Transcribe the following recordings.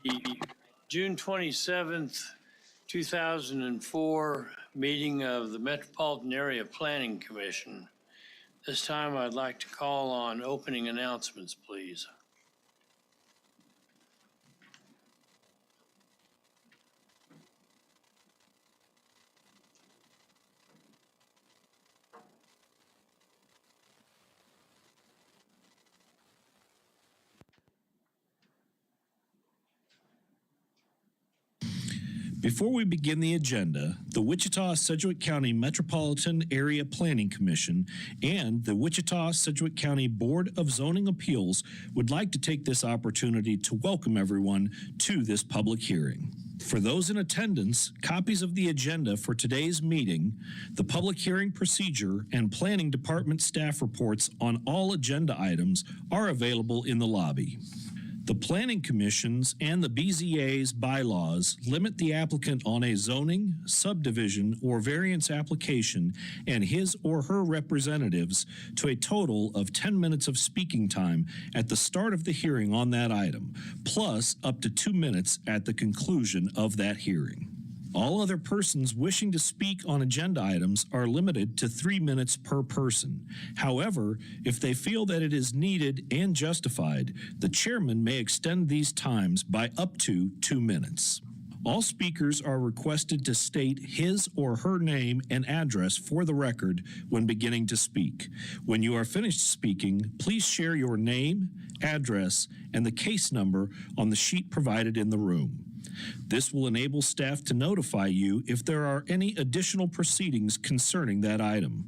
The June 27th, 2004 meeting of the Metropolitan Area Planning Commission. This time I'd like to call on opening announcements, please. Before we begin the agenda, the Wichita-Sedgwick County Metropolitan Area Planning Commission and the Wichita-Sedgwick County Board of Zoning Appeals would like to take this opportunity to welcome everyone to this public hearing. For those in attendance, copies of the agenda for today's meeting, the public hearing procedure, and planning department staff reports on all agenda items are available in the lobby. The Planning Commission's and the BZA's bylaws limit the applicant on a zoning, subdivision, or variance application and his or her representatives to a total of 10 minutes of speaking time at the start of the hearing on that item, plus up to 2 minutes at the conclusion of that hearing. All other persons wishing to speak on agenda items are limited to 3 minutes per person. However, if they feel that it is needed and justified, the chairman may extend these times by up to 2 minutes. All speakers are requested to state his or her name and address for the record when beginning to speak. When you are finished speaking, please share your name, address, and the case number on the sheet provided in the room. This will enable staff to notify you if there are any additional proceedings concerning that item.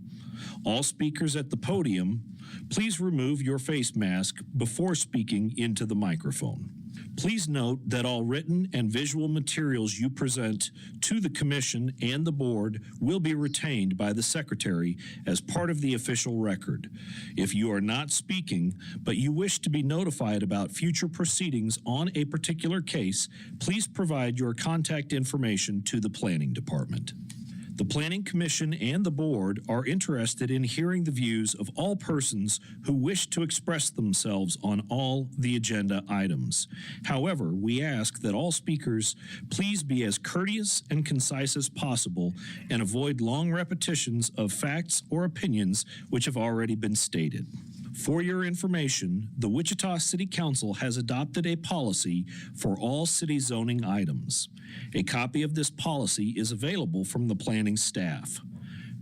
All speakers at the podium, please remove your face mask before speaking into the microphone. Please note that all written and visual materials you present to the Commission and the Board will be retained by the Secretary as part of the official record. If you are not speaking, but you wish to be notified about future proceedings on a particular case, please provide your contact information to the Planning Department. The Planning Commission and the Board are interested in hearing the views of all persons who wish to express themselves on all the agenda items. However, we ask that all speakers please be as courteous and concise as possible and avoid long repetitions of facts or opinions which have already been stated. For your information, the Wichita City Council has adopted a policy for all city zoning items. A copy of this policy is available from the planning staff.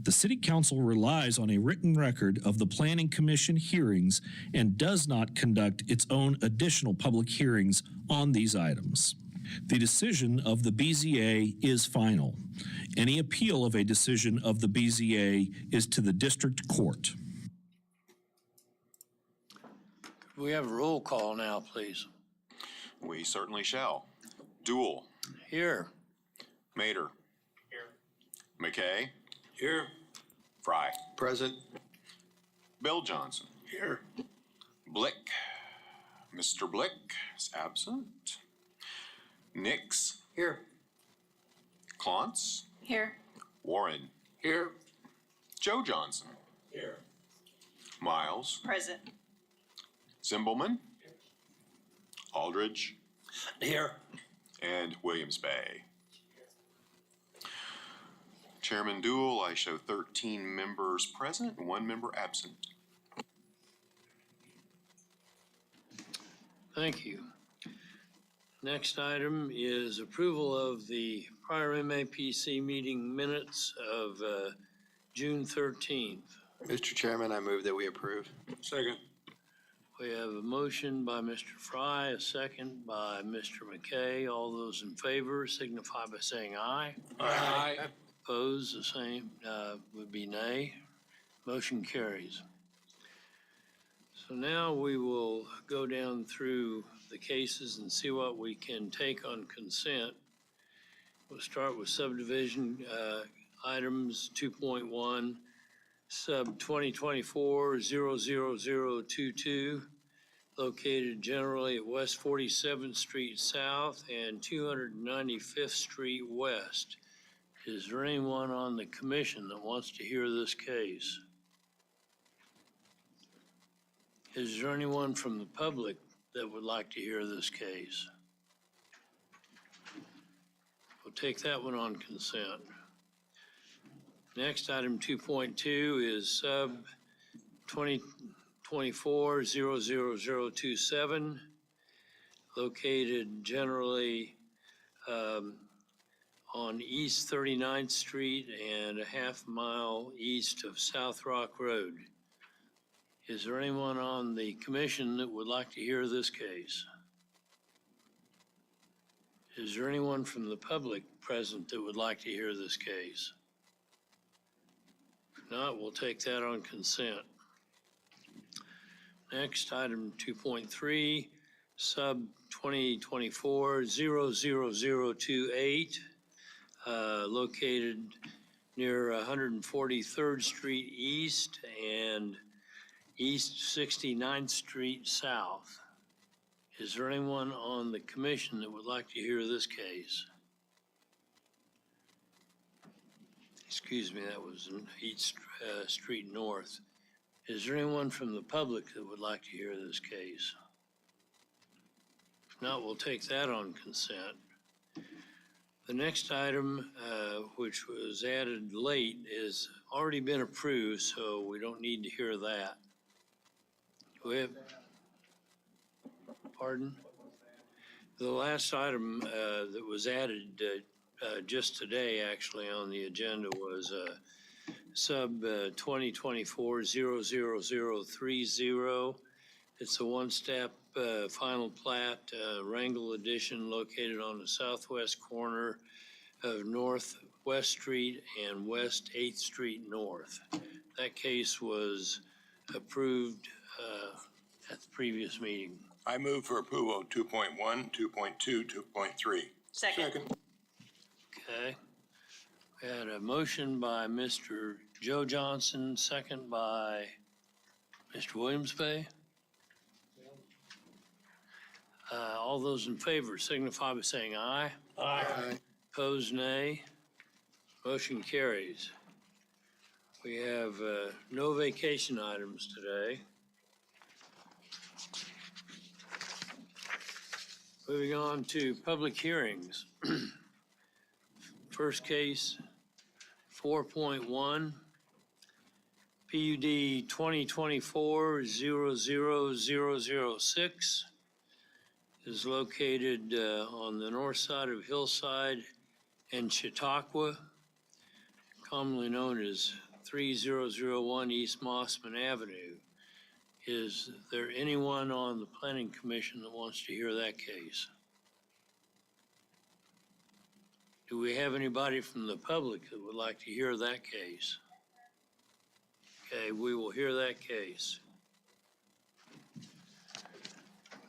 The City Council relies on a written record of the Planning Commission hearings and does not conduct its own additional public hearings on these items. The decision of the BZA is final. Any appeal of a decision of the BZA is to the district court. We have a roll call now, please. We certainly shall. Duell. Here. Mater. Here. McKay. Here. Fry. Present. Bill Johnson. Here. Blick. Mr. Blick is absent. Nix. Here. Klontz. Here. Warren. Here. Joe Johnson. Here. Miles, Present. Zimbelman, Aldridge, Here. and Williams Bay. Chairman Dool, I show 13 members present and 1 member absent. Thank you. Next item is approval of the prior MAPC meeting minutes of June 13th. Mr. Chairman, I move that we approve. Second. We have a motion by Mr. Fry, a second by Mr. McKay. All those in favor signify by saying aye. Aye. Opposed, the same would be nay. Motion carries. So now we will go down through the cases and see what we can take on consent. We'll start with subdivision items 2.1, sub 2024-00022, located generally at West 47th Street South and 295th Street West. Is there anyone on the commission that wants to hear this case? Is there anyone from the public that would like to hear this case? We'll take that one on consent. Next, item 2.2 is sub 2024-00027, located generally on East 39th Street and a half mile east of South Rock Road. Is there anyone on the commission that would like to hear this case? Is there anyone from the public present that would like to hear this case? If not, we'll take that on consent. Next, item 2.3, sub 2024-00028, located near 143rd Street East and East 69th Street South. Is there anyone on the commission that would like to hear this case? Excuse me, that was East Street North. Is there anyone from the public that would like to hear this case? If not, we'll take that on consent. The next item, which was added late, is already been approved, so we don't need to hear that. We have, pardon? The last item that was added just today, actually, on the agenda was sub 2024-00030. It's a one-step final plat, Wrangell Edition, located on the southwest corner of Northwest Street and West 8th Street North. That case was approved at the previous meeting. I move for approval of 2.1, 2.2, 2.3. Second. Okay. We had a motion by Mr. Joe Johnson, second by Mr. Williams Bay. All those in favor signify by saying aye. Aye. Opposed, nay. Motion carries. We have no vacation items today. Moving on to public hearings. First case, 4.1, PUD 2024-00006 is located on the north side of Hillside and Chautauqua, commonly known as 3001 East Mossman Avenue. Is there anyone on the Planning Commission that wants to hear that case? Do we have anybody from the public that would like to hear that case? Okay, we will hear that case.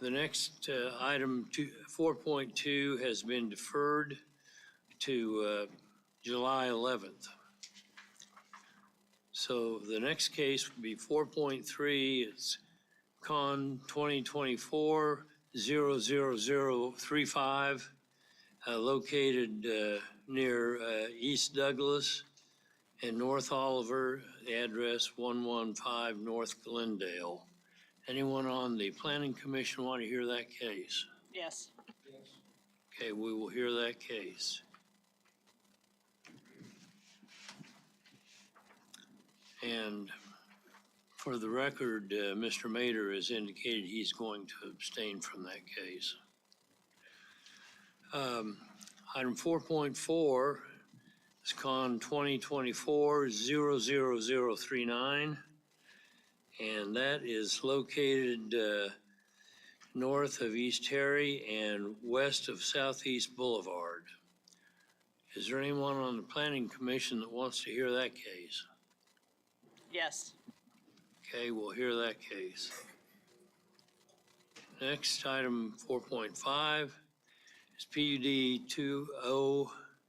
The next item, 4.2, has been deferred to July 11th. So the next case would be 4.3. It's Con 2024-00035, located near East Douglas and North Oliver, address 115 North Glendale. Anyone on the Planning Commission want to hear that case? Yes. Okay, we will hear that case. And for the record, Mr. Mader has indicated he's going to abstain from that case. Item 4.4 is Con 2024-00039, and that is located north of East Harry and west of Southeast Boulevard. Is there anyone on the Planning Commission that wants to hear that case? Yes. Okay, we'll hear that case. Next, item 4.5 is PUD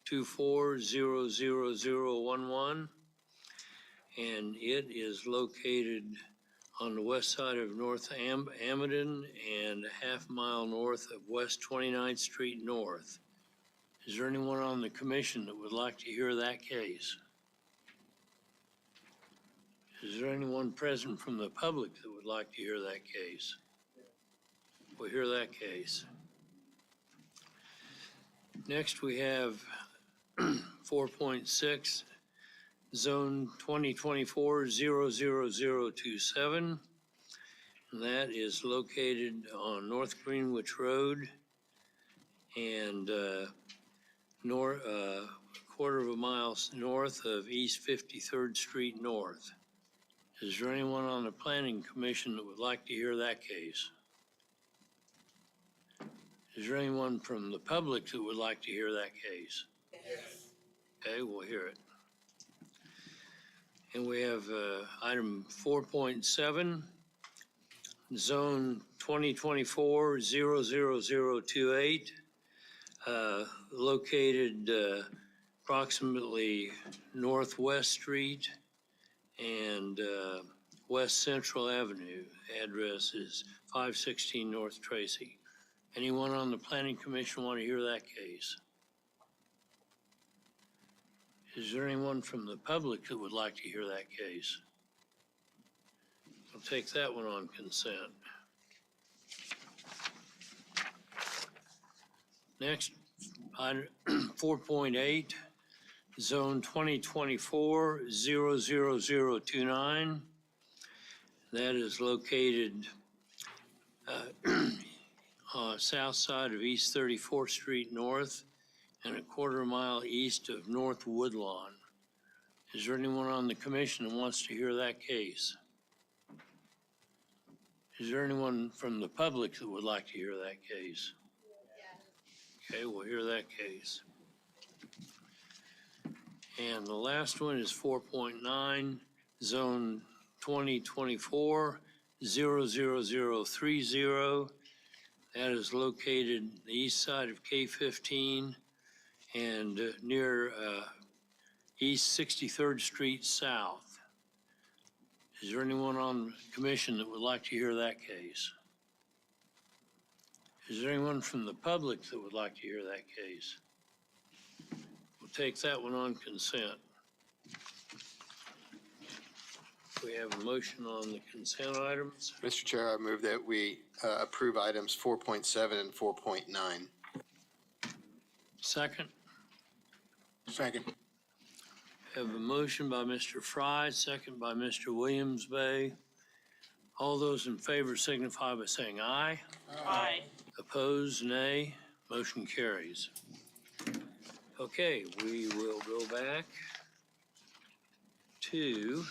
2024-00011, and it is located on the west side of North Amadon and a half-mile north of West 29th Street North. Is there anyone on the commission that would like to hear that case? Is there anyone present from the public that would like to hear that case? We'll hear that case. Next, we have 4.6, Zone 2024-00027. And that is located on North Greenwich Road and quarter of a mile north of East 53rd Street North. Is there anyone on the Planning Commission that would like to hear that case? Is there anyone from the public that would like to hear that case? Yes. Okay, we'll hear it. And we have item 4.7, Zone 2024-00028, located approximately Northwest Street and West Central Avenue. Address is 516 North Tracy. Anyone on the Planning Commission want to hear that case? Is there anyone from the public that would like to hear that case? I'll take that one on consent. Next, item 4.8, Zone 2024-00029. That is located south side of East 34th Street North and a quarter mile east of North Woodlawn. Is there anyone on the commission that wants to hear that case? Is there anyone from the public that would like to hear that case? Okay, we'll hear that case. And the last one is 4.9, Zone 2024-00030. That is located the east side of K-15 and near East 63rd Street South. Is there anyone on the commission that would like to hear that case? Is there anyone from the public that would like to hear that case? We'll take that one on consent. We have a motion on the consent items. Mr. Chair, I move that we approve items 4.7 and 4.9. Second, Second. have a motion by Mr. Fry, second by Mr. Williams Bay. All those in favor signify by saying aye. Aye. Opposed, nay. Motion carries. Okay, we will go back to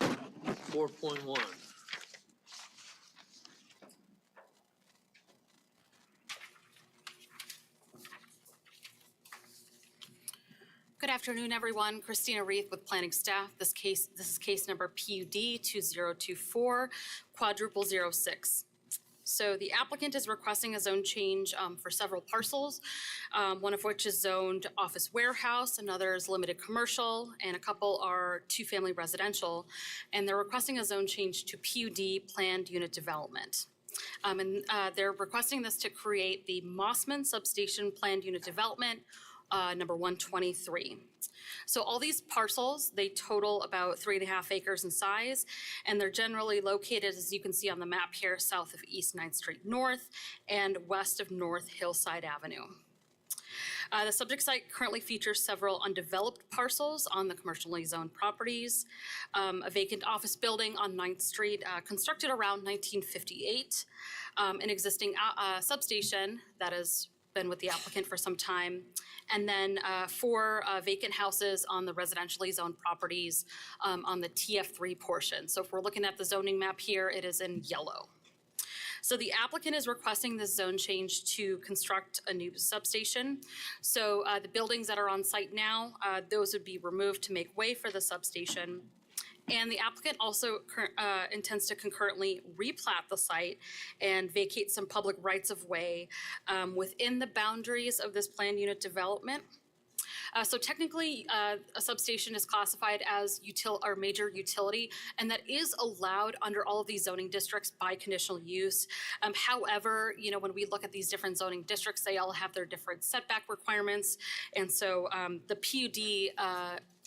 4.1. Good afternoon, everyone. Christina Reith with planning staff. This is case number PUD 2024 quadruple 06. So the applicant is requesting a zone change for several parcels, one of which is zoned office warehouse, another is limited commercial, and a couple are two-family residential. And they're requesting a zone change to PUD, planned unit development. They're requesting this to create the Mossman Substation Planned Unit Development number 123. So all these parcels, they total about 3.5 acres in size, and they're generally located, as you can see on the map here, south of East 9th Street North and west of North Hillside Avenue. The subject site currently features several undeveloped parcels on the commercially zoned properties, a vacant office building on 9th Street constructed around 1958, an existing substation that has been with the applicant for some time, and then 4 vacant houses on the residentially zoned properties on the TF3 portion. So if we're looking at the zoning map here, it is in yellow. So the applicant is requesting this zone change to construct a new substation. So the buildings that are on site now, those would be removed to make way for the substation. And the applicant also intends to concurrently replat the site and vacate some public rights of way within the boundaries of this planned unit development. So technically, a substation is classified as major utility, and that is allowed under all of these zoning districts by conditional use. However, when we look at these different zoning districts, they all have their different setback requirements, and so the PUD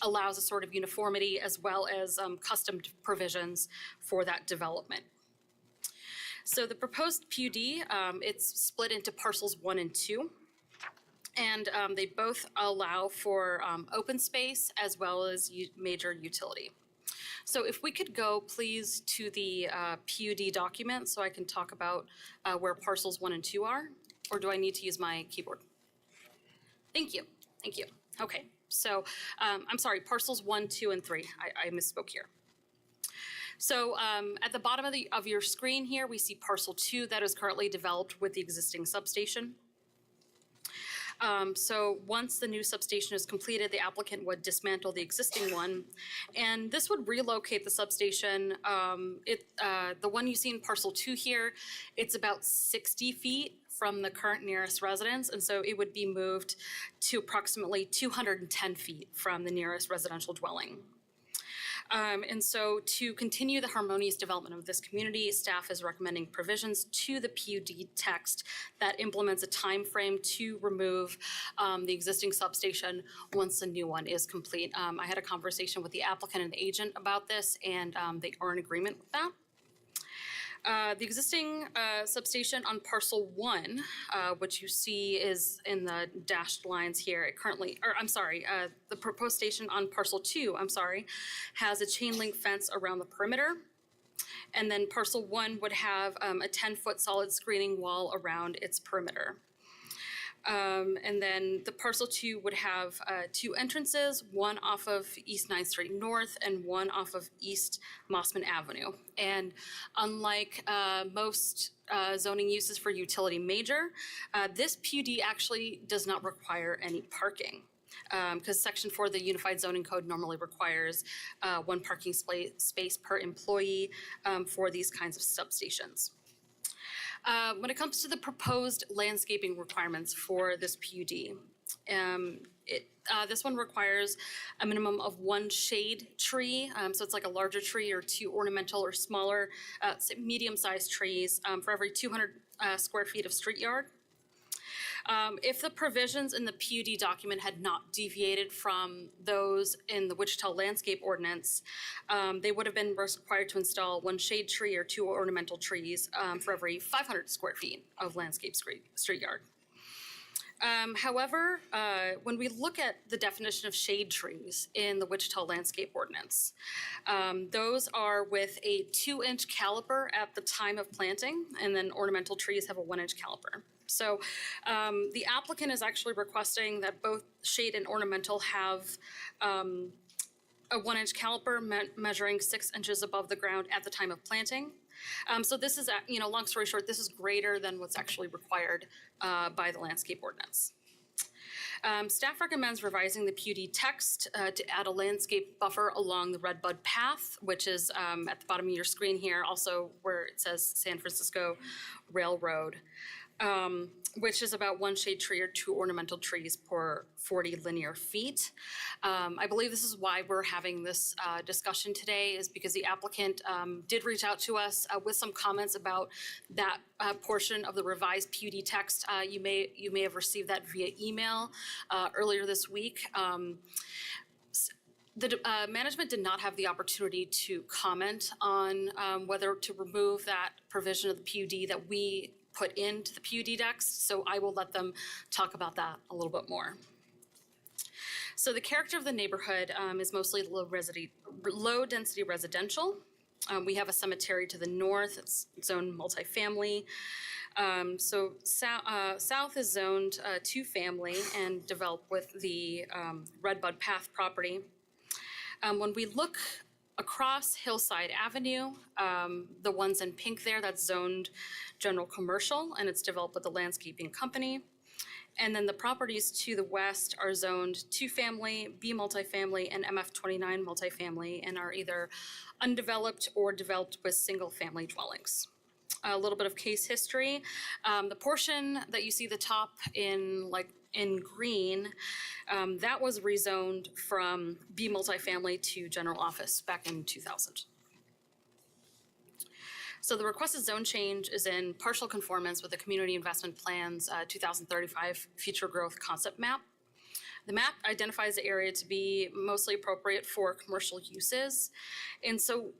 allows a sort of uniformity as well as custom provisions for that development. So the proposed PUD, it's split into parcels 1 and 2. And they both allow for open space as well as major utility. So if we could go, please, to the PUD document so I can talk about where parcels 1 and 2 are, or do I need to use my keyboard? Thank you. Thank you. Okay. So I'm sorry, parcels 1, 2, and 3. I misspoke here. So at the bottom of your screen here, we see parcel 2 that is currently developed with the existing substation. So once the new substation is completed, the applicant would dismantle the existing one, and this would relocate the substation. The one you see in parcel 2 here, it's about 60 feet from the current nearest residence, and so it would be moved to approximately 210 feet from the nearest residential dwelling. And so to continue the harmonious development of this community, staff is recommending provisions to the PUD text that implements a time frame to remove the existing substation once the new one is complete. I had a conversation with the applicant and the agent about this, and they are in agreement with that. The existing substation on parcel 1, which you see is in the dashed lines here, the proposed station on parcel 2, has a chain link fence around the perimeter. And then parcel 1 would have a 10-foot solid screening wall around its perimeter. And then the parcel 2 would have 2 entrances, one off of East 9th Street North and one off of East Mossman Avenue. And unlike most zoning uses for utility major, this PUD actually does not require any parking. Because Section 4 of the Unified Zoning Code normally requires 1 parking space per employee for these kinds of substations. When it comes to the proposed landscaping requirements for this PUD, this one requires a minimum of 1 shade tree, so it's like a larger tree, or 2 ornamental or smaller, medium-sized trees for every 200 square feet of street yard. If the provisions in the PUD document had not deviated from those in the Wichita Landscape Ordinance, they would have been required to install 1 shade tree or 2 ornamental trees for every 500 square feet of landscape street yard. However, when we look at the definition of shade trees in the Wichita Landscape Ordinance, those are with a 2-inch caliper at the time of planting, and then ornamental trees have a 1-inch caliper. So the applicant is actually requesting that both shade and ornamental have a 1-inch caliper measuring 6 inches above the ground at the time of planting. So this is, long story short, this is greater than what's actually required by the landscape ordinance. Staff recommends revising the PUD text to add a landscape buffer along the Redbud Path, which is at the bottom of your screen here, also where it says San Francisco Railroad. which is about 1 shade tree or 2 ornamental trees per 40 linear feet. I believe this is why we're having this discussion today, is because the applicant did reach out to us with some comments about that portion of the revised PUD text. You may have received that via email earlier this week. The management did not have the opportunity to comment on whether to remove that provision of the PUD that we put into the PUD text, so I will let them talk about that a little bit more. So the character of the neighborhood is mostly low-density residential. We have a cemetery to the north, it's zoned multifamily. South is zoned 2-family and developed with the Redbud Path property. When we look across Hillside Avenue, the ones in pink there, that's zoned general commercial, and it's developed with the landscaping company. And then the properties to the west are zoned 2-family, B multifamily, and MF29 multifamily, and are either undeveloped or developed with single-family dwellings. A little bit of case history. The portion that you see the top in green, that was rezoned from B multifamily to general office back in 2000. So the requested zone change is in partial conformance with the Community Investment Plan's 2035 Future Growth Concept Map. The map identifies the area to be mostly appropriate for commercial uses. And so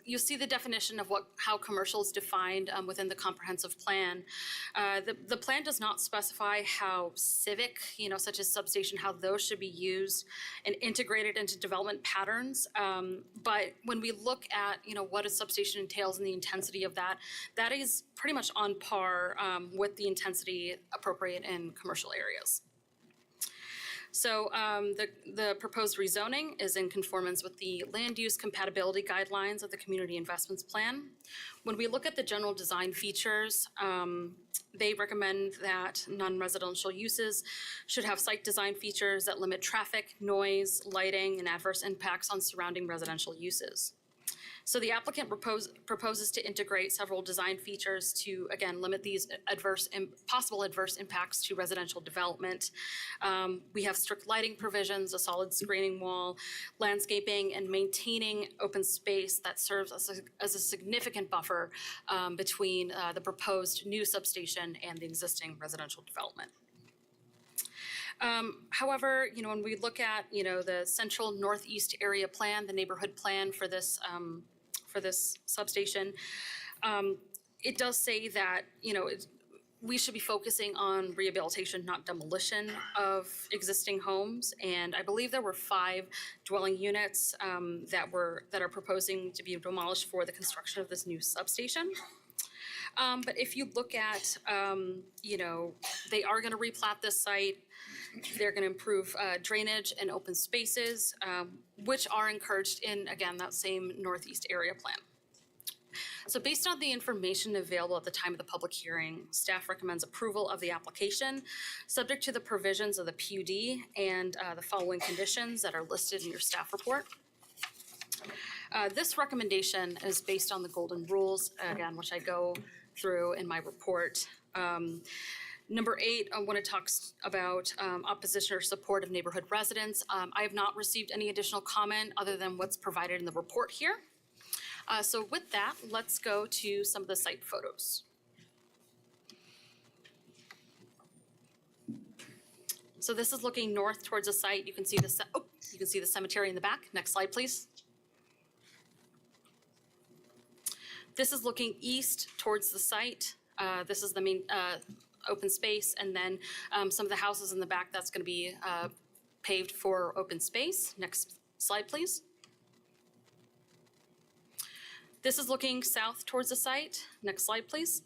you'll see the definition of how commercial is defined within the comprehensive plan. The plan does not specify how civic, such as substation, how those should be used and integrated into development patterns. But when we look at, what a substation entails and the intensity of that, that is pretty much on par with the intensity appropriate in commercial areas. So the proposed rezoning is in conformance with the land use compatibility guidelines of the Community Investments Plan. When we look at the general design features, they recommend that non-residential uses should have site design features that limit traffic, noise, lighting, and adverse impacts on surrounding residential uses. So the applicant proposes to integrate several design features to, again, limit these possible adverse impacts to residential development. We have strict lighting provisions, a solid screening wall, landscaping, and maintaining open space that serves as a significant buffer between the proposed new substation and the existing residential development. However, when we look at, the central northeast area plan, the neighborhood plan for this substation, it does say that, we should be focusing on rehabilitation, not demolition of existing homes. And I believe there were 5 dwelling units that are proposing to be demolished for the construction of this new substation. But if you look at, they are going to replat this site. They're going to improve drainage and open spaces, which are encouraged in, again, that same northeast area plan. So based on the information available at the time of the public hearing, staff recommends approval of the application, subject to the provisions of the PUD and the following conditions that are listed in your staff report. This recommendation is based on the golden rules, again, which I go through in my report. Number 8, when it talks about opposition or support of neighborhood residents, I have not received any additional comment other than what's provided in the report here. So with that, let's go to some of the site photos. So this is looking north towards the site. You can see the cemetery in the back. Next slide, please. This is looking east towards the site. This is the main open space, and then some of the houses in the back, that's going to be paved for open space. Next slide, please. This is looking south towards the site. Next slide, please.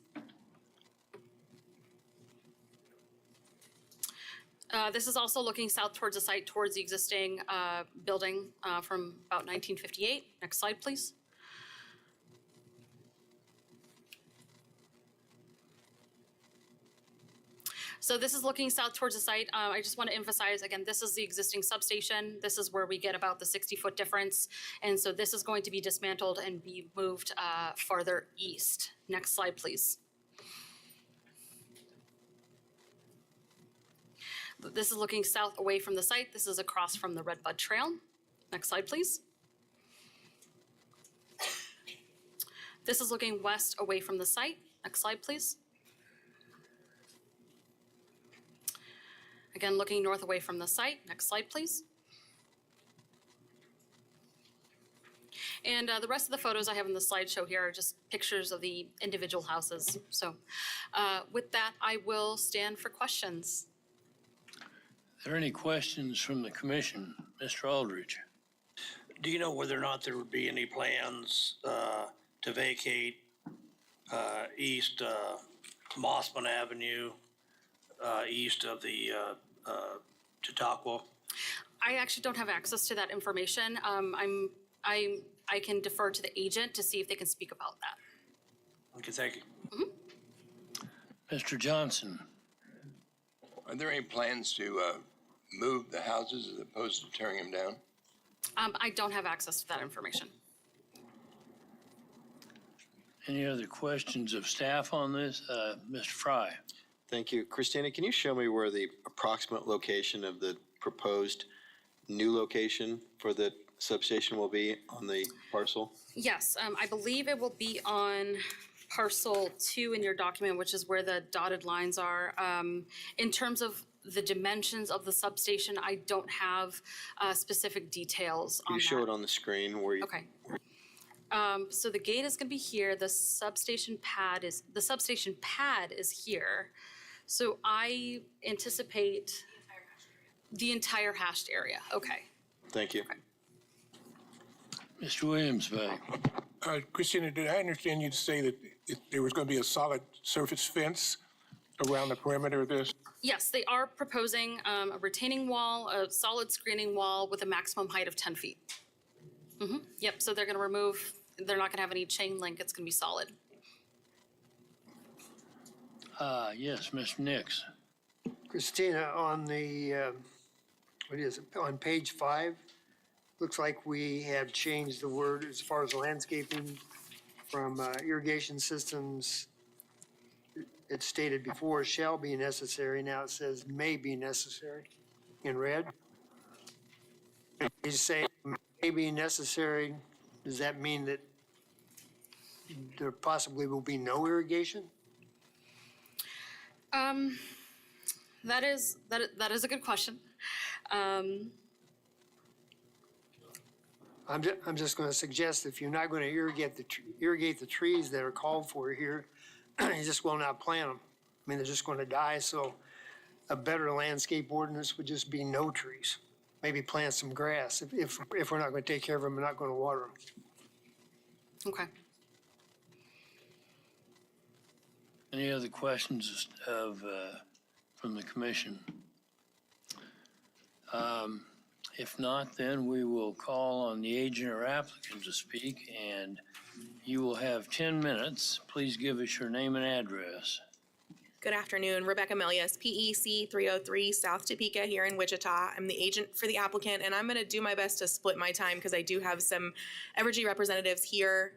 This is also looking south towards the site, towards the existing building from about 1958. Next slide, please. So this is looking south towards the site. I just want to emphasize, again, this is the existing substation. This is where we get about the 60-foot difference. And so this is going to be dismantled and be moved farther east. Next slide, please. This is looking south away from the site. This is across from the Redbud Trail. Next slide, please. This is looking west away from the site. Next slide, please. Again, looking north away from the site. Next slide, please. And the rest of the photos I have in the slideshow here are just pictures of the individual houses. So with that, I will stand for questions. Are there any questions from the commission? Mr. Aldridge? Do you know whether or not there would be any plans to vacate east Mossman Avenue, east of the Chautauqua? I actually don't have access to that information. I can defer to the agent to see if they can speak about that. Okay, thank you. Mr. Johnson? Are there any plans to move the houses as opposed to tearing them down? I don't have access to that information. Any other questions of staff on this? Mr. Fry? Thank you. Christina, can you show me where the approximate location of the proposed new location for the substation will be on the parcel? Yes, I believe it will be on parcel 2 in your document, which is where the dotted lines are. In terms of the dimensions of the substation, I don't have specific details on Can that. you show it on the screen where you? Okay. So the gate is going to be here. The substation pad is here. So I anticipate the entire hashed area. Okay. Thank you. Mr. Williams-Vey? Christina, did I understand you to say that there was going to be a solid surface fence around the perimeter of this? Yes, they are proposing a retaining wall, a solid screening wall with a maximum height of 10 feet. Yep, so they're going to remove, they're not going to have any chain link. It's going to be solid. Yes, Mr. Nix? Christina, on the, what is it, on page 5, looks like we have changed the word as far as landscaping from irrigation systems. It stated before shall be necessary, now it says may be necessary in red. You say may be necessary, does that mean that there possibly will be no irrigation? That is a good question. I'm just going to suggest if you're not going to irrigate the trees that are called for here, you just will not plant them. I mean, they're just going to die. So a better landscape ordinance would just be no trees. Maybe plant some grass if we're not going to take care of them and not going to water them. Okay. Any other questions from the commission? If not, then we will call on the agent or applicant to speak, and you will have 10 minutes. Please give us your name and address. Good afternoon, Rebecca Melius, PEC 303 South Topeka here in Wichita. I'm the agent for the applicant, and I'm going to do my best to split my time because I do have some Evergy representatives here.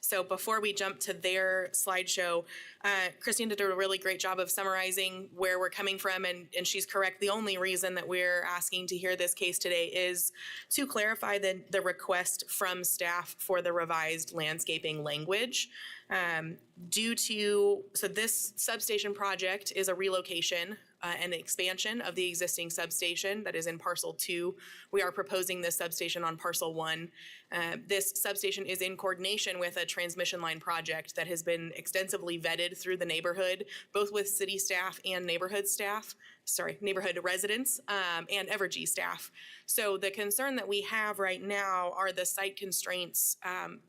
So before we jump to their slideshow, Christine did a really great job of summarizing where we're coming from, and she's correct. The only reason that we're asking to hear this case today is to clarify the request from staff for the revised landscaping language. So this substation project is a relocation and expansion of the existing substation that is in parcel 2. We are proposing this substation on parcel 1. This substation is in coordination with a transmission line project that has been extensively vetted through the neighborhood, both with city staff and neighborhood residents and Evergy staff. So the concern that we have right now are the site constraints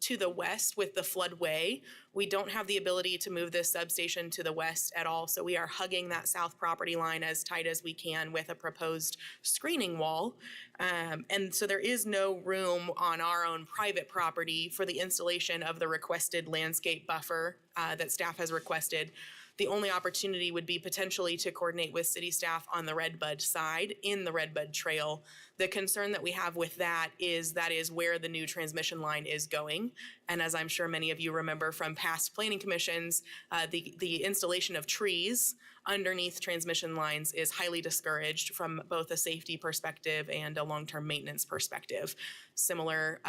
to the west with the floodway. We don't have the ability to move this substation to the west at all, so we are hugging that south property line as tight as we can with a proposed screening wall. And so there is no room on our own private property for the installation of the requested landscape buffer that staff has requested. The only opportunity would be potentially to coordinate with city staff on the Redbud side in the Redbud Trail. The concern that we have with that is where the new transmission line is going. And as I'm sure many of you remember from past planning commissions, the installation of trees underneath transmission lines is highly discouraged from both a safety perspective and a long-term maintenance perspective. Similar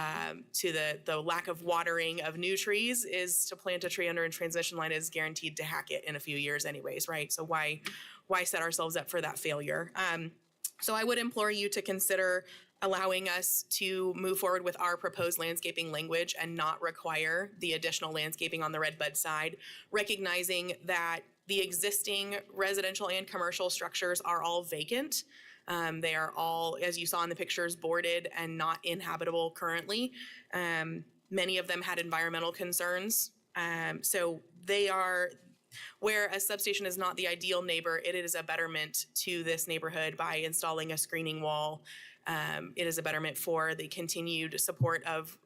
to the lack of watering of new trees is to plant a tree under a transmission line is guaranteed to hack it in a few years anyways, right? So why set ourselves up for that failure? So I would implore you to consider allowing us to move forward with our proposed landscaping language and not require the additional landscaping on the Redbud side, recognizing that the existing residential and commercial structures are all vacant. They are all, as you saw in the pictures, boarded and not inhabitable currently. Many of them had environmental concerns. So they are, where a substation is not the ideal neighbor, it is a betterment to this neighborhood by installing a screening wall. It is a betterment for the continued support of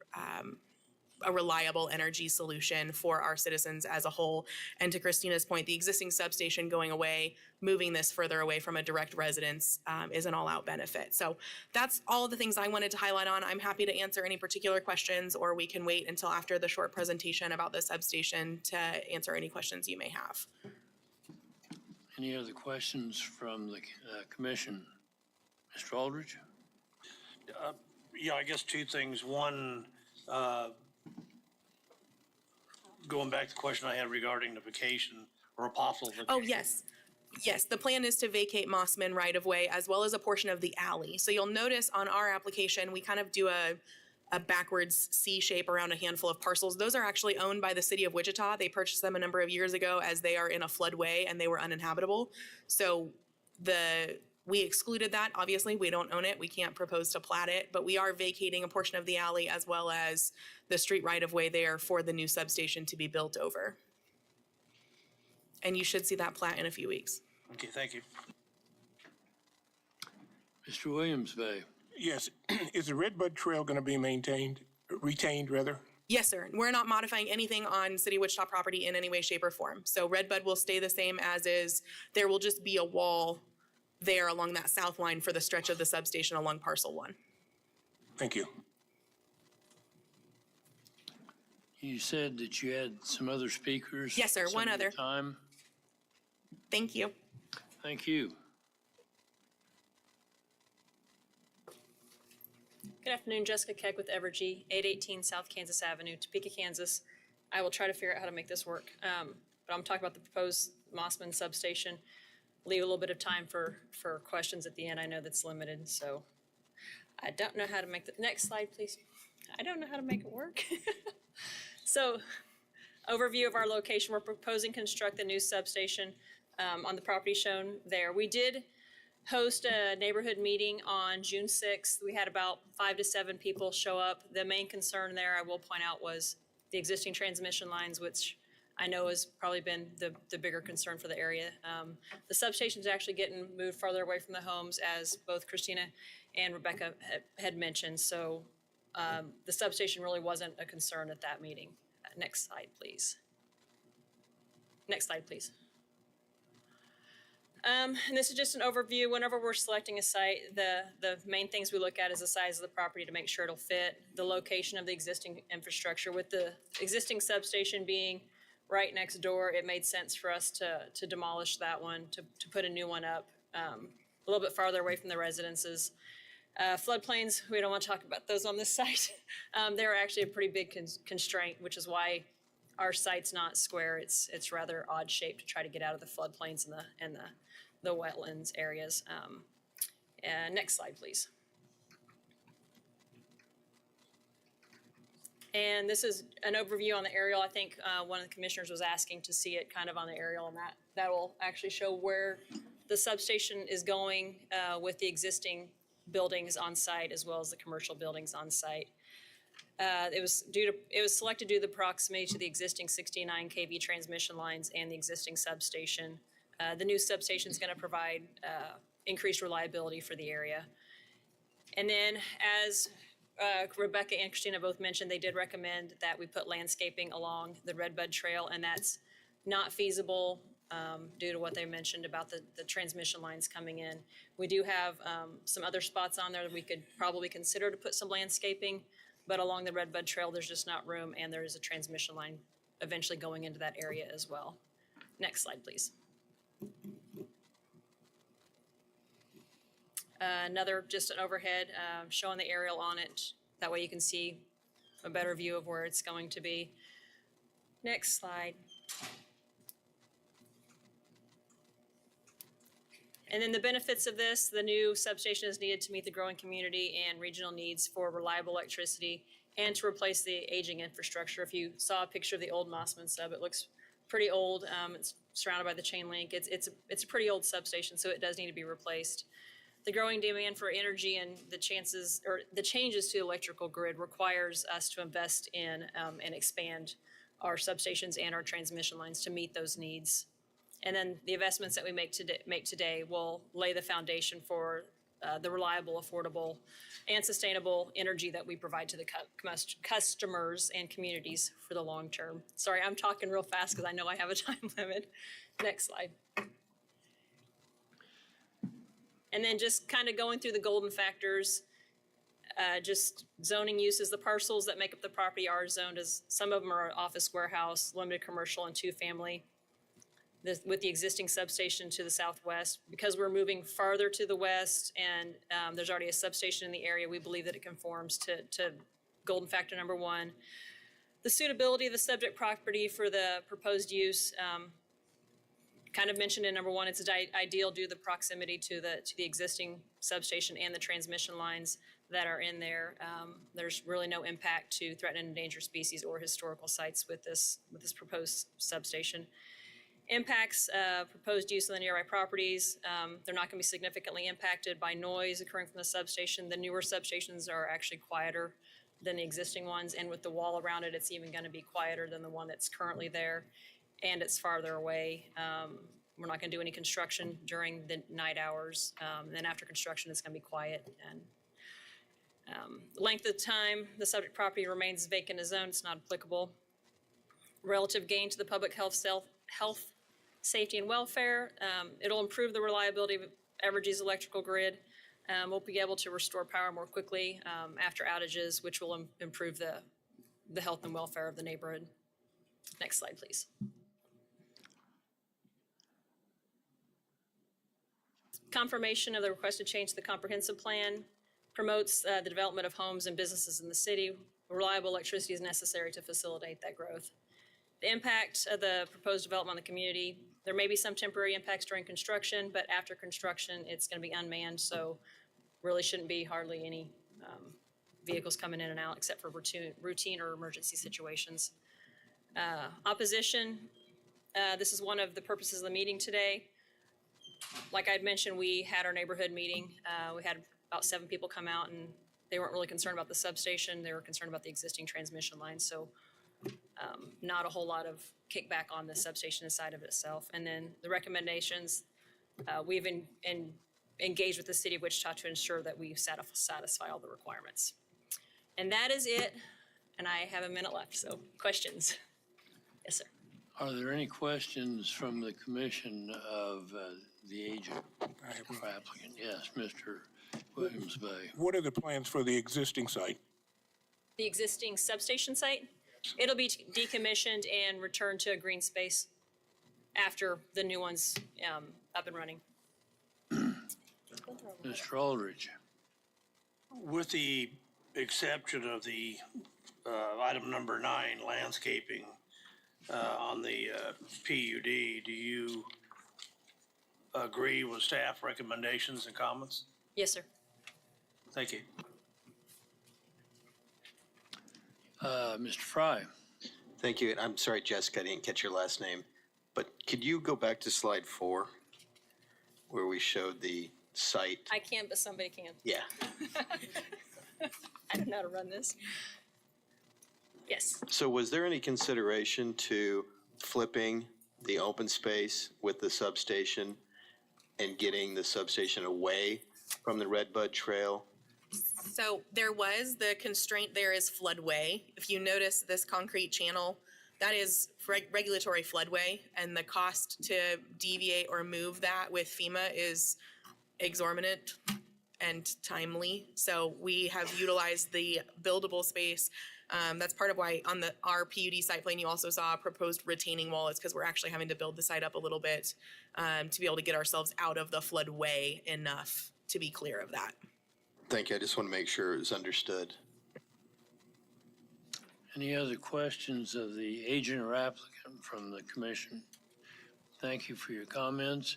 a reliable energy solution for our citizens as a whole. And to Christina's point, the existing substation going away, moving this further away from a direct residence is an all-out benefit. So that's all of the things I wanted to highlight on. I'm happy to answer any particular questions, or we can wait until after the short presentation about the substation to answer any questions you may have. Any other questions from the commission? Mr. Aldridge? Yeah, I guess two things. One, going back to the question I had regarding the vacation or a possible vacation. Oh, yes. Yes, the plan is to vacate Mossman right-of-way as well as a portion of the alley. So you'll notice on our application, we kind of do a backwards C shape around a handful of parcels. Those are actually owned by the city of Wichita. They purchased them a number of years ago as they are in a floodway and they were uninhabitable. So we excluded that. Obviously, we don't own it. We can't propose to plat it, but we are vacating a portion of the alley as well as the street right-of-way there for the new substation to be built over. And you should see that plat in a few weeks. Okay, thank you. Mr. Williams Bay? Yes, is the Redbud Trail going to be retained rather? Yes, sir. We're not modifying anything on City of Wichita property in any way, shape, or form. So Redbud will stay the same as is. There will just be a wall there along that south line for the stretch of the substation along parcel 1. Thank you. You said that you had some other speakers? Yes, sir. One some other. Time. Thank you. Thank you. Good afternoon, Jessica Keck with Evergy, 818 South Kansas Avenue, Topeka, Kansas. I will try to figure out how to make this work. But I'm talking about the proposed Mossman substation. Leave a little bit of time for questions at the end. I know that's limited, so I don't know how to make the next slide, please. I don't know how to make it work. So, overview of our location. We're proposing to construct the new substation on the property shown there. We did host a neighborhood meeting on June 6th. We had about 5 to 7 people show up. The main concern there, I will point out, was the existing transmission lines, which I know has probably been the bigger concern for the area. The substation's actually getting moved farther away from the homes, as both Christina and Rebecca had mentioned. So the substation really wasn't a concern at that meeting. Next slide, please. Next slide, please. And this is just an overview. Whenever we're selecting a site, the main things we look at is the size of the property to make sure it'll fit, the location of the existing infrastructure. With the existing substation being right next door, it made sense for us to demolish that one, to put a new one up a little bit farther away from the residences. Floodplains, we don't want to talk about those on this site. They're actually a pretty big constraint, which is why our site's not square. It's rather odd shaped to try to get out of the floodplains and the wetlands areas. Next slide, please. And this is an overview on the aerial. I think one of the commissioners was asking to see it kind of on the aerial, and that will actually show where the substation is going with the existing buildings on site as well as the commercial buildings on site. It was selected due to the proximity to the existing 69 kV transmission lines and the existing substation. The new substation is going to provide increased reliability for the area. And then, as Rebecca and Christina both mentioned, they did recommend that we put landscaping along the Redbud Trail, and that's not feasible due to what they mentioned about the transmission lines coming in. We do have some other spots on there that we could probably consider to put some landscaping, but along the Redbud Trail, there's just not room, and there is a transmission line eventually going into that area as well. Next slide, please. Another, just an overhead, showing the aerial on it. That way you can see a better view of where it's going to be. Next slide. And then the benefits of this, the new substation is needed to meet the growing community and regional needs for reliable electricity and to replace the aging infrastructure. If you saw a picture of the old Mossman sub, it looks pretty old. It's surrounded by the chain link. It's a pretty old substation, so it does need to be replaced. The growing demand for energy and the changes to the electrical grid requires us to invest in and expand our substations and our transmission lines to meet those needs. And then the investments that we make today will lay the foundation for the reliable, affordable, and sustainable energy that we provide to the customers and communities for the long term. Sorry, I'm talking real fast because I know I have a time limit. Next slide. And then just kind of going through the golden factors, just zoning uses. The parcels that make up the property are zoned as, some of them are office, warehouse, limited commercial, and two-family. With the existing substation to the southwest. Because we're moving farther to the west and there's already a substation in the area, we believe that it conforms to golden factor number 1. The suitability of the subject property for the proposed use, kind of mentioned in number 1, it's ideal due to the proximity to the existing substation and the transmission lines that are in there. There's really no impact to threatened and endangered species or historical sites with this proposed substation. Impacts, proposed use of the nearby properties. They're not going to be significantly impacted by noise occurring from the substation. The newer substations are actually quieter than the existing ones, and with the wall around it, it's even going to be quieter than the one that's currently there, and it's farther away. We're not going to do any construction during the night hours. Then after construction, it's going to be quiet. And length of time the subject property remains vacant as zoned, it's not applicable. Relative gain to the public health, safety, and welfare. It'll improve the reliability of Evergy's electrical grid. We'll be able to restore power more quickly after outages, which will improve the health and welfare of the neighborhood. Next slide, please. Confirmation of the requested change to the comprehensive plan promotes the development of homes and businesses in the city. Reliable electricity is necessary to facilitate that growth. The impact of the proposed development on the community, there may be some temporary impacts during construction, but after construction, it's going to be unmanned, so really shouldn't be hardly any vehicles coming in and out except for routine or emergency situations. Opposition, this is one of the purposes of the meeting today. Like I'd mentioned, we had our neighborhood meeting. We had about 7 people come out, and they weren't really concerned about the substation. They were concerned about the existing transmission lines, so not a whole lot of kickback on the substation side of itself. And then the recommendations, we've engaged with the city of Wichita to ensure that we satisfy all the requirements. And that is it. And I have a minute left, so questions? Yes, sir. Are there any questions from the commission of the agent or applicant? Yes, Mr. Williams Bay. What are the plans for the existing site? The existing substation site? It'll be decommissioned and returned to a green space after the new one's up and running. Mr. Aldridge. With the exception of the item number 9, landscaping on the PUD, do you agree with staff recommendations and comments? Yes, sir. Thank you. Mr. Fry. Thank you. I'm sorry, Jessica, I didn't catch your last name, but could you go back to slide 4 where we showed the site? I can, but somebody can. Yeah. I don't know how to run this. Yes. So was there any consideration to flipping the open space with the substation and getting the substation away from the Redbud Trail? So there was, the constraint there is floodway. If you notice this concrete channel, that is regulatory floodway, and the cost to deviate or move that with FEMA is exorbitant and timely. So we have utilized the buildable space. That's part of why on our PUD site plan, you also saw a proposed retaining wall. It's because we're actually having to build the site up a little bit to be able to get ourselves out of the floodway enough. to be clear of that. Thank you. I just want to make sure it was understood. Any other questions of the agent or applicant from the commission? Thank you for your comments.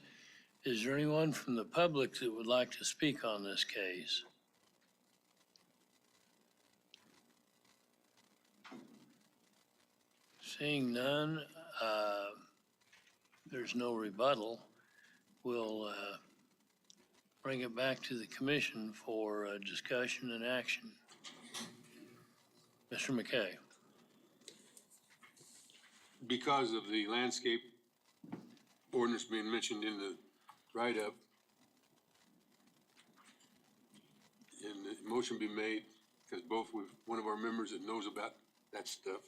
Is there anyone from the public that would like to speak on this case? Seeing none, there's no rebuttal. We'll bring it back to the commission for discussion and action. Mr. McKay. Because of the landscape ordinance being mentioned in the write-up, and the motion be made, because both with one of our members that knows about that stuff,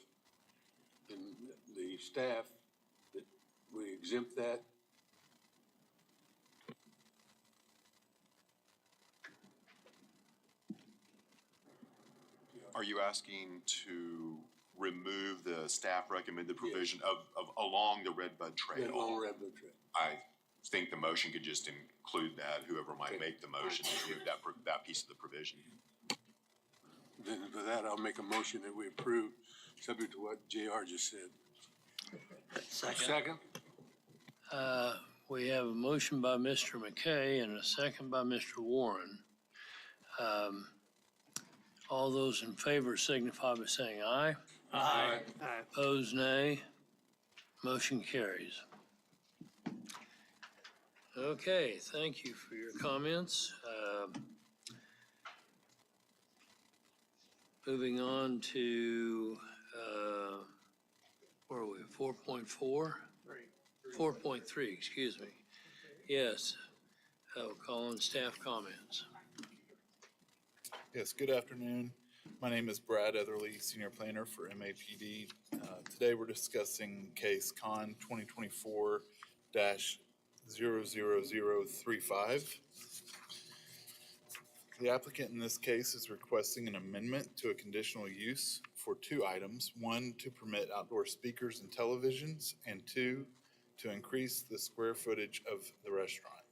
and the staff, that we exempt that. Are you asking to remove the staff recommended provision of along the Redbud Trail? Along Redbud Trail. I think the motion could just include that, whoever might make the motion, to remove that piece of the provision. Then for that, I'll make a motion that we approve, subject to what JR just said. Second? We have a motion by Mr. McKay and a second by Mr. Warren. All those in favor signify by saying aye. Aye. Opposed, nay. Motion carries. Okay, thank you for your comments. Moving on to, where are we, 4.4? 4.3, excuse me. Yes, we'll call on staff comments. Yes, good afternoon. My name is Brad Etherly, Senior Planner for MAPD. Today we're discussing case Con 2024-00035. The applicant in this case is requesting an amendment to a conditional use for two items. One, to permit outdoor speakers and televisions, and two, to increase the square footage of the restaurant.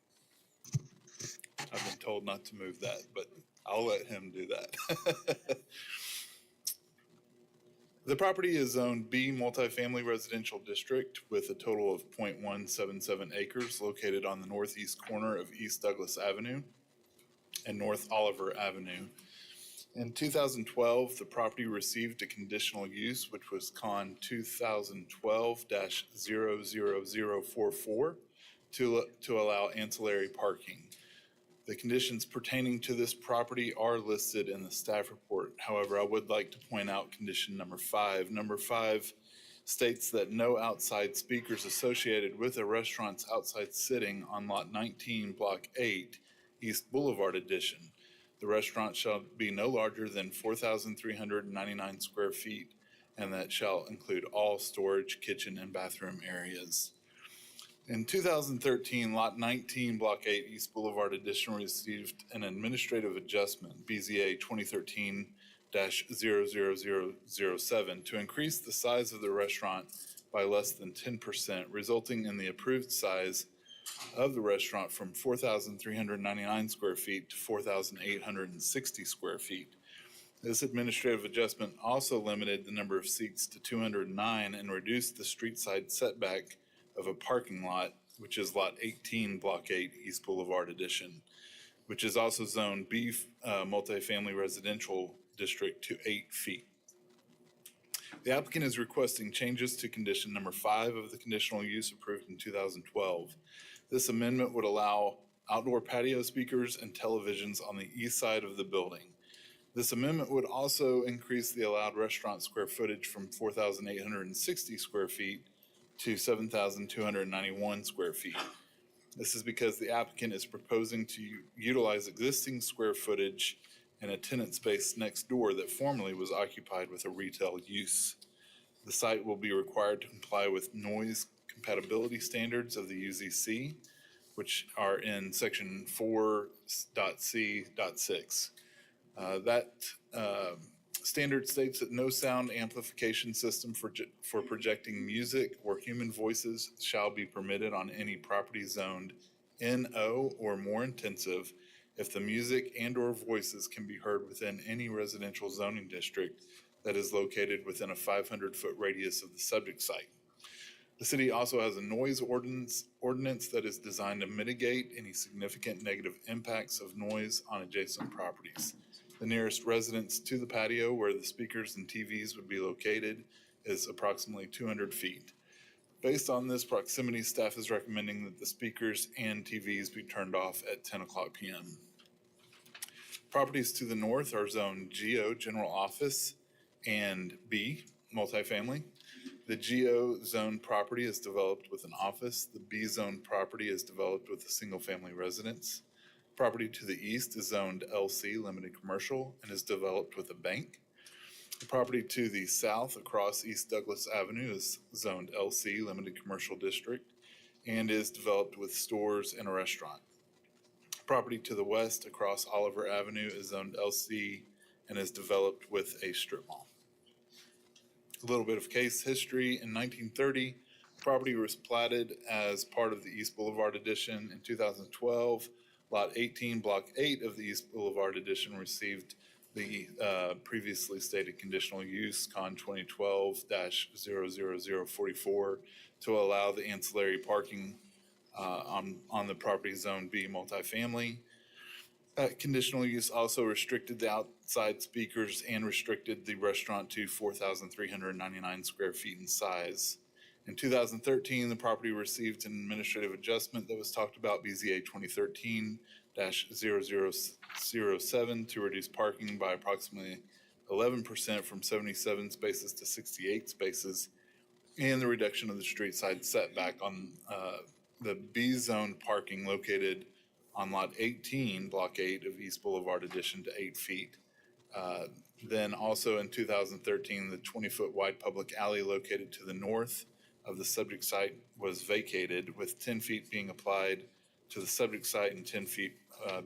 I've been told not to move that, but I'll let him do that. The property is zoned B multifamily residential district with a total of 0.177 acres located on the northeast corner of East Douglas Avenue and North Oliver Avenue. In 2012, the property received a conditional use, which was Con 2012-00044 to allow ancillary parking. The conditions pertaining to this property are listed in the staff report. However, I would like to point out condition number 5. Number 5 states that no outside speakers associated with a restaurant's outside sitting on Lot 19, Block 8, East Boulevard Edition. The restaurant shall be no larger than 4,399 square feet, and that shall include all storage, kitchen, and bathroom areas. In 2013, Lot 19, Block 8, East Boulevard Edition received an administrative adjustment, BZA 2013-00007, to increase the size of the restaurant by less than 10%, resulting in the approved size of the restaurant from 4,399 square feet to 4,860 square feet. This administrative adjustment also limited the number of seats to 209 and reduced the street side setback of a parking lot, which is Lot 18, Block 8, East Boulevard Edition, which is also Zone B multifamily residential district to 8 feet. The applicant is requesting changes to condition number 5 of the conditional use approved in 2012. This amendment would allow outdoor patio speakers and televisions on the east side of the building. This amendment would also increase the allowed restaurant square footage from 4,860 square feet to 7,291 square feet. This is because the applicant is proposing to utilize existing square footage in a tenant space next door that formerly was occupied with a retail use. The site will be required to comply with noise compatibility standards of the UZC, which are in section 4.c.6. That standard states that no sound amplification system for projecting music or human voices shall be permitted on any property zoned NO or more intensive if the music and/or voices can be heard within any residential zoning district that is located within a 500-foot radius of the subject site. The city also has a noise ordinance that is designed to mitigate any significant negative impacts of noise on adjacent properties. The nearest residence to the patio where the speakers and TVs would be located is approximately 200 feet. Based on this proximity, staff is recommending that the speakers and TVs be turned off at 10 o'clock p.m. Properties to the north are zoned GO, General Office, and B, Multifamily. The GO zone property is developed with an office. The B zone property is developed with a single-family residence. Property to the east is zoned LC, Limited Commercial, and is developed with a bank. The property to the south across East Douglas Avenue is zoned LC, Limited Commercial District, and is developed with stores and a restaurant. Property to the west across Oliver Avenue is zoned LC and is developed with a strip mall. A little bit of case history. In 1930, the property was platted as part of the East Boulevard Addition. In 2012, Lot 18, Block 8 of the East Boulevard Addition received the previously stated conditional use, Con 2012-00044, to allow the ancillary parking on the property zone B multifamily. Conditional use also restricted the outside speakers and restricted the restaurant to 4,399 square feet in size. In 2013, the property received an administrative adjustment that was talked about, BZA 2013-0007, to reduce parking by approximately 11% from 77 spaces to 68 spaces, and the reduction of the street side setback on the B zone parking located on Lot 18, Block 8 of East Boulevard Addition to 8 feet. Then also in 2013, the 20-foot wide public alley located to the north of the subject site was vacated, with 10 feet being applied to the subject site and 10 feet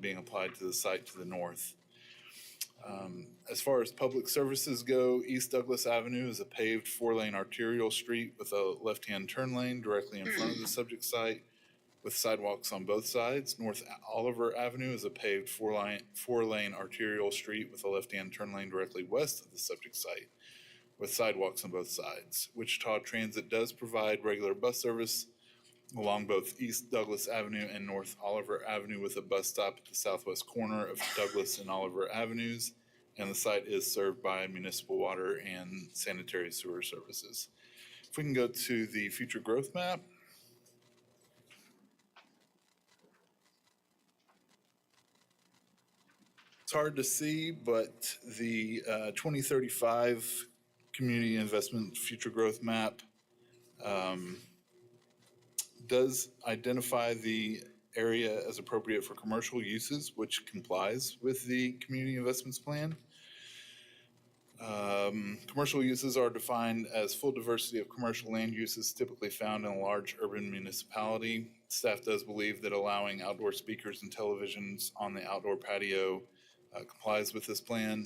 being applied to the site to the north. As far as public services go, East Douglas Avenue is a paved 4-lane arterial street with a left-hand turn lane directly in front of the subject site, with sidewalks on both sides. North Oliver Avenue is a paved 4-lane arterial street with a left-hand turn lane directly west of the subject site, with sidewalks on both sides. Wichita Transit does provide regular bus service along both East Douglas Avenue and North Oliver Avenue, with a bus stop at the southwest corner of Douglas and Oliver Avenues, and the site is served by municipal water and sanitary sewer services. If we can go to the future growth map. It's hard to see, but the 2035 Community Investment Future Growth Map does identify the area as appropriate for commercial uses, which complies with the Community Investments Plan. Commercial uses are defined as full diversity of commercial land uses typically found in a large urban municipality. Staff does believe that allowing outdoor speakers and televisions on the outdoor patio complies with this plan.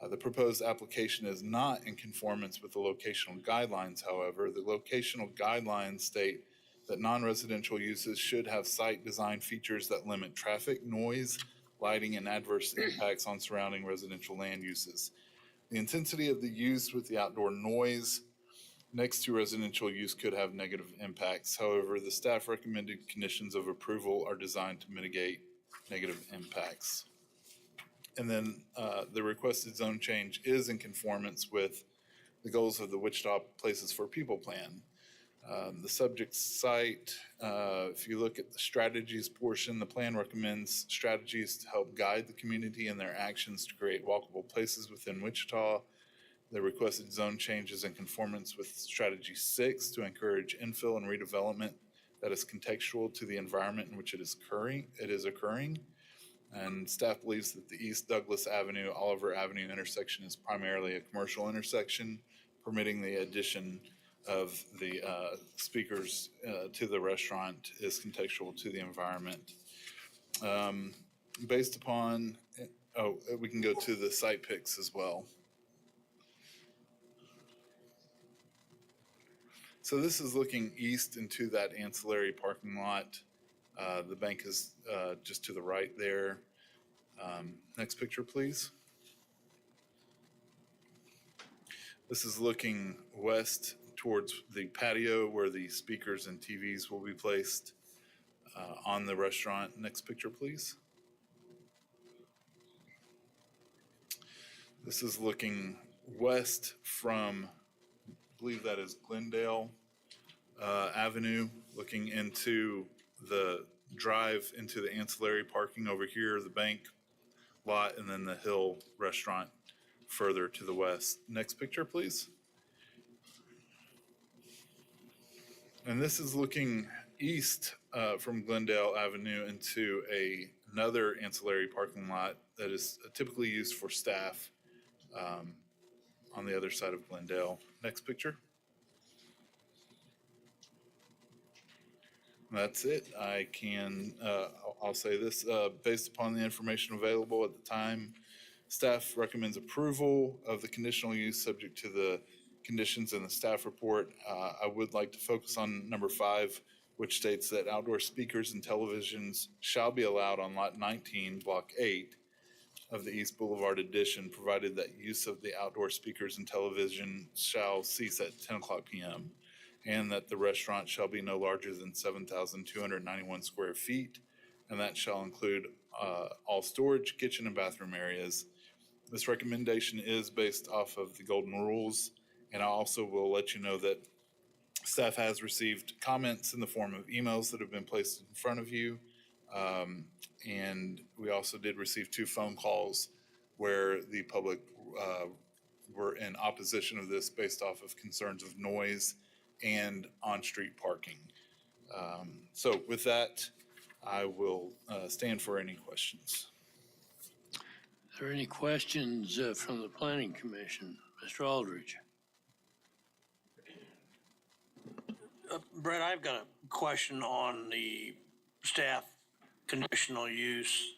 The proposed application is not in conformance with the locational guidelines, however. The locational guidelines state that non-residential uses should have site design features that limit traffic, noise, lighting, and adverse impacts on surrounding residential land uses. The intensity of the use with the outdoor noise next to residential use could have negative impacts. However, the staff recommended conditions of approval are designed to mitigate negative impacts. And then the requested zone change is in conformance with the goals of the Wichita Places for People Plan. The subject site, if you look at the strategies portion, the plan recommends strategies to help guide the community in their actions to create walkable places within Wichita. The requested zone change is in conformance with strategy 6 to encourage infill and redevelopment that is contextual to the environment in which it is occurring. And staff believes that the East Douglas Avenue, Oliver Avenue intersection is primarily a commercial intersection, permitting the addition of the speakers to the restaurant is contextual to the environment. Based upon, we can go to the site pics as well. So this is looking east into that ancillary parking lot. The bank is just to the right there. Next picture, please. This is looking west towards the patio where the speakers and TVs will be placed on the restaurant. Next picture, please. This is looking west from, I believe that is Glendale Avenue, looking into the drive into the ancillary parking over here, the bank lot, and then the Hill Restaurant further to the west. Next picture, please. And this is looking east from Glendale Avenue into another ancillary parking lot that is typically used for staff on the other side of Glendale. Next picture. That's it. I'll say this, based upon the information available at the time, staff recommends approval of the conditional use subject to the conditions in the staff report. I would like to focus on number 5, which states that outdoor speakers and televisions shall be allowed on lot 19, block 8 of the East Boulevard addition, provided that use of the outdoor speakers and television shall cease at 10 o'clock p.m. and that the restaurant shall be no larger than 7,291 square feet, and that shall include all storage, kitchen, and bathroom areas. This recommendation is based off of the golden rules, and I also will let you know that staff has received comments in the form of emails that have been placed in front of you. And we also did receive 2 phone calls where the public were in opposition of this based off of concerns of noise and on-street parking. So with that, I will stand for any questions. Are there any questions from the Planning Commission? Mr. Aldridge? Brett, I've got a question on the staff conditional use,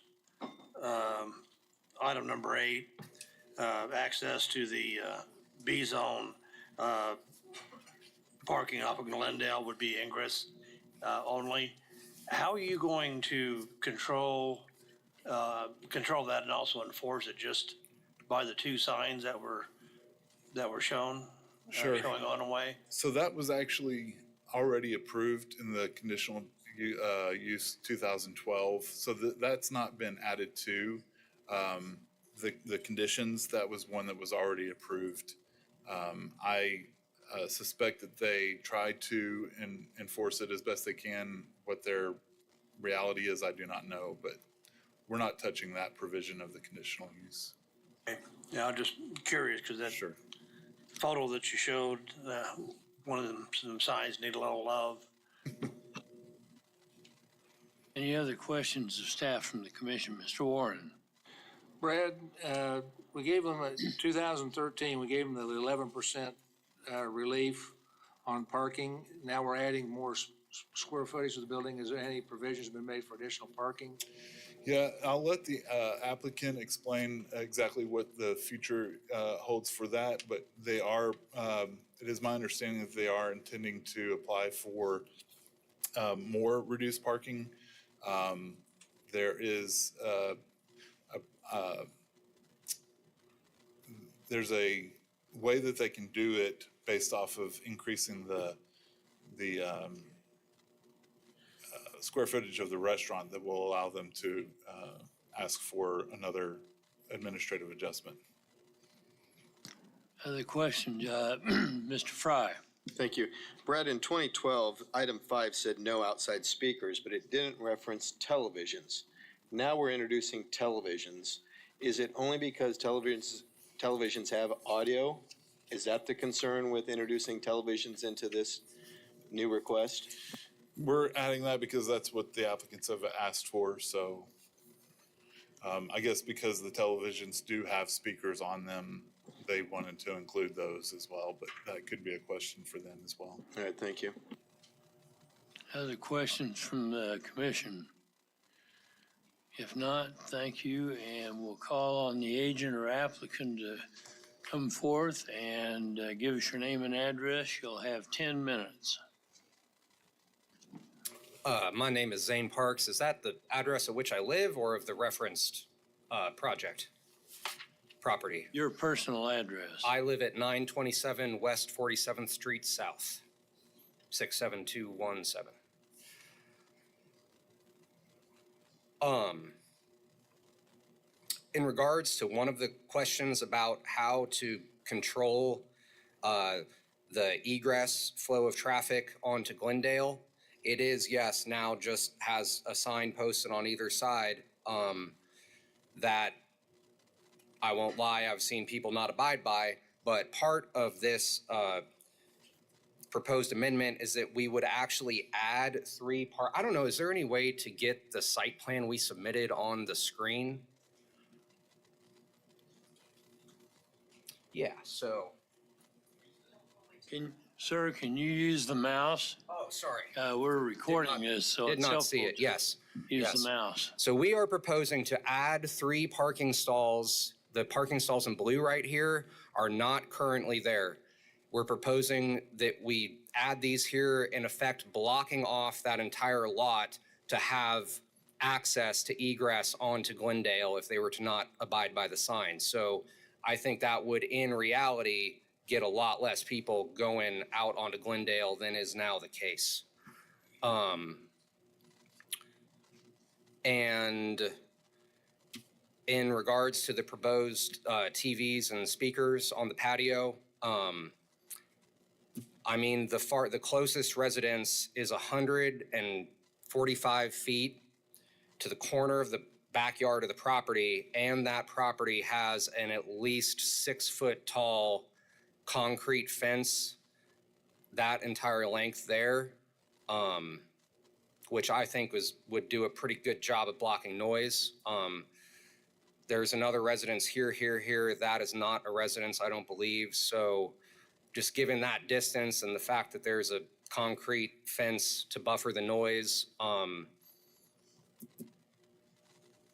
item number 8, access to the B zone parking off of Glendale would be ingress only. How are you going to control that and also enforce it just by the 2 signs that were shown? Sure. Showing on the way? So that was actually already approved in the conditional use 2012. So that's not been added to the conditions. That was one that was already approved. I suspect that they tried to enforce it as best they can. What their reality is, I do not know, but we're not touching that provision of the conditional use. Okay. Yeah, I'm just curious because that Sure. photo that you showed, one of some signs need a little love. Any other questions of staff from the commission? Mr. Warren? Brad, we gave them, in 2013, we gave them the 11% relief on parking. Now we're adding more square footage of the building. Is there any provisions been made for additional parking? Yeah, I'll let the applicant explain exactly what the future holds for that, but they are, it is my understanding that they are intending to apply for more reduced parking. There is there's a way that they can do it based off of increasing the square footage of the restaurant that will allow them to ask for another administrative adjustment. Other questions? Mr. Fry? Thank you. Brad, in 2012, item 5 said no outside speakers, but it didn't reference televisions. Now we're introducing televisions. Is it only because televisions have audio? Is that the concern with introducing televisions into this new request? We're adding that because that's what the applicants have asked for, so I guess because the televisions do have speakers on them, they wanted to include those as well, but that could be a question for them as well. All right, thank you. Other questions from the commission? If not, thank you, and we'll call on the agent or applicant to come forth and give us your name and address. You'll have 10 minutes. My name is Zane Parks. Is that the address at which I live or of the referenced project, property. Your personal address. I live at 927 West 47th Street South, 67217. In regards to one of the questions about how to control the egress flow of traffic onto Glendale, it is, yes, now just has a sign posted on either side that I won't lie, I've seen people not abide by, but part of this proposed amendment is that we would actually add I don't know, is there any way to get the site plan we submitted on the screen? Yeah, so. Sir, can you use the mouse? Oh, sorry. We're recording this, so Did it's not see helpful it, to yes. use Yes. the mouse. So we are proposing to add 3 parking stalls. The parking stalls in blue right here are not currently there. We're proposing that we add these here, in effect blocking off that entire lot to have access to egress onto Glendale if they were to not abide by the sign. So I think that would, in reality, get a lot less people going out onto Glendale than is now the case. And in regards to the proposed TVs and speakers on the patio, I mean, the closest residence is 145 feet to the corner of the backyard of the property, and that property has an at least 6-foot tall concrete fence, that entire length there, which I think would do a pretty good job of blocking noise. There's another residence here. That is not a residence, I don't believe. So just given that distance and the fact that there's a concrete fence to buffer the noise,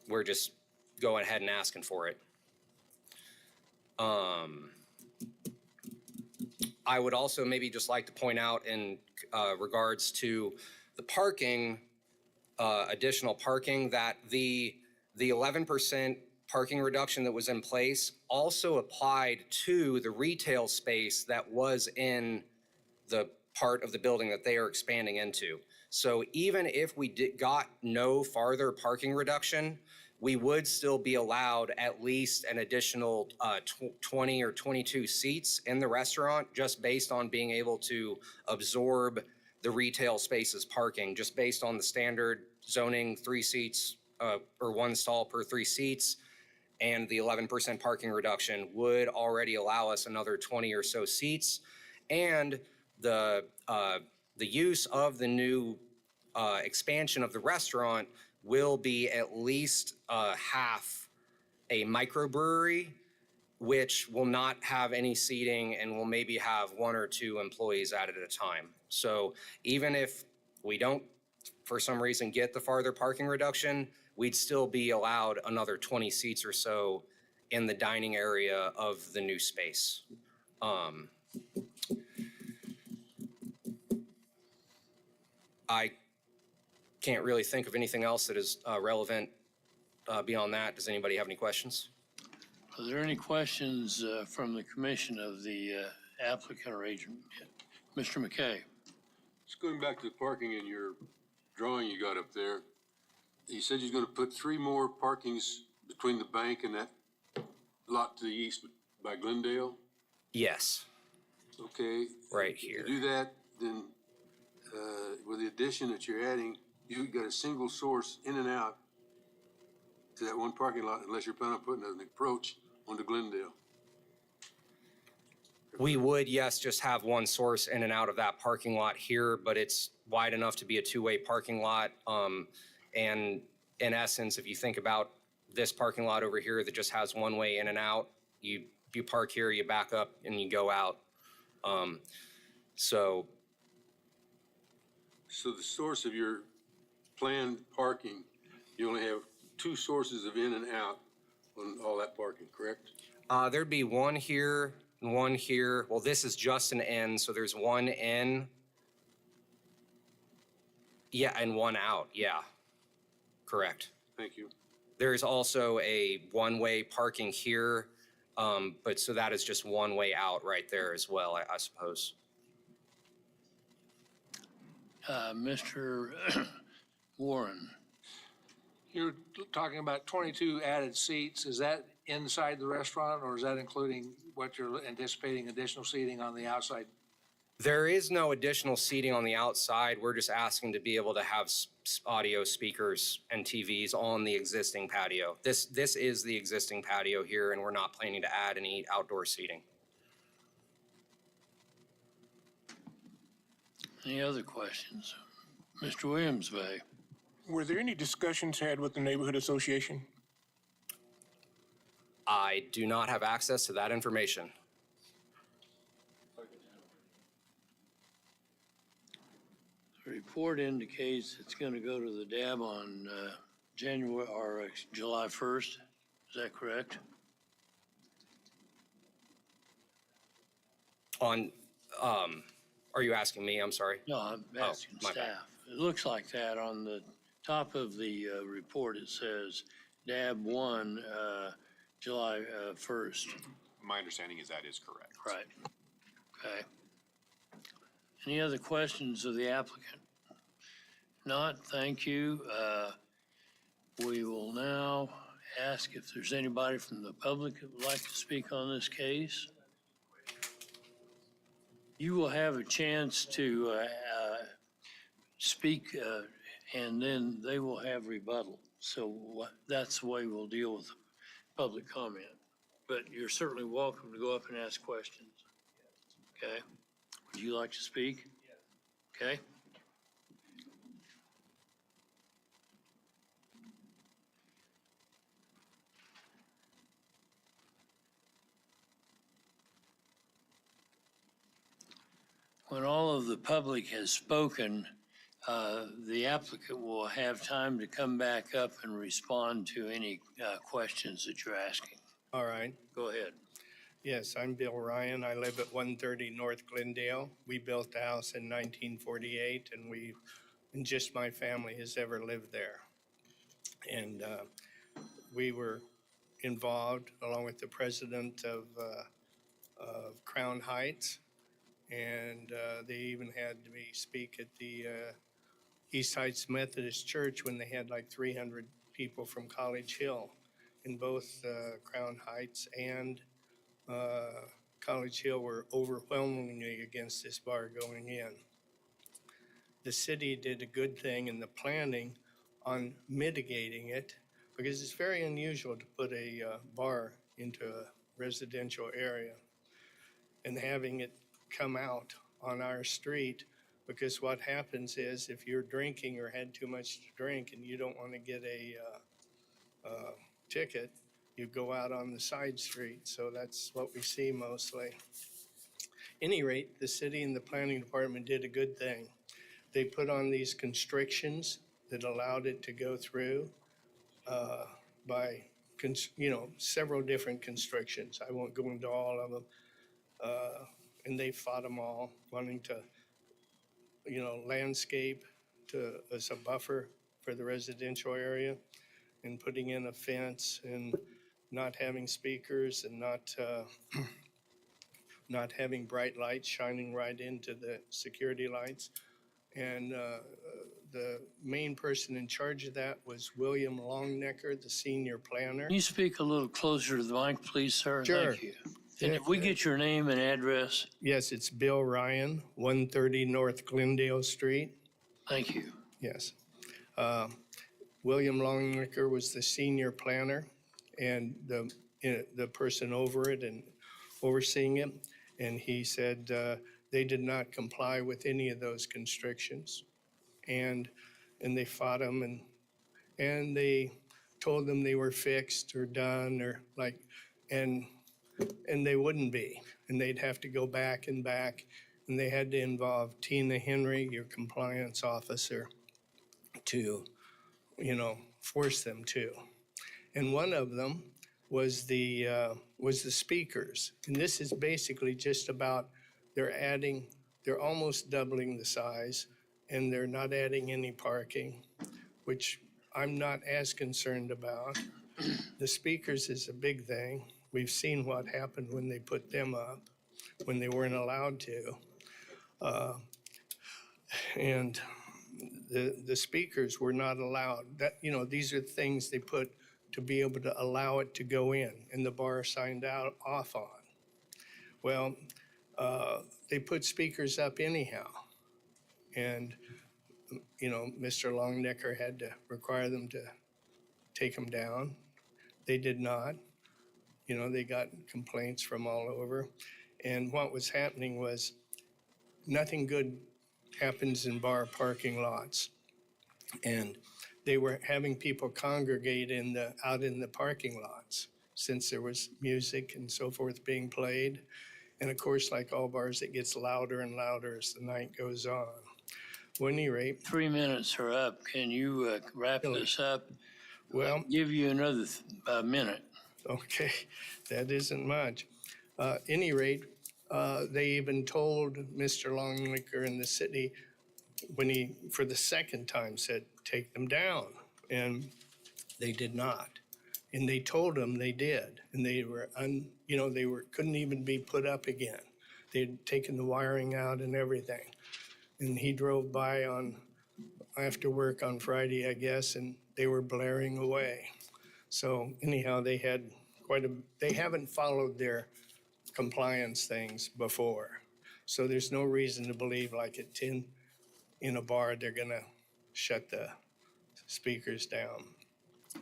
we're just going ahead and asking for it. I would also maybe just like to point out in regards to the parking, additional parking, that the 11% parking reduction that was in place also applied to the retail space that was in the part of the building that they are expanding into. So even if we got no farther parking reduction, we would still be allowed at least an additional 20 or 22 seats in the restaurant, just based on being able to absorb the retail spaces parking, just based on the standard zoning 3 seats or 1 stall per 3 seats. And the 11% parking reduction would already allow us another 20 or so seats. And the use of the new expansion of the restaurant will be at least half a microbrewery, which will not have any seating and will maybe have 1 or 2 employees at it at a time. So even if we don't, for some reason, get the farther parking reduction, we'd still be allowed another 20 seats or so in the dining area of the new space. I can't really think of anything else that is relevant beyond that. Does anybody have any questions? Are there any questions from the commission of the applicant or agent? Mr. McKay? Just going back to the parking in your drawing you got up there, you said you're gonna put 3 more parkings between the bank and that lot to the east by Glendale? Yes. Okay. Right here. To do that, then with the addition that you're adding, you've got a single source in and out to that one parking lot, unless you're planning on putting an approach onto Glendale. We would, yes, just have 1 source in and out of that parking lot here, but it's wide enough to be a 2-way parking lot. And in essence, if you think about this parking lot over here that just has 1 way in and out, you park here, you back up, and you go out. So the source of your planned parking, you only have 2 sources of in and out on all that parking, correct? there'd be 1 here and 1 here. Well, this is just an in, so there's 1 in. Yeah, and 1 out, yeah. Correct. Thank you. There is also a one-way parking here, but so that is just one way out right there as well, I suppose. Mr. Warren, You're talking about 22 added seats. Is that inside the restaurant, or is that including what you're anticipating additional seating on the outside? There is no additional seating on the outside. We're just asking to be able to have audio speakers and TVs on the existing patio. This is the existing patio here, and we're not planning to add any outdoor seating. any other questions? Mr. Williams, Bay. Were there any discussions had with the neighborhood association? I do not have access to that information. The report indicates it's going to go to the DAB on July 1st. Is that correct? On, are you asking me? I'm sorry. No, I'm asking my bad. staff. It looks like that on the top of the report. It says DAB 1, July 1st. My understanding is that is correct. Right. Okay. Any other questions of the applicant? Not, thank you. We will now ask if there's anybody from the public that would like to speak on this case. You will have a chance to speak, and then they will have rebuttal. So that's the way we'll deal with public comment. But you're certainly welcome to go up and ask questions. Okay? Would you like to speak? Okay? When all of the public has spoken, the applicant will have time to come back up and respond to any questions that you're asking. All right. Go ahead. Yes, I'm Bill Ryan. I live at 130 North Glendale. We built the house in 1948, and just my family has ever lived there. And we were involved along with the president of Crown Heights, and they even had me speak at the East Heights Methodist Church when they had like 300 people from College Hill. In both Crown Heights and College Hill were overwhelmingly against this bar going in. The city did a good thing in the planning on mitigating it, because it's very unusual to put a bar into a residential area and having it come out on our street, because what happens is if you're drinking or had too much to drink and you don't want to get a ticket, you go out on the side street. So that's what we see mostly. Any rate, the city and the planning department did a good thing. They put on these constrictions that allowed it to go through by, several different constrictions. I won't go into all of them. And they fought them all, wanting to, landscape as a buffer for the residential area, and putting in a fence and not having speakers and not having bright lights shining right into the security lights. And the main person in charge of that was William Longnecker, the senior planner. Can you speak a little closer to the mic, please, sir? Sure. Thank you. And if we get your name and address? Yes, it's Bill Ryan, 130 North Glendale Street. Thank you. Yes. William Longnecker was the senior planner and the person over it and overseeing it. And he said they did not comply with any of those constrictions. And they fought them and they told them they were fixed or done or and they wouldn't be. And they'd have to go back. And they had to involve Tina Henry, your compliance officer, to, force them to. And one of them was the speakers. And this is basically just about they're almost doubling the size, and they're not adding any parking, which I'm not as concerned about. The speakers is a big thing. We've seen what happened when they put them up, when they weren't allowed to. And the speakers were not allowed. That, you know, these are things they put to be able to allow it to go in, and the bar signed off on. Well, they put speakers up anyhow. And, you know, Mr. Longnecker had to require them to take them down. They did not. You know, they got complaints from all over. And what was happening was nothing good happens in bar parking lots. And they were having people congregate out in the parking lots since there was music and so forth being played. And of course, like all bars, it gets louder and louder as the night goes on. Well, at any rate, 3 minutes are up. Can you wrap this up? Well, I'll give you another minute. okay, that isn't much. Any rate, they even told Mr. Longnecker in the city when he, for the second time, said, take them down. And they did not. And they told him they did. And they were, couldn't even be put up again. They had taken the wiring out and everything. And he drove by after work on Friday, I guess, and they were blaring away. So anyhow, they had they haven't followed their compliance things before. So there's no reason to believe like at 10 in a bar, they're gonna shut the speakers down.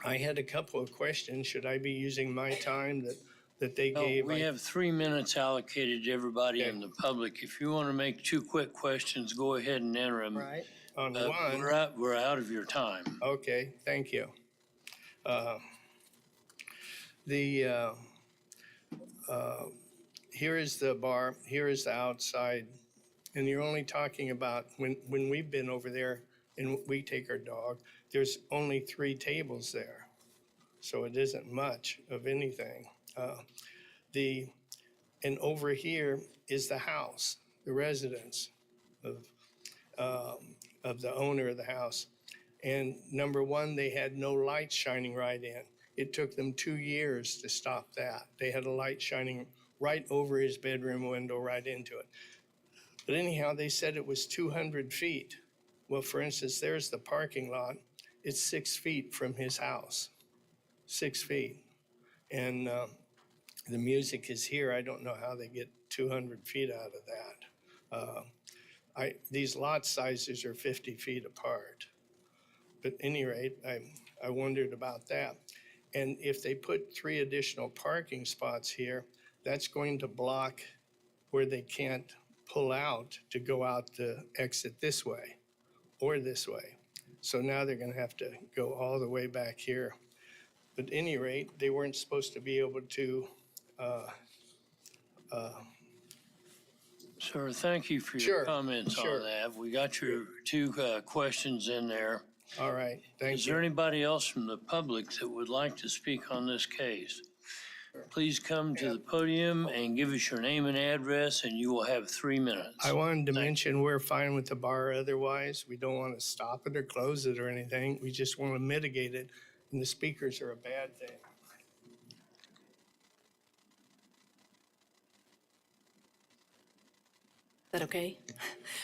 I had a couple of questions. Should I be using my time that they gave? We have 3 minutes allocated to everybody in the public. If you want to make 2 quick questions, go ahead and enter them. Right. On one. We're out of your time. Okay, thank you. Here is the bar, here is the outside, and you're only talking about when we've been over there and we take our dog, there's only 3 tables there. So it isn't much of anything. And over here is the house, the residence of the owner of the house. And number one, they had no light shining right in. It took them 2 years to stop that. They had a light shining right over his bedroom window, right into it. But anyhow, they said it was 200 feet. Well, for instance, there's the parking lot. It's 6 feet from his house, 6 feet. And the music is here. I don't know how they get 200 feet out of that. These lot sizes are 50 feet apart. But at any rate, I wondered about that. And if they put 3 additional parking spots here, that's going to block where they can't pull out to go out the exit this way or this way. So now they're going to have to go all the way back here. But at any rate, they weren't supposed to be able to. Sir, thank you for your comments on that. We got your 2 questions in there. All right, thank you. Is there anybody else from the public that would like to speak on this case? Please come to the podium and give us your name and address, and you will have 3 minutes. I wanted to mention we're fine with the bar otherwise. We don't want to stop it or close it or anything. We just want to mitigate it, and the speakers are a bad thing. Is that okay?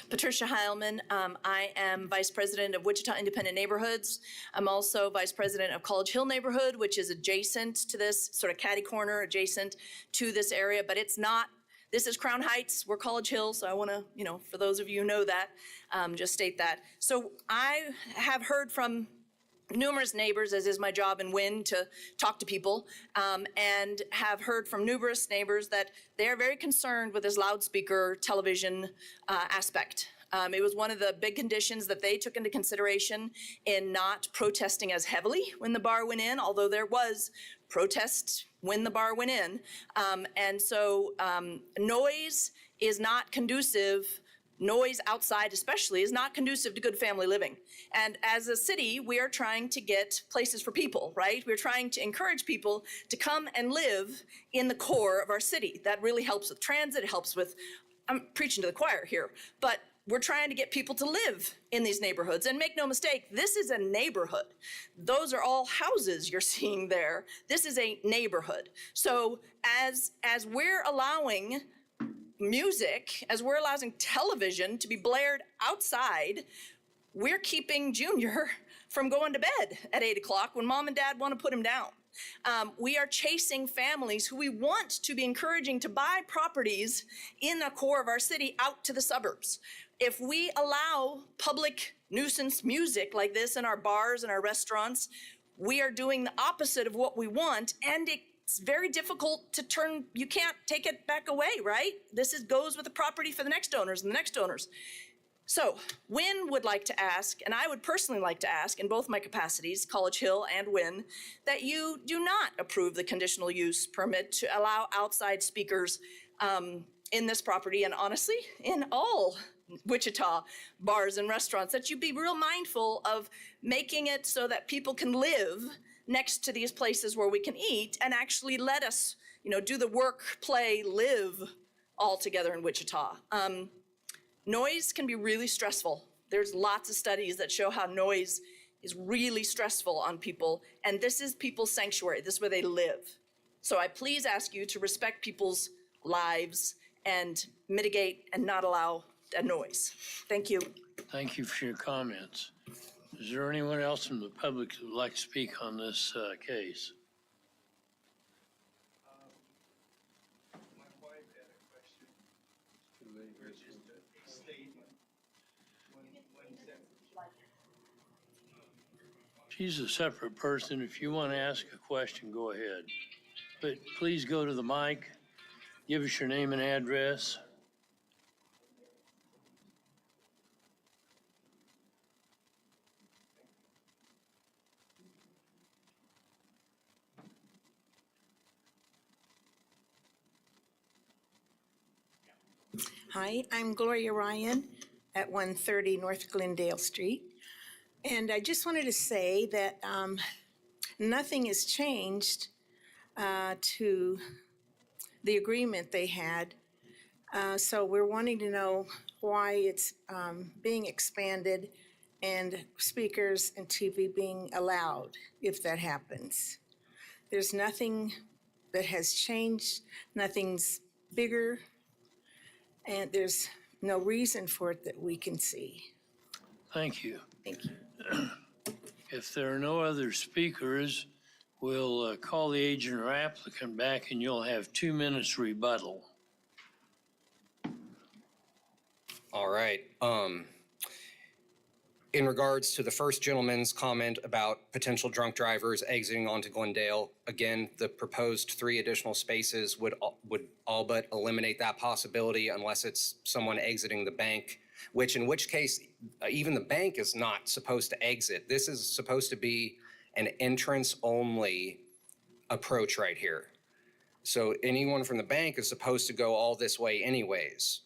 Patricia Heilman. I am Vice President of Wichita Independent Neighborhoods. I'm also Vice President of College Hill Neighborhood, which is adjacent to this, sort of catty corner adjacent to this area, but it's not. This is Crown Heights, we're College Hill, so I want to, for those of you who know that, just state that. So I have heard from numerous neighbors, as is my job in WIN, to talk to people, and have heard from numerous neighbors that they are very concerned with this loudspeaker television aspect. It was one of the big conditions that they took into consideration in not protesting as heavily when the bar went in, although there was protest when the bar went in. And so noise is not conducive. Noise outside especially is not conducive to good family living. And as a city, we are trying to get places for people, right? We're trying to encourage people to come and live in the core of our city. That really helps with transit, it helps with, I'm preaching to the choir here, but we're trying to get people to live in these neighborhoods. And make no mistake, this is a neighborhood. Those are all houses you're seeing there. This is a neighborhood. So as we're allowing music, as we're allowing television to be blared outside, we're keeping Junior from going to bed at 8 o'clock when mom and dad want to put him down. We are chasing families who we want to be encouraging to buy properties in the core of our city out to the suburbs. If we allow public nuisance music like this in our bars and our restaurants, we are doing the opposite of what we want, and it's very difficult to turn, you can't take it back away, right? This goes with the property for the next owners and the next owners. So Wynn would like to ask, and I would personally like to ask in both my capacities, College Hill and Wynn, that you do not approve the conditional use permit to allow outside speakers in this property, and honestly, in all Wichita bars and restaurants, that you be real mindful of making it so that people can live next to these places where we can eat and actually let us, do the work, play, live all together in Wichita. Noise can be really stressful. There's lots of studies that show how noise is really stressful on people, and this is people's sanctuary. This is where they live. So I please ask you to respect people's lives and mitigate and not allow a noise. Thank you. Thank you for your comments. Is there anyone else from the public who would like to speak on this case? She's a separate person. If you want to ask a question, go ahead. But please go to the mic, give us your name and address. Hi, I'm Gloria Ryan at 130 North Glendale Street. And I just wanted to say that nothing has changed to the agreement they had. So we're wanting to know why it's being expanded and speakers and TV being allowed if that happens. There's nothing that has changed, nothing's bigger, and there's no reason for it that we can see. Thank you. Thank you. If there are no other speakers, we'll call the agent or applicant back and you'll have 2 minutes rebuttal. All right. In regards to the first gentleman's comment about potential drunk drivers exiting onto Glendale, again, the proposed 3 additional spaces would all but eliminate that possibility unless it's someone exiting the bank, in which case, even the bank is not supposed to exit. This is supposed to be an entrance-only approach right here. So anyone from the bank is supposed to go all this way anyways.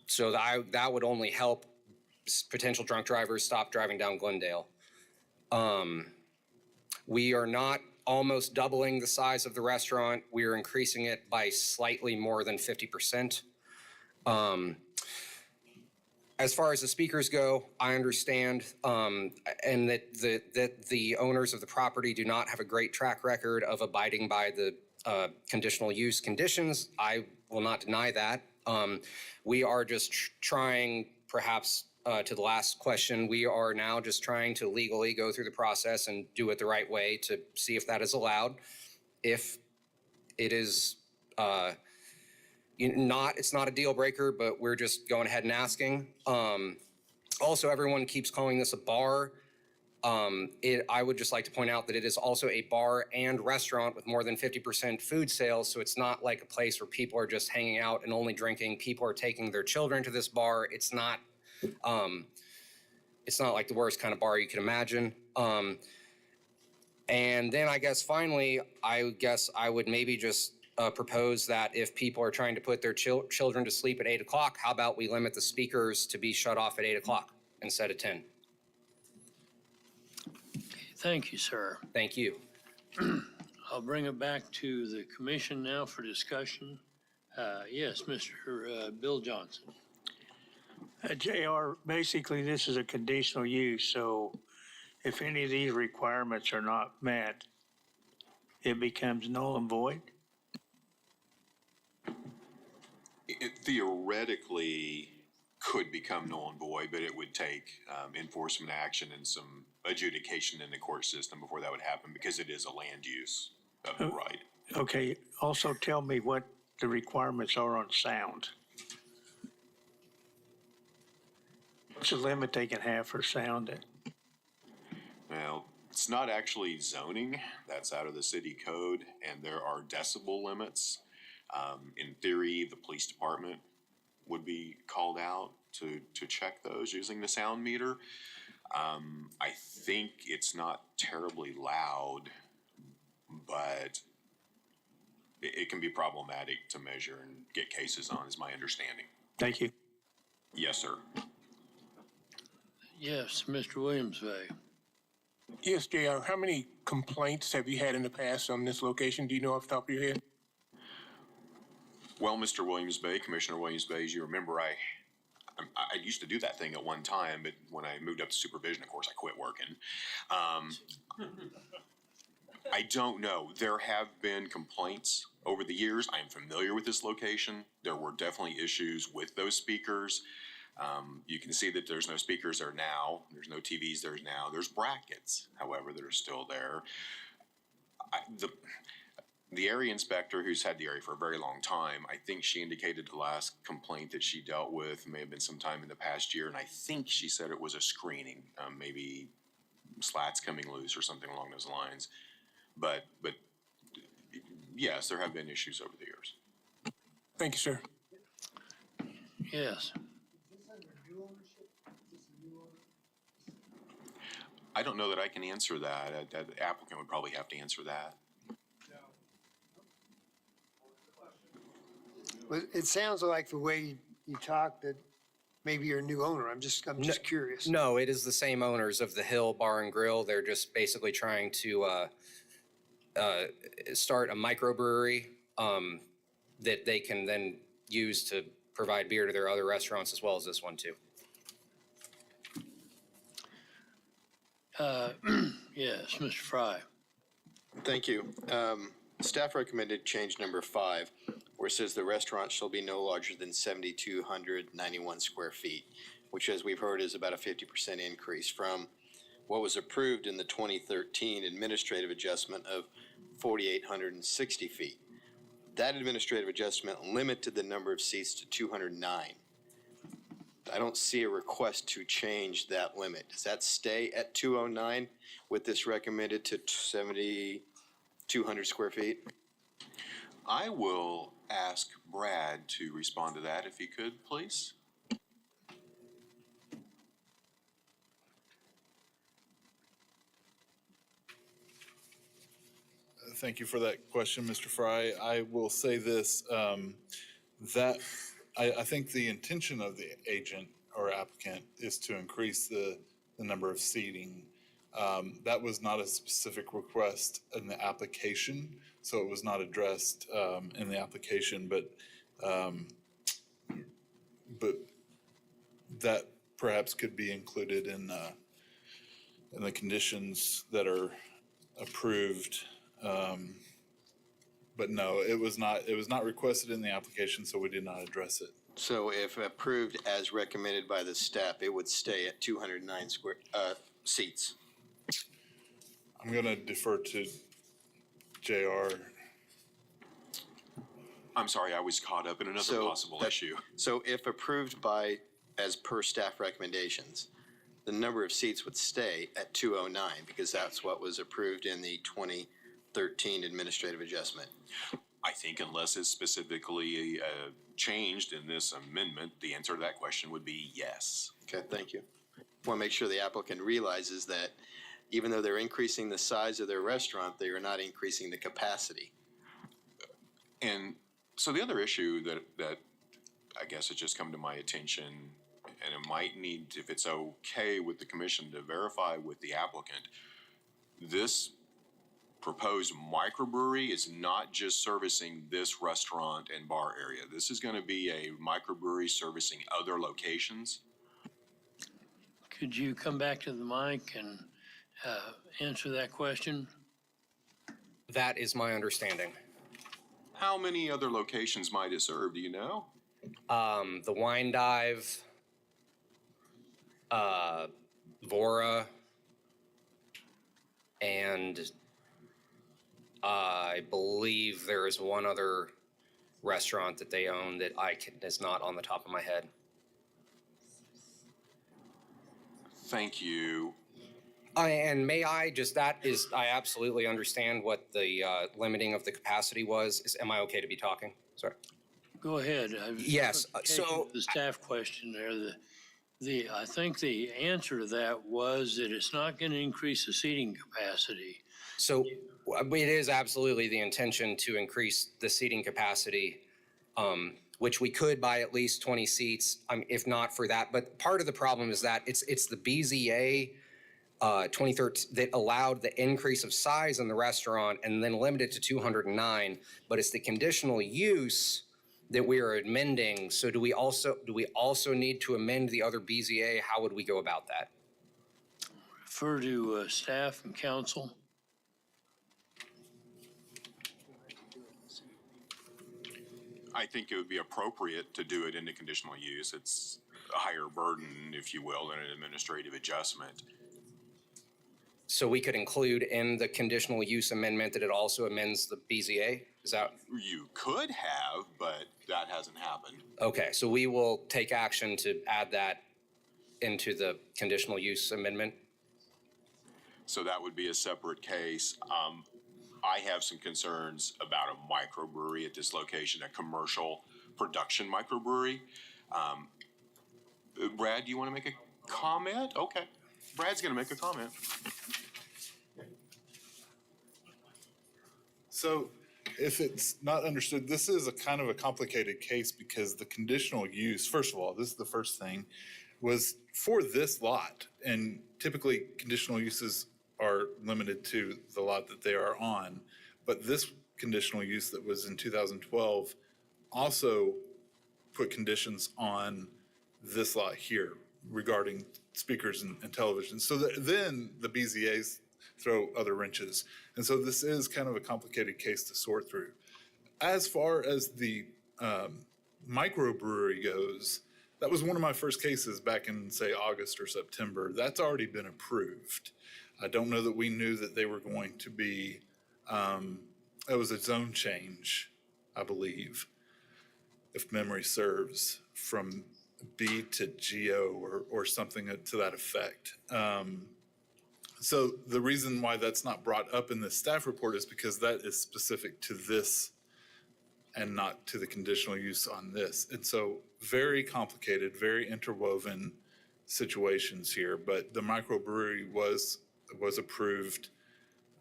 So that would only help potential drunk drivers stop driving down Glendale. We are not almost doubling the size of the restaurant. We are increasing it by slightly more than 50%. As far as the speakers go, I understand, and that the owners of the property do not have a great track record of abiding by the conditional use conditions. I will not deny that. We are just trying, perhaps to the last question, we are now just trying to legally go through the process and do it the right way to see if that is allowed. If it is it's not a deal breaker, but we're just going ahead and asking. Also, everyone keeps calling this a bar. I would just like to point out that it is also a bar and restaurant with more than 50% food sales. So it's not like a place where people are just hanging out and only drinking. People are taking their children to this bar. It's not like the worst kind of bar you can imagine. And then I guess finally, I would maybe just propose that if people are trying to put their children to sleep at 8 o'clock, how about we limit the speakers to be shut off at 8 o'clock instead of 10? Thank you, sir. Thank you. I'll bring it back to the commission now for discussion. Yes, Mr. Bill Johnson. JR, basically this is a conditional use, so if any of these requirements are not met, it becomes null and void? It theoretically could become null and void, but it would take enforcement action and some adjudication in the court system before that would happen because it is a land use of the right. Okay, also tell me what the requirements are on sound. What's the limit they can have for sound? Well, it's not actually zoning, that's out of the city code, and there are decibel limits. In theory, the police department would be called out to check those using the sound meter. I think it's not terribly loud, but it can be problematic to measure and get cases on, is my understanding. Thank you. Yes, sir. Yes, Mr. Williams-Vey. Yes, JR, how many complaints have you had in the past on this location? Do you know off the top of your head? Well, Mr. Williams-Vey, Commissioner Williams-Vey, as you remember, I used to do that thing at one time, but when I moved up to supervision, of course, I quit working. I don't know. There have been complaints over the years. I am familiar with this location. There were definitely issues with those speakers. You can see that there's no speakers there now. There's no TVs there now. There's brackets, however, that are still there. The area inspector, who's had the area for a very long time, I think she indicated the last complaint that she dealt with may have been sometime in the past year, and I think she said it was a screening, maybe slats coming loose or something along those lines. But yes, there have been issues over the years. Thank you, sir. Yes. I don't know that I can answer that. The applicant would probably have to answer that. Well, it sounds like the way you talk that maybe you're a new owner. I'm just curious. No, it is the same owners of the Hill Bar and Grill. They're just basically trying to start a microbrewery that they can then use to provide beer to their other restaurants as well as this one too. Yes, Mr. Fry. Thank you. Staff recommended change number 5, where it says the restaurant shall be no larger than 7,291 square feet, which, as we've heard, is about a 50% increase from what was approved in the 2013 administrative adjustment of 4,860 feet. That administrative adjustment limited the number of seats to 209. I don't see a request to change that limit. Does that stay at 209 with this recommended to 7,200 square feet? I will ask Brad to respond to that if he could, please. Thank you for that question, Mr. Fry. I will say this, that I think the intention of the agent or applicant is to increase the number of seating. That was not a specific request in the application, so it was not addressed in the application, but that perhaps could be included in the conditions that are approved. But no, it was not requested in the application, so we did not address it. So if approved as recommended by the staff, it would stay at 209 square seats. I'm going to defer to JR. I'm sorry, I was caught up in another possible issue. So if approved as per staff recommendations, the number of seats would stay at 209 because that's what was approved in the 2013 administrative adjustment. I think unless it's specifically changed in this amendment, the answer to that question would be yes. Okay, thank you. Want to make sure the applicant realizes that even though they're increasing the size of their restaurant, they are not increasing the capacity. And so the other issue that I guess has just come to my attention, and it might need, if it's okay with the commission, to verify with the applicant, this proposed microbrewery is not just servicing this restaurant and bar area. This is going to be a microbrewery servicing other locations. Could you come back to the mic and answer that question? That is my understanding. How many other locations might it serve, do you know? The Wine Dive, Vora, and I believe there is one other restaurant that they own that is not on the top of my head. Thank you. And may I just, I absolutely understand what the limiting of the capacity was. Am I okay to be talking? Sorry. Go ahead. Yes, so- The staff question there, I think the answer to that was that it's not going to increase the seating capacity. So it is absolutely the intention to increase the seating capacity, which we could by at least 20 seats, if not for that. But part of the problem is that it's the BZA 2013 that allowed the increase of size in the restaurant and then limited to 209, but it's the conditional use that we are amending. So do we also need to amend the other BZA? How would we go about that? Refer to staff and council. I think it would be appropriate to do it into conditional use. It's a higher burden, if you will, than an administrative adjustment. So we could include in the conditional use amendment that it also amends the BZA? Is that? You could have, but that hasn't happened. Okay, so we will take action to add that into the conditional use amendment? So that would be a separate case. I have some concerns about a microbrewery at this location, a commercial production microbrewery. Brad, do you want to make a comment? Okay, Brad's going to make a comment. So if it's not understood, this is a kind of a complicated case because the conditional use, first of all, this is the first thing, was for this lot. And typically conditional uses are limited to the lot that they are on. But this conditional use that was in 2012 also put conditions on this lot here regarding speakers and television. So then the BZAs throw other wrenches. And so this is kind of a complicated case to sort through. As far as the microbrewery goes, that was one of my first cases back in, say, August or September. That's already been approved. I don't know that we knew that they were going to be, it was a zone change, I believe, if memory serves, from B to GO or something to that effect. So the reason why that's not brought up in the staff report is because that is specific to this and not to the conditional use on this. And so very complicated, very interwoven situations here, but the microbrewery was approved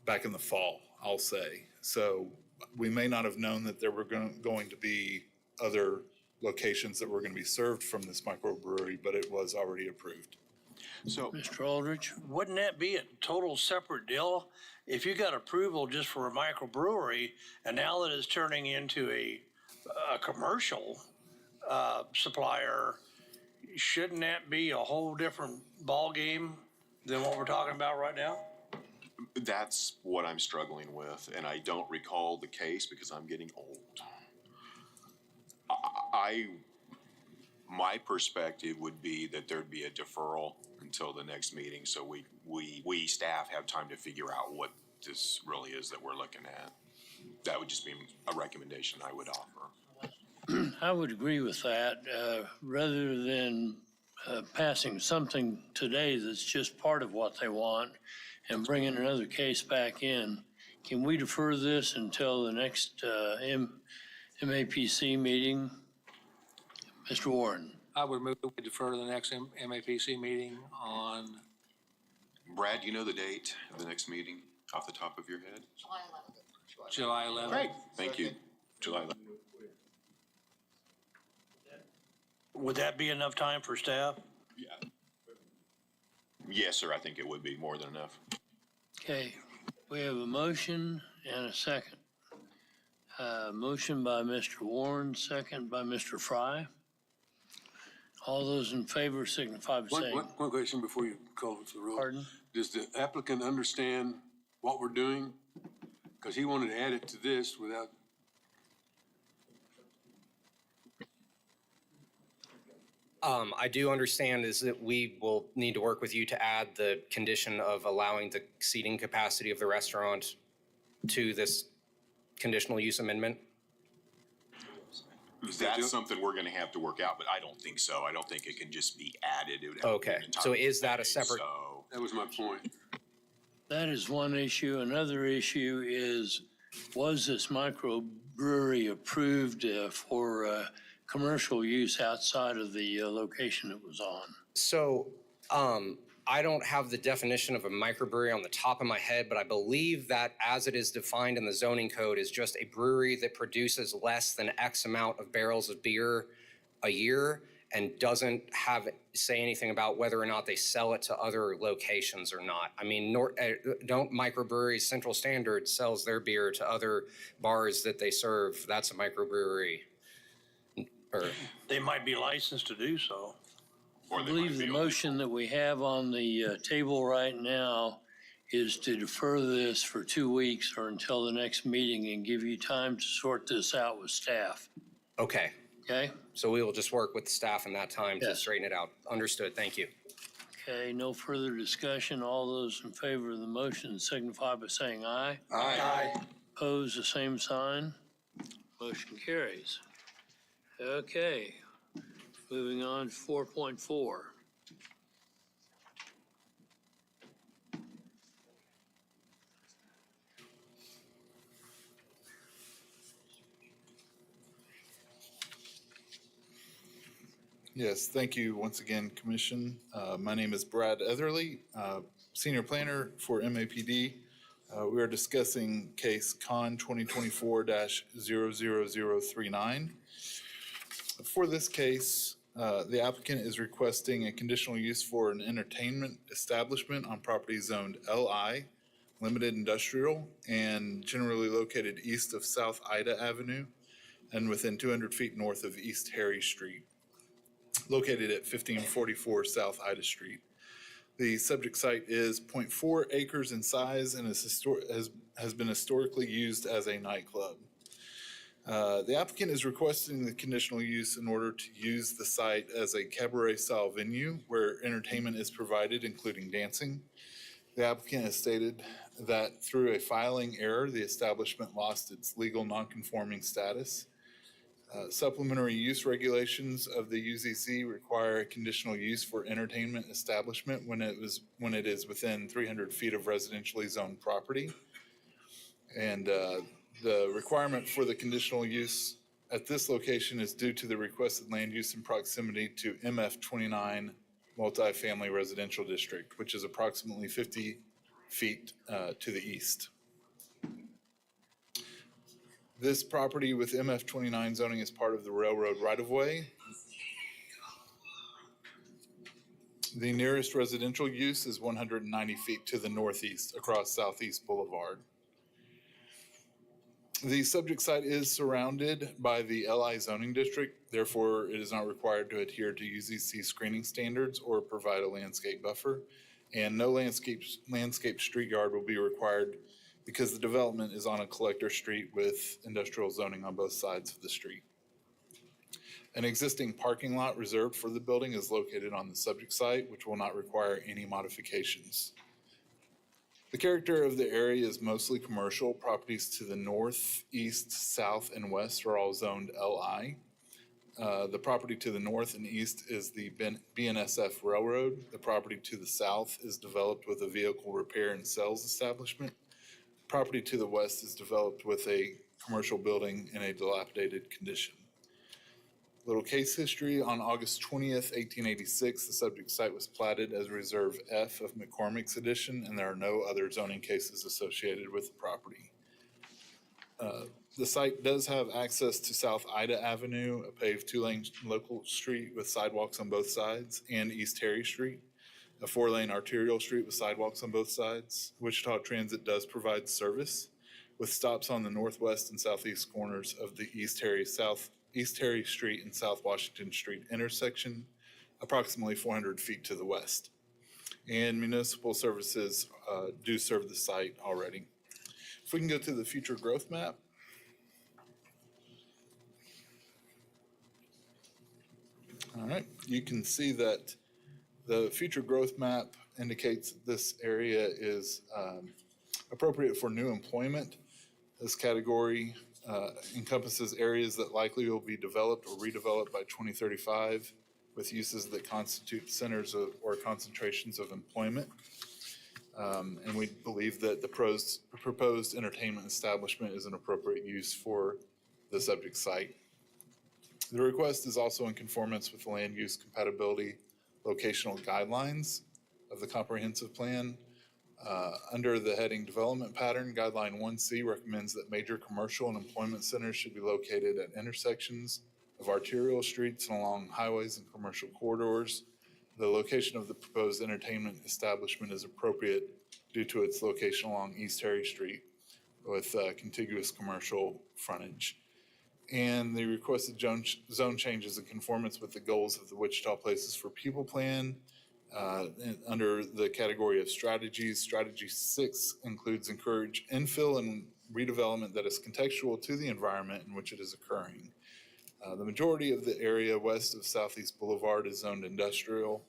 back in the fall, I'll say. So we may not have known that there were going to be other locations that were going to be served from this microbrewery, but it was already approved. So, Mr. Aldrich? Wouldn't that be a total separate deal? If you got approval just for a microbrewery, and now that it's turning into a commercial supplier, shouldn't that be a whole different ballgame than what we're talking about right now? That's what I'm struggling with, and I don't recall the case because I'm getting old. My perspective would be that there'd be a deferral until the next meeting, so we staff have time to figure out what this really is that we're looking at. That would just be a recommendation I would offer. I would agree with that. Rather than passing something today that's just part of what they want and bringing another case back in, can we defer this until the next MAPC meeting? Mr. Warren. I would move to defer to the next MAPC meeting on. Brad, do you know the date of the next meeting off the top of your head? July 11th. Great, thank you. July 11th. Would that be enough time for staff? Yeah. Yes, sir, I think it would be more than enough. Okay. We have a motion and a second. Motion by Mr. Warren, second by Mr. Fry. All those in favor signify by saying. One question before you call it the roll. Pardon? Does the applicant understand what we're doing? Because he wanted to add it to this without. I do understand is that we will need to work with you to add the condition of allowing the seating capacity of the restaurant to this conditional use amendment. That's something we're gonna have to work out, but I don't think so. I don't think it can just be added. It would have to be Okay, an entire so is that a thing, separate? so- That was my point. That is one issue. Another issue is, was this microbrewery approved for commercial use outside of the location it was on? So, I don't have the definition of a microbrewery on the top of my head, but I believe that as it is defined in the zoning code is just a brewery that produces less than X amount of barrels of beer a year and doesn't say anything about whether or not they sell it to other locations or not. I mean, don't microbreweries, Central Standard sells their beer to other bars that they serve. That's a microbrewery. They might be licensed to do so. I believe the motion that we have on the table right now is to defer this for 2 weeks or until the next meeting and give you time to sort this out with staff. Okay. Okay? So we will just work with the staff in that time to Yes. straighten it out. Understood. Thank you. Okay, no further discussion. All those in favor of the motion signify by saying aye. Aye. Oppose the same sign. Motion carries. Okay, moving on to 4.4. Yes, thank you once again, Commission. My name is Brad Etherly, Senior Planner for MAPD. We are discussing case Con 2024-00039. For this case, the applicant is requesting a conditional use for an entertainment establishment on property zoned LI, Limited Industrial, and generally located east of South Ida Avenue and within 200 feet north of East Harry Street, located at 1544 South Ida Street. The subject site is 0.4 acres in size and has been historically used as a nightclub. The applicant is requesting the conditional use in order to use the site as a cabaret-style venue where entertainment is provided, including dancing. The applicant has stated that through a filing error, the establishment lost its legal nonconforming status. Supplementary use regulations of the UZC require a conditional use for entertainment establishment when it is within 300 feet of residentially zoned property. And the requirement for the conditional use at this location is due to the requested land use in proximity to MF 29 multifamily residential district, which is approximately 50 feet to the east. This property with MF 29 zoning is part of the railroad right-of-way. The nearest residential use is 190 feet to the northeast across Southeast Boulevard. The subject site is surrounded by the LI zoning district, therefore it is not required to adhere to UZC screening standards or provide a landscape buffer, and no landscape street yard will be required because the development is on a collector street with industrial zoning on both sides of the street. An existing parking lot reserved for the building is located on the subject site, which will not require any modifications. The character of the area is mostly commercial. Properties to the north, east, south, and west are all zoned LI. The property to the north and east is the BNSF Railroad. The property to the south is developed with a vehicle repair and sales establishment. Property to the west is developed with a commercial building in a dilapidated condition. Little case history: on August 20th, 1886, the subject site was platted as Reserve F of McCormick's Edition, and there are no other zoning cases associated with the property. The site does have access to South Ida Avenue, a paved two-lane local street with sidewalks on both sides, and East Harry Street. a 4-lane arterial street with sidewalks on both sides. Wichita Transit does provide service with stops on the northwest and southeast corners of the East Harry Street and South Washington Street intersection, approximately 400 feet to the west. And municipal services do serve the site already. If we can go to the future growth map. All right, you can see that the future growth map indicates this area is appropriate for new employment. This category encompasses areas that likely will be developed or redeveloped by 2035 with uses that constitute centers or concentrations of employment. And we believe that the proposed entertainment establishment is an appropriate use for the subject site. The request is also in conformance with the land use compatibility locational guidelines of the comprehensive plan. Under the heading Development Pattern, Guideline 1C recommends that major commercial and employment centers should be located at intersections of arterial streets and along highways and commercial corridors. The location of the proposed entertainment establishment is appropriate due to its location along East Harry Street with contiguous commercial frontage. And the requested zone change is in conformance with the goals of the Wichita Places for People Plan. Under the category of strategies, Strategy 6 includes encourage infill and redevelopment that is contextual to the environment in which it is occurring. The majority of the area west of Southeast Boulevard is zoned industrial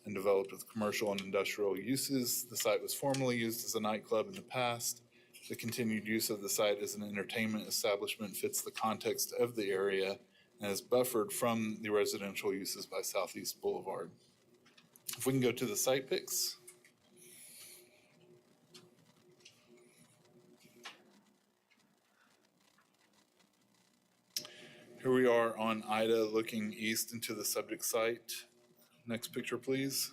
and developed with commercial and industrial uses. The site was formerly used as a nightclub in the past. The continued use of the site as an entertainment establishment fits the context of the area and is buffered from the residential uses by Southeast Boulevard. If we can go to the site pics. Here we are on Ida looking east into the subject site. Next picture, please.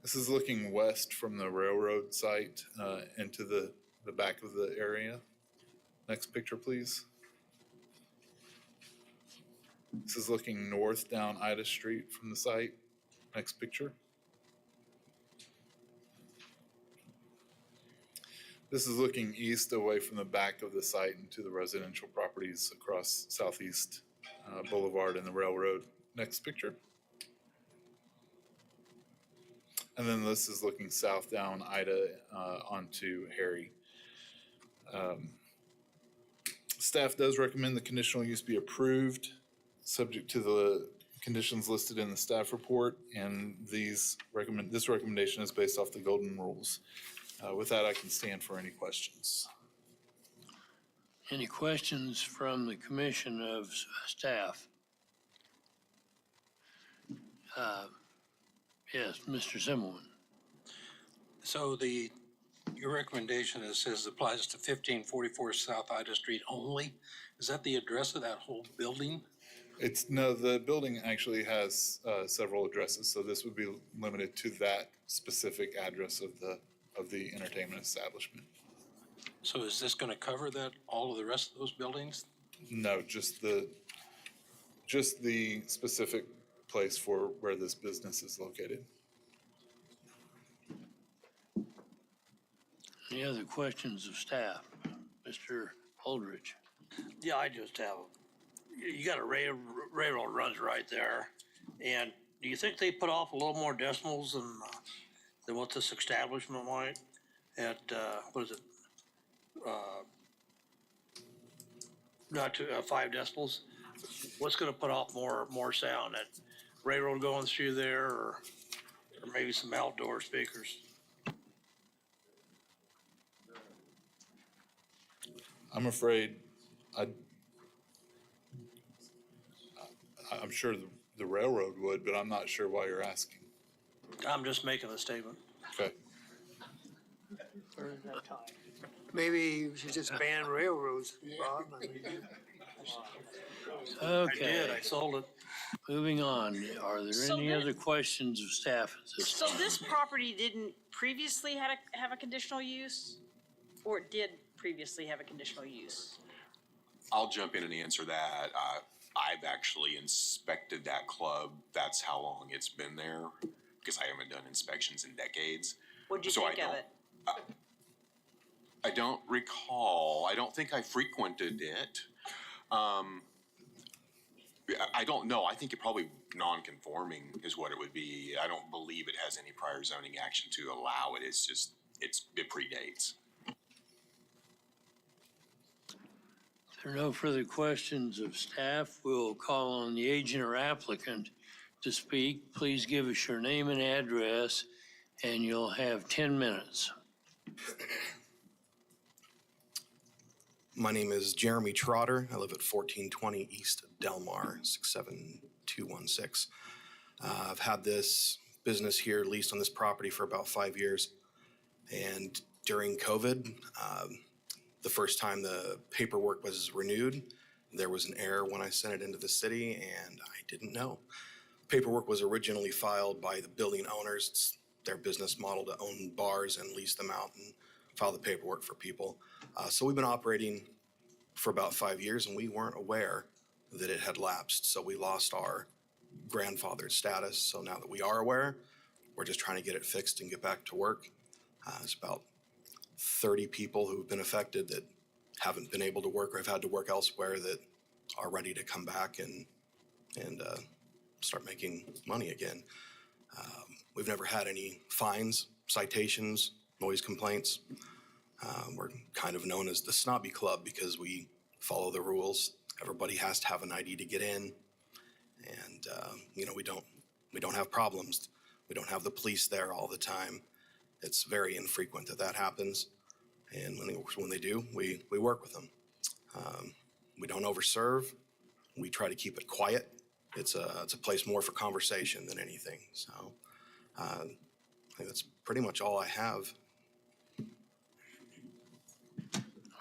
This is looking west from the railroad site into the back of the area. Next picture, please. This is looking north down Ida Street from the site. Next picture. This is looking east away from the back of the site into the residential properties across Southeast Boulevard and the railroad. Next picture. And then this is looking south down Ida onto Harry. Staff does recommend the conditional use be approved, subject to the conditions listed in the staff report, and this recommendation is based off the golden rules. With that, I can stand for any questions. Any questions from the commission of staff? Yes, Mr. Zimmerman. So your recommendation, it says applies to 1544 South Ida Street only. Is that the address of that whole building? No, the building actually has several addresses, so this would be limited to that specific address of the entertainment establishment. So is this going to cover all of the rest of those buildings? No, just the specific place for where this business is located. Any other questions of staff? Mr. Holdridge. Yeah, I just have, you got a railroad runs right there. And do you think they put off a little more decimals than what this establishment might at, what is it? Not to 5 decibels. What's going to put off more sound? That railroad going through there, or maybe some outdoor speakers? I'm afraid I'm sure the railroad would, but I'm not sure why you're asking. I'm just making a statement. Okay. Maybe we should just ban railroads, Bob. Okay. I did, I sold it. Moving on. Are there So any there- other questions of staff at this So time? this property didn't previously have a conditional use? Or it did previously have a conditional use? I'll jump in and answer that. I've actually inspected that club. That's how long it's been there, because I haven't done inspections in decades. What'd you So think of it? I don't recall. I don't think I frequented it. I don't know. I think it probably non-conforming is what it would be. I don't believe it has any prior zoning action to allow it. It's just, it predates. If there are no further questions of staff, we'll call on the agent or applicant to speak. Please give us your name and address, and you'll have 10 minutes. My name is Jeremy Trotter. I live at 1420 East Delmar, 67216. I've had this business here leased on this property for about 5 years. And during COVID, the first time the paperwork was renewed, there was an error when I sent it into the city, and I didn't know. Paperwork was originally filed by the building owners. It's their business model to own bars and lease them out and file the paperwork for people. So we've been operating for about 5 years, and we weren't aware that it had lapsed. So we lost our grandfathered status. So now that we are aware, we're just trying to get it fixed and get back to work. It's about 30 people who've been affected that haven't been able to work or have had to work elsewhere that are ready to come back and start making money again. We've never had any fines, citations, noise complaints. We're kind of known as the snobby club because we follow the rules. Everybody has to have an ID to get in, and we don't have problems. We don't have the police there all the time. It's very infrequent that happens, and when they do, we work with them. We don't overserve. We try to keep it quiet. It's a place more for conversation than anything. So I think that's pretty much all I have.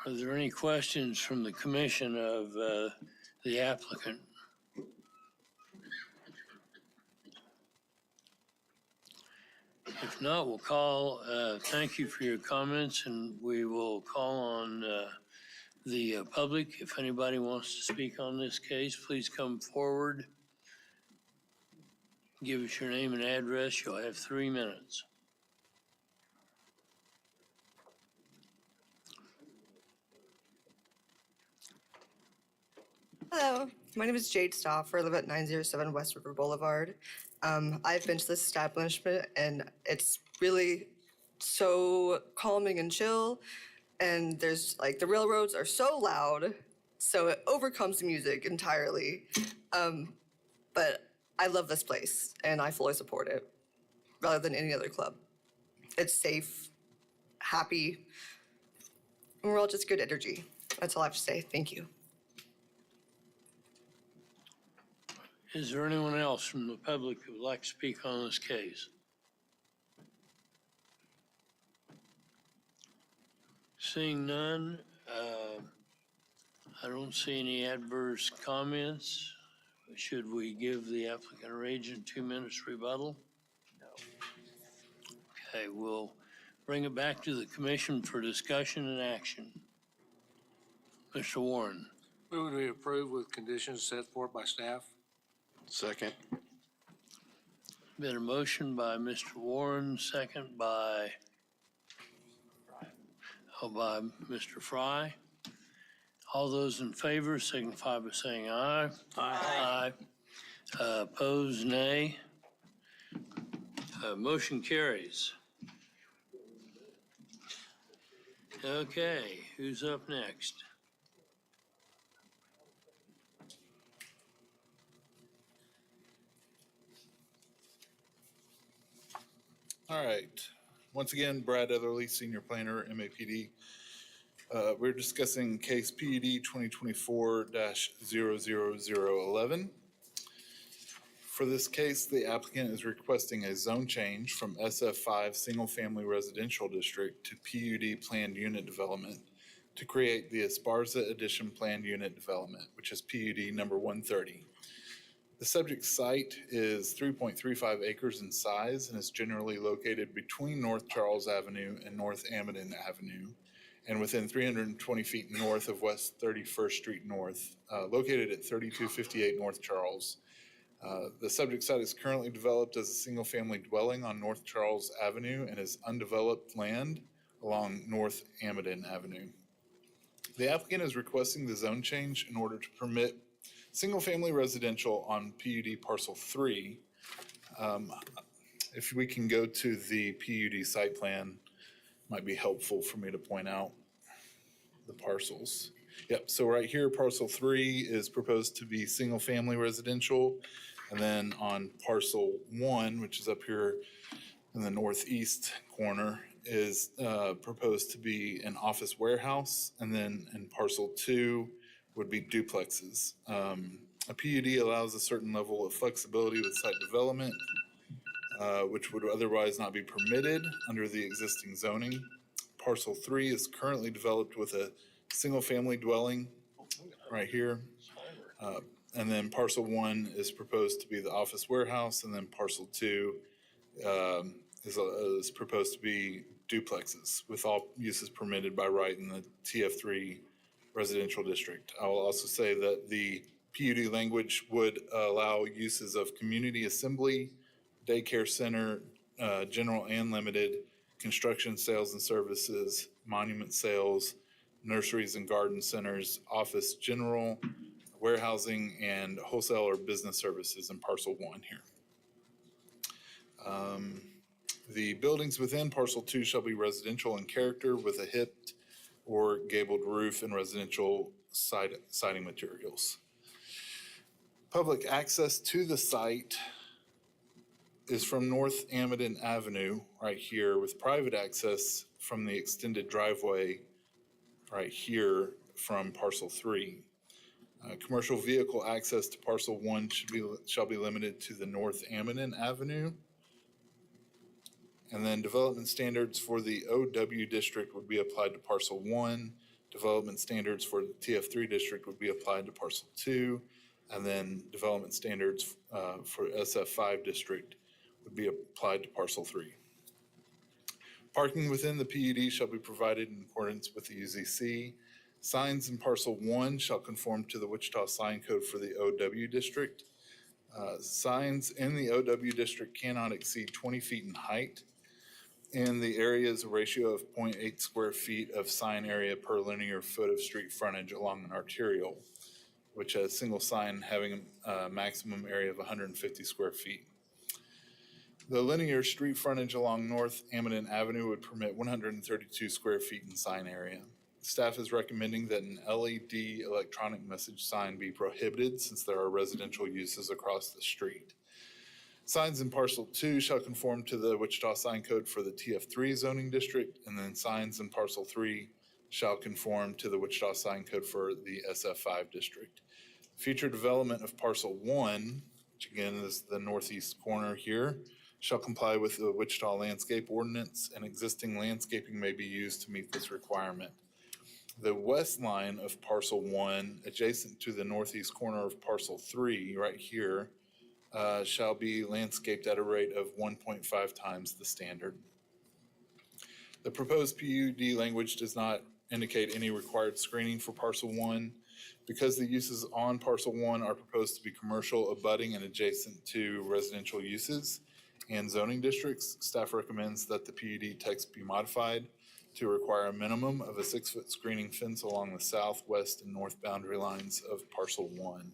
Are there any questions from the commission of the applicant? If not, we'll call, thank you for your comments, and we will call on the public. If anybody wants to speak on this case, please come forward. Give us your name and address. You'll have 3 minutes. Hello, my name is Jade Stauffer. I live at 907 West River Boulevard. I've been to this establishment, and it's really so calming and chill. And there's the railroads are so loud, so it overcomes the music entirely. But I love this place, and I fully support it, rather than any other club. It's safe, happy, and we're all just good energy. That's all I have to say. Thank you. Is there anyone else from the public who would like to speak on this case? Seeing none, I don't see any adverse comments. Should we give the applicant or agent 2 minutes rebuttal? No. Okay, we'll bring it back to the commission for discussion and action. Mr. Warren. Move to approve with conditions set forth by staff. Second. Been a motion by Mr. Warren, second by Mr. Fry. All those in favor signify by saying aye. Aye. Opposed, nay. Motion carries. Okay, who's up next? All right. Once again, Brad Etherly, Senior Planner, MAPD. We're discussing case PUD 2024-00011. For this case, the applicant is requesting a zone change from SF5 Single Family Residential District to PUD Planned Unit Development to create the Esparza Addition Planned Unit Development, which is PUD number 130. The subject site is 3.35 acres in size and is generally located between North Charles Avenue and North Amadon Avenue and within 320 feet north of West 31st Street North, located at 3258 North Charles. The subject site is currently developed as a single-family dwelling on North Charles Avenue and is undeveloped land along North Amadon Avenue. The applicant is requesting the zone change in order to permit single-family residential on PUD Parcel 3. If we can go to the PUD site plan, might be helpful for me to point out the parcels. Yep, so right here, Parcel 3 is proposed to be single-family residential. And then on Parcel 1, which is up here in the northeast corner, is proposed to be an office warehouse. And then in Parcel 2 would be duplexes. A PUD allows a certain level of flexibility with site development, which would otherwise not be permitted under the existing zoning. Parcel 3 is currently developed with a single-family dwelling right here. And then Parcel 1 is proposed to be the office warehouse, and then Parcel 2 is proposed to be duplexes with all uses permitted by right in the TF3 residential district. I will also say that the PUD language would allow uses of community assembly, daycare center, general and limited, construction, sales and services, monument sales, nurseries and garden centers, office general, warehousing, and wholesale or business services in Parcel 1 here. The buildings within Parcel 2 shall be residential in character with a hipped or gabled roof and residential siding materials. Public access to the site is from North Amadon Avenue right here, with private access from the extended driveway right here from Parcel 3. Commercial vehicle access to Parcel 1 shall be limited to the North Amadon Avenue. And then development standards for the OW district would be applied to Parcel 1. Development standards for the TF3 district would be applied to Parcel 2. And then development standards for SF5 district would be applied to Parcel 3. Parking within the PUD shall be provided in accordance with the UZC. Signs in Parcel 1 shall conform to the Wichita Sign Code for the OW district. Signs in the OW district cannot exceed 20 feet in height. And the area is a ratio of 0.8 square feet of sign area per linear foot of street frontage along an arterial, which has a single sign having a maximum area of 150 square feet. The linear street frontage along North Amadon Avenue would permit 132 square feet in sign area. Staff is recommending that an LED electronic message sign be prohibited since there are residential uses across the street. Signs in Parcel 2 shall conform to the Wichita Sign Code for the TF3 zoning district, and then signs in Parcel 3 shall conform to the Wichita Sign Code for the SF5 district. Future development of Parcel 1, which again is the northeast corner here, shall comply with the Wichita Landscape Ordinance, and existing landscaping may be used to meet this requirement. The west line of Parcel 1, adjacent to the northeast corner of Parcel 3, right here, shall be landscaped at a rate of 1.5 times the standard. The proposed PUD language does not indicate any required screening for Parcel 1. Because the uses on Parcel 1 are proposed to be commercial, abutting, and adjacent to residential uses and zoning districts, staff recommends that the PUD text be modified to require a minimum of a 6-foot screening fence along the south, west, and north boundary lines of Parcel 1.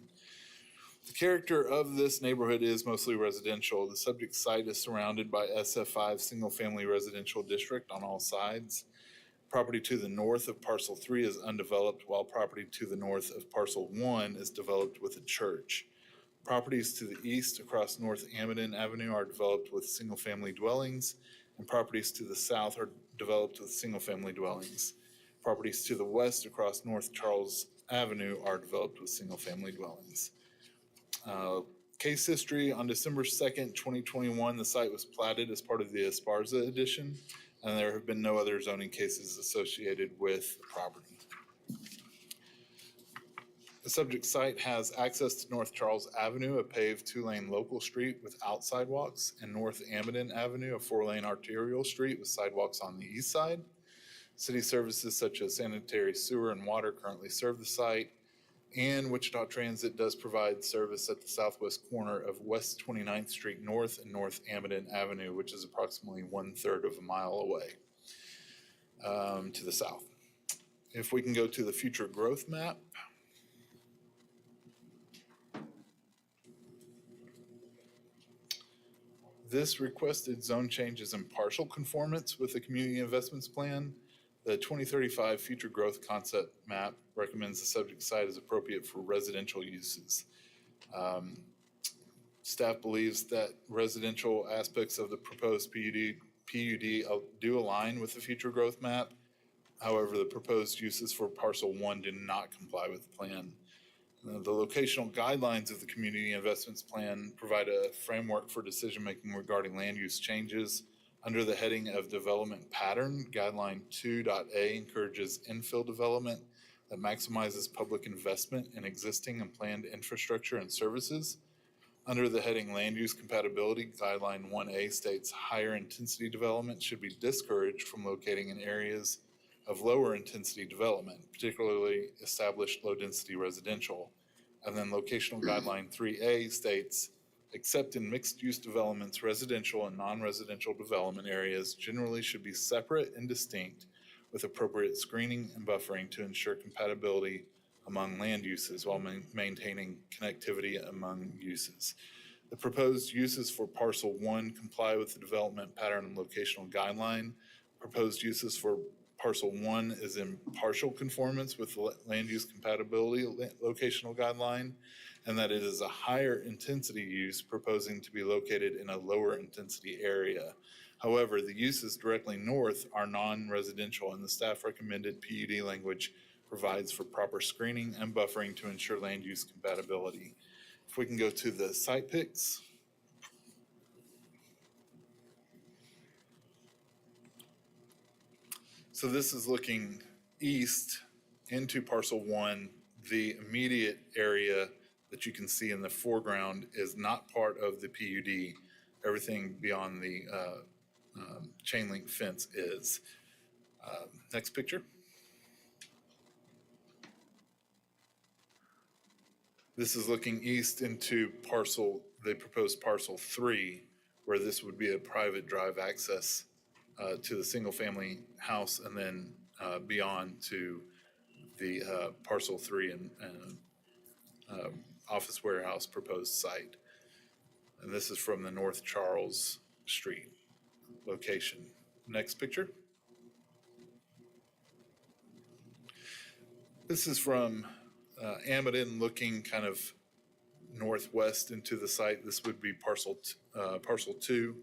The character of this neighborhood is mostly residential. The subject site is surrounded by SF5 single-family residential district on all sides. Property to the north of Parcel 3 is undeveloped, while property to the north of Parcel 1 is developed with a church. Properties to the east across North Amadon Avenue are developed with single-family dwellings, and properties to the south are developed with single-family dwellings. Properties to the west across North Charles Avenue are developed with single-family dwellings. Case history: on December 2nd, 2021, the site was platted as part of the Esparza addition, and there have been no other zoning cases associated with the property. The subject site has access to North Charles Avenue, a paved 2-lane local street without sidewalks, and North Amadon Avenue, a 4-lane arterial street with sidewalks on the east side. City services such as sanitary sewer and water currently serve the site, and Wichita Transit does provide service at the southwest corner of West 29th Street North and North Amidon Avenue, which is approximately 1/3 of a mile away to the south. If we can go to the future growth map. This requested zone change is in partial conformance with the Community Investments Plan. The 2035 Future Growth Concept Map recommends the subject site is appropriate for residential uses. Staff believes that residential aspects of the proposed PUD do align with the future growth map. However, the proposed uses for parcel 1 do not comply with the plan. The locational guidelines of the Community Investments Plan provide a framework for decision-making regarding land use changes. Under the heading of Development Pattern, Guideline 2.A encourages infill development that maximizes public investment in existing and planned infrastructure and services. Under the heading Land Use Compatibility, Guideline 1A states higher intensity development should be discouraged from locating in areas of lower intensity development, particularly established low-density residential. And then locational guideline 3A states, except in mixed-use developments, residential and non-residential development areas generally should be separate and distinct with appropriate screening and buffering to ensure compatibility among land uses while maintaining connectivity among uses. The proposed uses for parcel 1 comply with the development pattern and locational guideline. Proposed uses for parcel 1 is in partial conformance with the land use compatibility locational guideline, and that it is a higher intensity use proposing to be located in a lower intensity area. However, the uses directly north are non-residential, and the staff recommended PUD language provides for proper screening and buffering to ensure land use compatibility. If we can go to the site pics. So this is looking east into parcel 1. The immediate area that you can see in the foreground is not part of the PUD. Everything beyond the chain link fence is. Next picture. This is looking east into the proposed parcel 3, where this would be a private drive access to the single family house, and then beyond to the parcel 3 and office warehouse proposed site. And this is from the North Charles Street location. Next picture. This is from Amidon looking kind of northwest into the site. This would be parcel 2,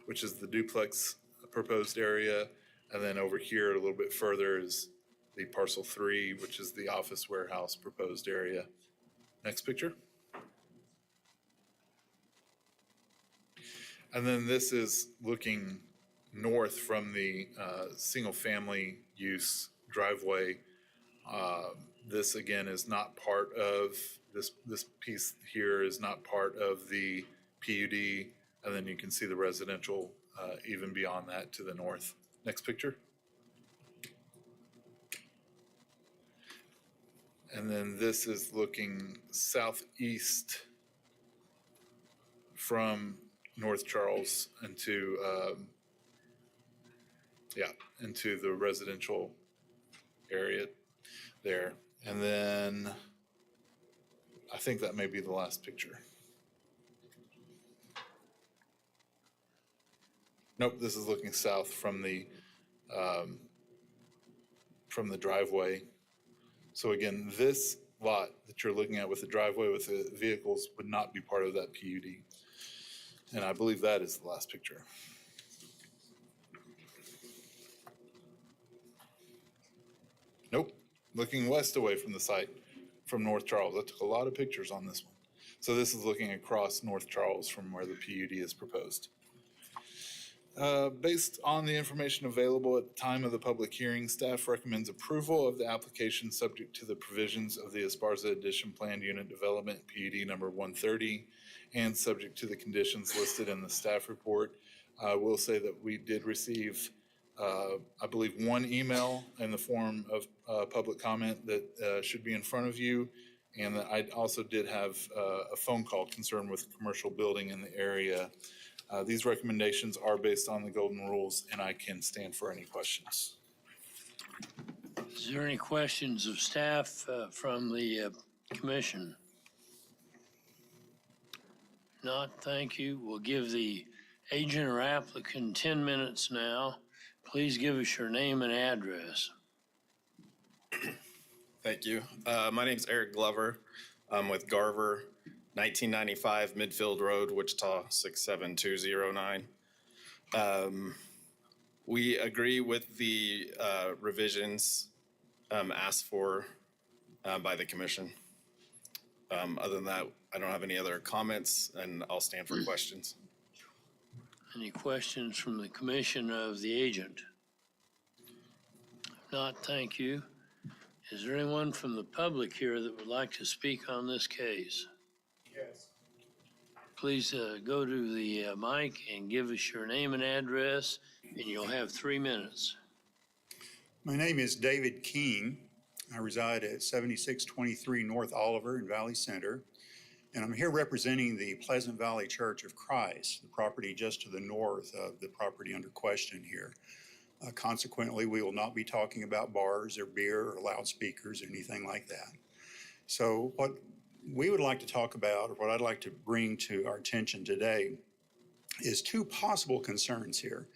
which is the duplex proposed area. And then over here a little bit further is the parcel 3, which is the office warehouse proposed area. Next picture. And then this is looking north from the single family use driveway. This again is not part of this piece here is not part of the PUD, and then you can see the residential even beyond that to the north. Next picture. And then this is looking southeast from North Charles into into the residential area there. And then I think that may be the last picture. Nope, this is looking south from the driveway. So again, this lot that you're looking at with the driveway with the vehicles would not be part of that PUD. And I believe that is the last picture. Nope, looking west away from the site from North Charles. I took a lot of pictures on this one. So this is looking across North Charles from where the PUD is proposed. Based on the information available at the time of the public hearing, staff recommends approval of the application subject to the provisions of the Esparza Addition Planned Unit Development PUD number 130 and subject to the conditions listed in the staff report. I will say that we did receive I believe, one email in the form of public comment that should be in front of you. And that I also did have a phone call concerned with a commercial building in the area. These recommendations are based on the golden rules, and I can stand for any questions. Is there any questions of staff from the commission? Not, thank you. We'll give the agent or applicant 10 minutes now. Please give us your name and address. Thank you. My name's Eric Glover. I'm with Garver, 1995 Midfield Road, Wichita 67209. We agree with the revisions asked for by the commission. Other than that, I don't have any other comments, and I'll stand for questions. Any questions from the commission of the agent? If not, thank you. Is there anyone from the public here that would like to speak on this case? Yes. Please go to the mic and give us your name and address, and you'll have 3 minutes. My name is David King. I reside at 7623 North Oliver in Valley Center, and I'm here representing the Pleasant Valley Church of Christ, the property just to the north of the property under question here. Consequently, we will not be talking about bars or beer or loudspeakers or anything like that. So what we would like to talk about, or what I'd like to bring to our attention today, is two possible concerns here.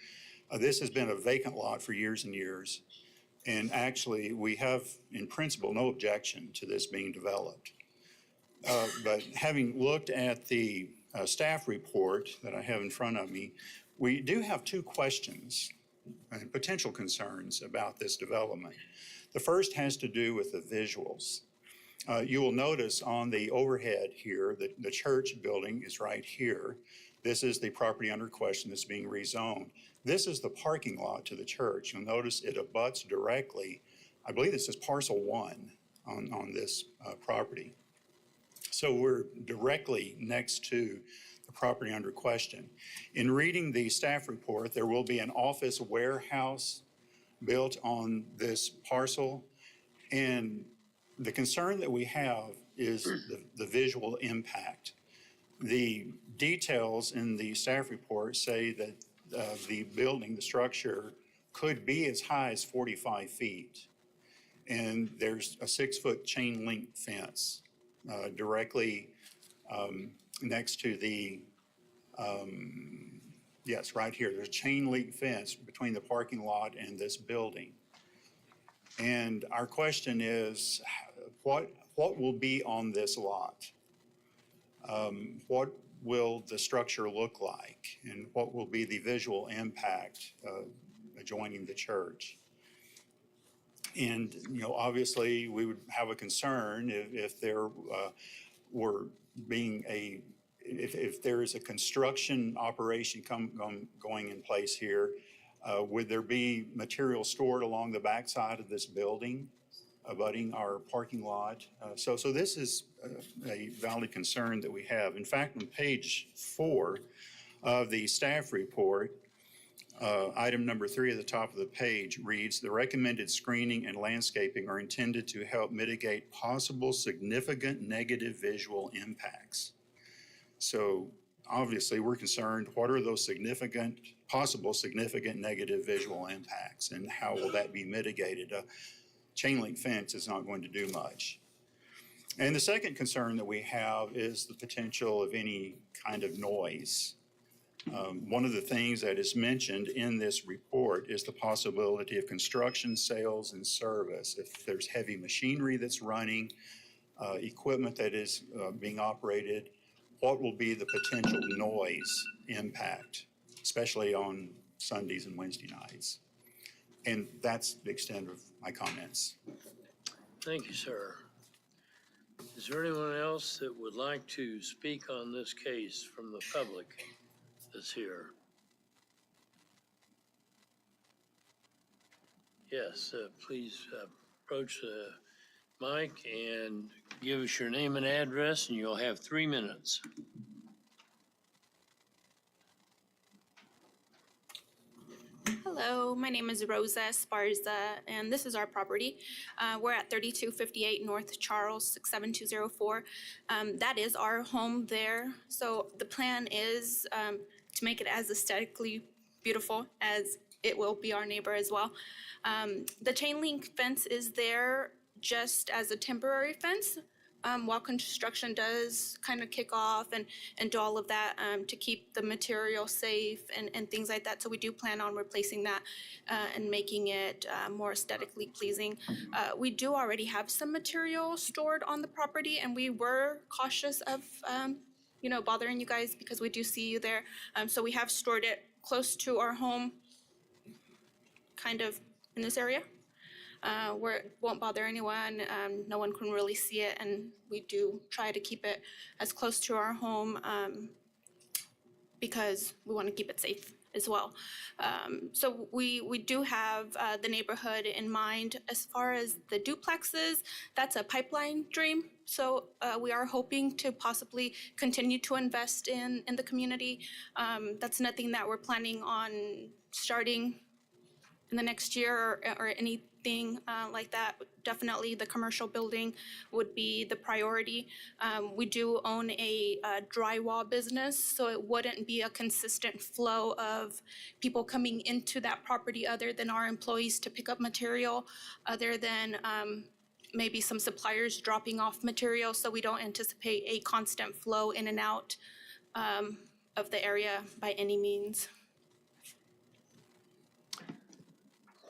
This has been a vacant lot for years and years. And actually, we have, in principle, no objection to this being developed. But having looked at the staff report that I have in front of me, we do have two questions and potential concerns about this development. The first has to do with the visuals. You will notice on the overhead here that the church building is right here. This is the property under question that's being rezoned. This is the parking lot to the church. You'll notice it abuts directly, I believe this is parcel 1 on this property. So we're directly next to the property under question. In reading the staff report, there will be an office warehouse built on this parcel. And the concern that we have is the visual impact. The details in the staff report say that the building, the structure, could be as high as 45 feet. And there's a 6-foot chain link fence directly next to the, yes, right here. There's a chain link fence between the parking lot and this building. And our question is, what will be on this lot? What will the structure look like, and what will be the visual impact adjoining the church? And, you know, obviously we would have a concern if there were being if there is a construction operation going in place here, would there be material stored along the backside of this building abutting our parking lot? So this is a valid concern that we have. In fact, on page 4 of the staff report, item number 3 at the top of the page reads, "The recommended screening and landscaping are intended to help mitigate possible significant negative visual impacts." So obviously we're concerned, what are those possible significant negative visual impacts, and how will that be mitigated? Chain link fence is not going to do much. And the second concern that we have is the potential of any kind of noise. One of the things that is mentioned in this report is the possibility of construction, sales, and service. If there's heavy machinery that's running, equipment that is being operated, what will be the potential noise impact, especially on Sundays and Wednesday nights? And that's the extent of my comments. Thank you, sir. Is there anyone else that would like to speak on this case from the public that's here? Yes, please approach the mic and give us your name and address, and you'll have 3 minutes. Hello, my name is Rosa Esparza, and this is our property. We're at 3258 North Charles, 67204. That is our home there. So the plan is to make it as aesthetically beautiful as it will be our neighbor as well. The chain link fence is there just as a temporary fence, while construction does kind of kick off and do all of that to keep the material safe and things like that. So we do plan on replacing that and making it more aesthetically pleasing. We do already have some material stored on the property, and we were cautious of bothering you guys because we do see you there. So we have stored it close to our home, kind of in this area. Where it won't bother anyone, no one can really see it, and we do try to keep it as close to our home because we want to keep it safe as well. So we do have the neighborhood in mind. As far as the duplexes, that's a pipeline dream. So we are hoping to possibly continue to invest in the community. That's nothing that we're planning on starting in the next year or anything like that. Definitely the commercial building would be the priority. We do own a drywall business, so it wouldn't be a consistent flow of people coming into that property other than our employees to pick up material, other than maybe some suppliers dropping off material. So we don't anticipate a constant flow in and out of the area by any means.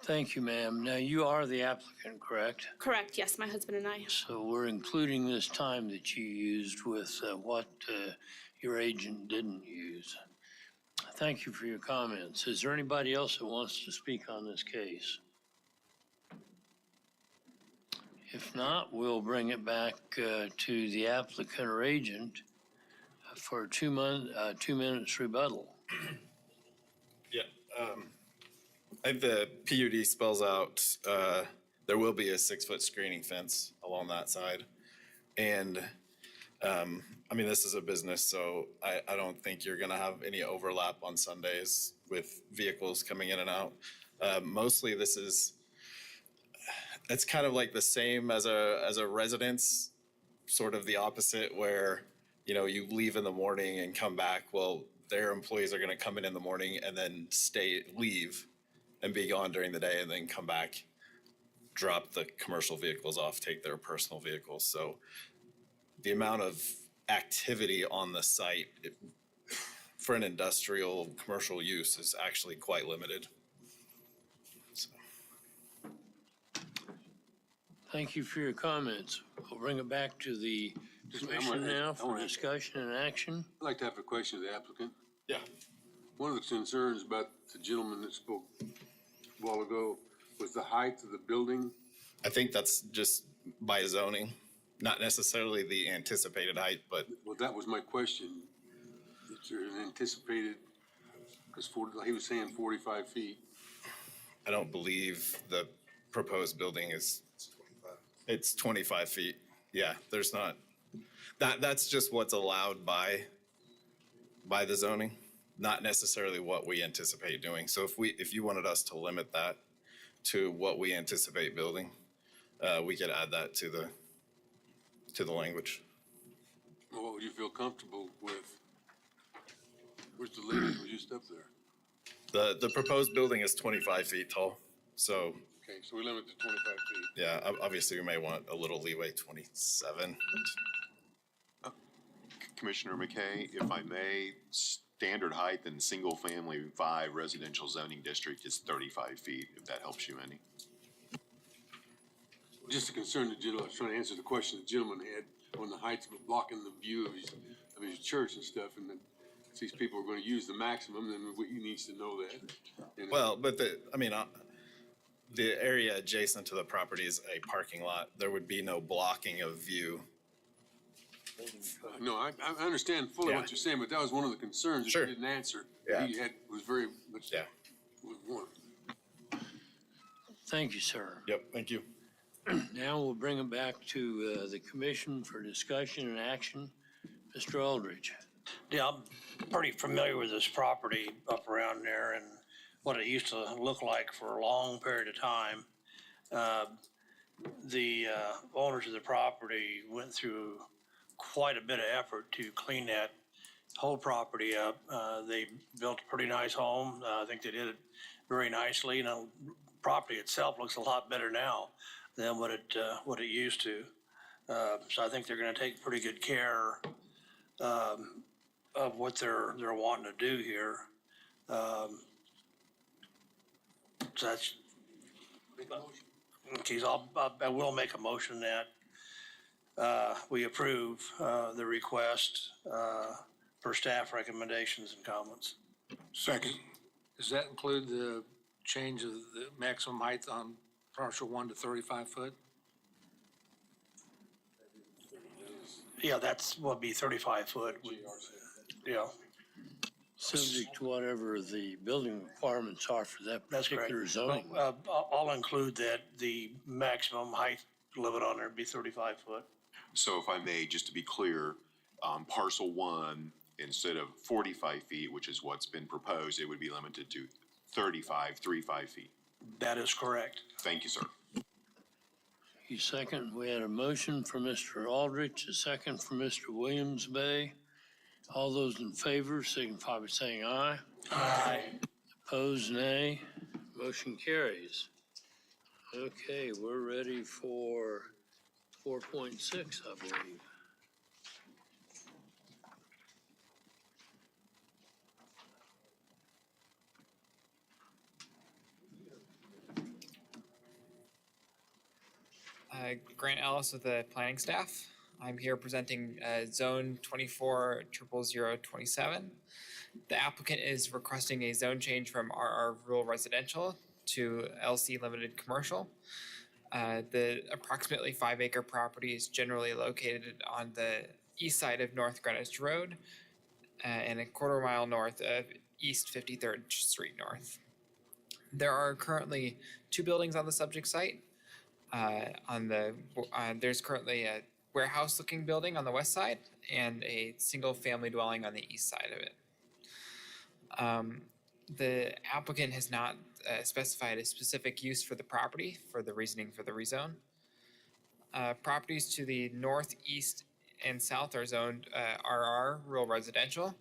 Thank you, ma'am. Now, you are the applicant, correct? Correct, yes, my husband and I. So we're including this time that you used with what your agent didn't use. Thank you for your comments. Is there anybody else that wants to speak on this case? If not, we'll bring it back to the applicant or agent for 2 minutes rebuttal. Yeah. I think the PUD spells out, there will be a 6-foot screening fence along that side. And, I mean, this is a business, so I don't think you're gonna have any overlap on Sundays with vehicles coming in and out. Mostly it's kind of like the same as a residence, sort of the opposite where, you leave in the morning and come back. Well, their employees are gonna come in the morning and then leave and be gone during the day and then come back, drop the commercial vehicles off, take their personal vehicles. So the amount of activity on the site for an industrial commercial use is actually quite limited. So. Thank you for your comments. We'll bring it back to the commission now for discussion and action. I'd like to have a question of the applicant. Yeah. One of the concerns about the gentleman that spoke a while ago was the height of the building. I think that's just by zoning, not necessarily the anticipated height, but. Well, that was my question. Is there an anticipated, because he was saying 45 feet. I don't believe the proposed building is. It's 25 feet. Yeah, there's not, that's just what's allowed by the zoning, not necessarily what we anticipate doing. So if you wanted us to limit that to what we anticipate building, we could add that to the language. Well, what would you feel comfortable with? Where's the limit? We're just up there. The proposed building is 25 feet tall, so. Okay, so we limit to 25 feet. Yeah, obviously we may want a little leeway, 27. Commissioner McKay, if I may, standard height in single-family 5 residential zoning district is 35 feet, if that helps you any. Just a concern the gentleman, I was trying to answer the question the gentleman had on the heights of blocking the view of his church and stuff, and then if these people are going to use the maximum, then he needs to know that. Well, but the area adjacent to the property is a parking lot. There would be no blocking of view. No, I understand fully what you're saying, but that was one of the concerns that you didn't answer. Yeah. He was very much. Yeah. Thank you, sir. Yep, thank you. Now we'll bring it back to the commission for discussion and action. Mr. Aldridge. Yeah, I'm pretty familiar with this property up around there, and what it used to look like for a long period of time. The owners of the property went through quite a bit of effort to clean that whole property up. They built a pretty nice home. I think they did it very nicely. You know, property itself looks a lot better now than what it used to. So I think they're going to take pretty good care of what they're wanting to do here. So that's. Geez, I will make a motion that we approve the request for staff recommendations and comments. Second. Does that include the change of the maximum height on partial 1 to 35 foot? Yeah, that's what be 35 foot. Yeah. Subject to whatever the building requirements are for that That's correct. particular zoning. I'll include that the maximum height limit on there would be 35 foot. So if I may, just to be clear, parcel 1, instead of 45 feet, which is what's been proposed, it would be limited to 35 feet. That is correct. Thank you, sir. You second, we had a motion for Mr. Aldrich, a second for Mr. Williams Bay. All those in favor signify by saying aye. Aye. Opposed, nay. Motion carries. Okay, we're ready for 4.6, I believe. Grant Ellis with the planning staff. I'm here presenting zone 24-00027. The applicant is requesting a zone change from RR rural residential to LC limited commercial. The approximately 5-acre property is generally located on the east side of North Greenwich Road and a quarter-mile north of East 53rd Street North. There are currently 2 buildings on the subject site. There's currently a warehouse-looking building on the west side and a single-family dwelling on the east side of it. The applicant has not specified a specific use for the property for the reasoning for the rezone. Properties to the north, east, and south are zoned RR, rural residential.